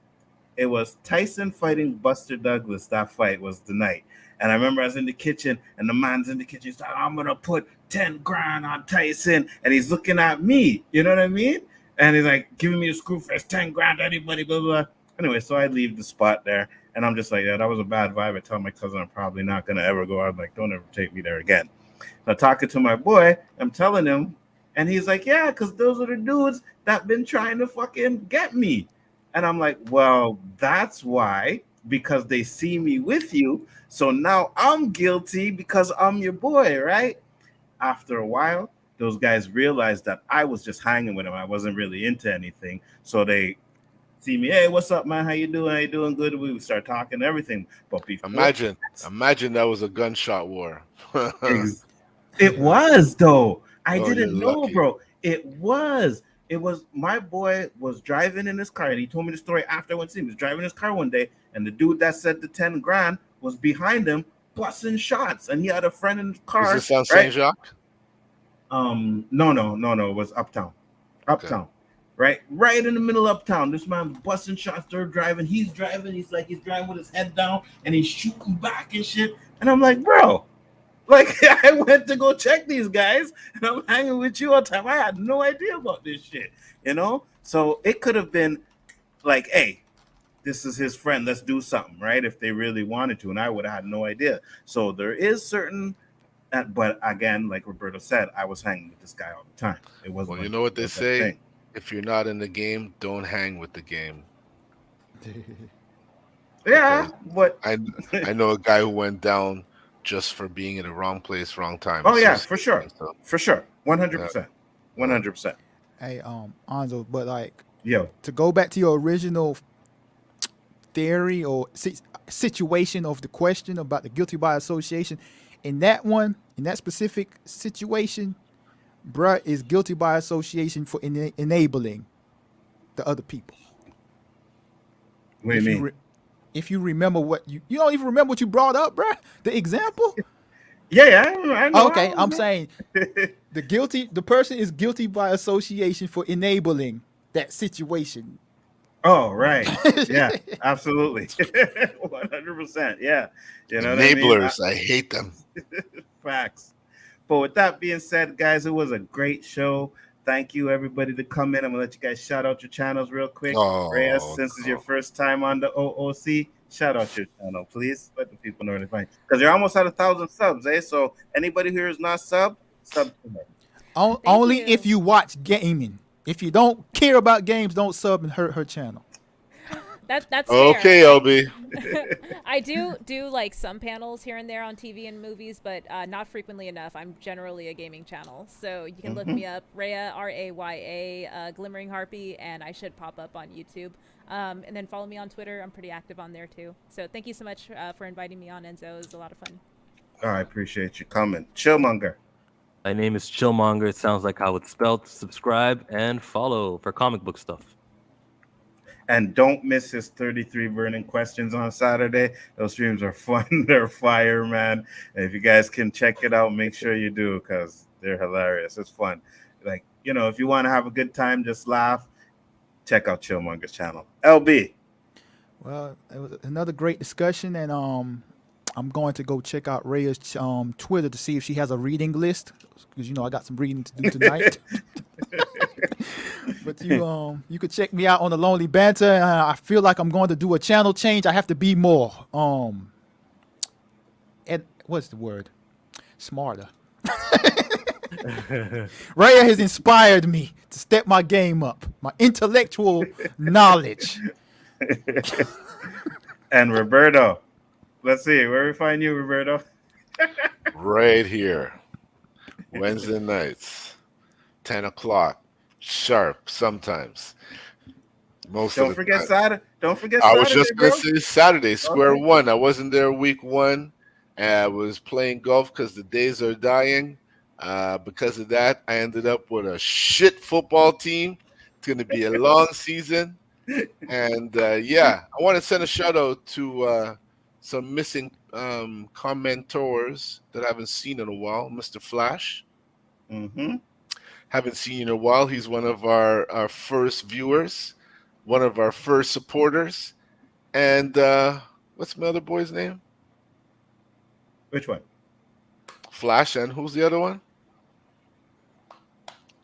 Tyson fighting Buster Douglas. That fight was the night. And I remember I was in the kitchen, and the man's in the kitchen. He's like, I'm going to put 10 grand on Tyson. And he's looking at me. You know what I mean? And he's like, giving me a screw face, 10 grand, anybody, blah, blah. Anyway, so I leave the spot there. And I'm just like, yeah, that was a bad vibe. I tell my cousin I'm probably not going to ever go. I'm like, don't ever take me there again. So talking to my boy, I'm telling him. And he's like, yeah, because those are the dudes that been trying to fucking get me. And I'm like, well, that's why, because they see me with you. So now I'm guilty because I'm your boy, right? After a while, those guys realized that I was just hanging with them. I wasn't really into anything. So they see me, hey, what's up, man? How you doing? How you doing? Good. We would start talking and everything. But before imagine that was a gunshot war. It was, though. I didn't know, lucky. bro. It was my boy was driving in his car, and he told me the story after I went to see him. He was driving his car one day, and the dude that said the 10 grand was behind him, busting shots, and he had a friend in the Was car, this on right? Saint Jacques? No, it was Uptown. Uptown. Okay. Right in the middle of Uptown. This man's busting shots, they're driving. He's driving, he's driving with his head down and he's shooting back and shit. And I'm like, bro, like I went to go check these guys and I'm hanging with you all the time. I had no idea about this shit, you know? So it could have been like, hey, this is his friend, let's do something, right? If they really wanted to, and I would have had no idea. So there is certain, but again, like Roberto said, I was hanging with this guy all the time. It wasn't. Well, like you know what they it was that say: thing. if you're not in the game, don't hang with the game. Yeah, but I know a guy who went down just for being in the wrong place, wrong time. oh yeah, for sure, himself. for sure, 100%, Yeah. 100%. Hey, Anzo, but like Yo, to go back to your original theory or situation of the question about the guilty by association, in that one, in that specific situation, bruh is guilty by association for enabling the other people. what do you mean? If you remember what you don't even remember what you brought up, bruh, the example. Yeah, I know. Okay, I'm saying the person is guilty by association for enabling that situation. Oh, right. Yeah, absolutely. 100%. Yeah. You know what I mean? Enablers, I hate them. Facts. But with that being said, guys, it was a great show. Thank you, everybody, to come in. I'm going to let you guys shout out your channels real quick. Reyes, since it's your first time on the O.O.C., shout out your channel, please. Let the people know where to find you. Because you're almost at 1,000 subs, eh? So anybody here is not sub to her. Only you. if you watch gaming. If you don't care about games, don't sub and hurt her channel. That's Okay, fair. LB. I do like some panels here and there on TV and movies, but not frequently enough. I'm generally a gaming channel, so you can look me up, Raya, Raya, Glimmering Harpy, and I should pop up on YouTube. And then follow me on Twitter. I'm pretty active on there too. So thank you so much for inviting me on, Enzo. It was a lot of fun. Oh, I appreciate you coming. Chillmonger. My name is Chillmonger. It sounds like how it's spelled. Subscribe and follow for comic book stuff. And don't miss his 33 burning questions on Saturday. Those streams are fun. They're fire, man. And if you guys can check it out, make sure you do because they're hilarious. It's fun. Like, you know, if you want to have a good time, just laugh, check out Chillmonger's channel. LB. Well, it was another great discussion, and I'm going to go check out Rhea's Twitter to see if she has a reading list because I got some reading to do tonight. But you could check me out on the Lonely Banter. I feel like I'm going to do a channel change. I have to be more what's the word? Smarter. Rhea has inspired me to step my game up, my intellectual knowledge. And Roberto. Let's see. Where we find you, Roberto? Right here. Wednesday nights, 10 o'clock, sharp sometimes. Don't forget Saturday. Don't forget I Saturday, was just going bro. to say Saturday, square Okay. one. I wasn't there week one. I was playing golf because the days are dying. Because of that, I ended up with a shit football team. It's going to be a long season. And I want to send a shout out to some missing commentors that I haven't seen in a while. Mr. Flash. Mm-hmm. Haven't seen you in a while. He's one of our first viewers, one of our first supporters. And what's my other boy's name? Which one? Flash, and who's the other one?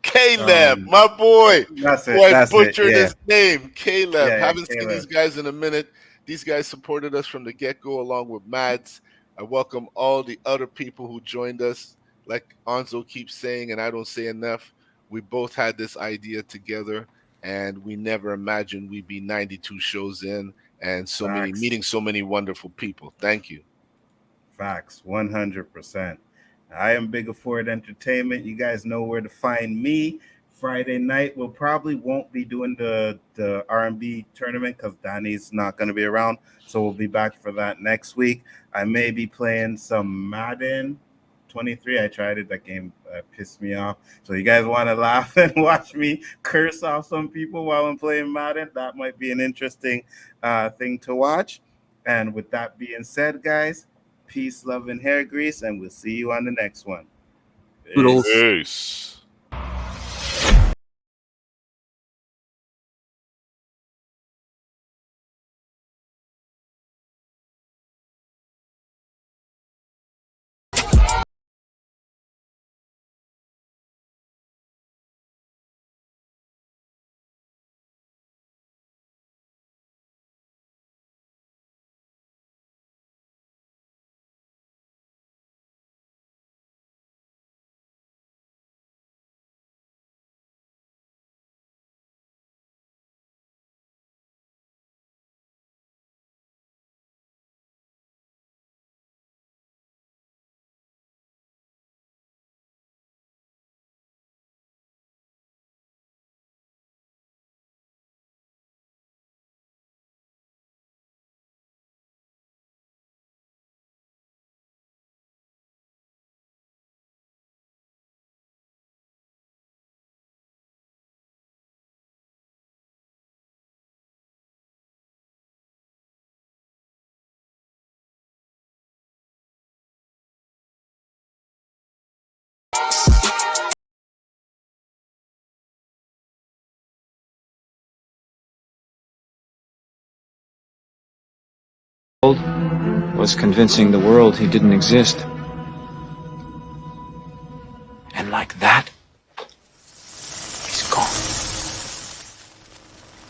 Caleb, my boy. That's it. Boy, I That's butchered it. Yeah. his name. Caleb. Yeah, Haven't seen Caleb. these guys in a minute. These guys supported us from the get-go along with Mads. I welcome all the other people who joined us. Like Anzo keeps saying, and I don't say enough, we both had this idea together, and we never imagined we'd be 92 shows in and meeting so many wonderful people. Thank you. Facts, 100%. I am Big Afford Entertainment. You guys know where to find me. Friday night, we'll probably won't be doing the R&B tournament because Danny's not going to be around. So we'll be back for that next week. I may be playing some Madden 23. I tried it. That game pissed me off. So you guys want to laugh and watch me curse off some people while I'm playing Madden? That might be an interesting thing to watch. And with that being said, guys, peace, love, and hair grease, and we'll see you on the next one. Toodles. Peace. Was convincing the world he didn't exist. And like that,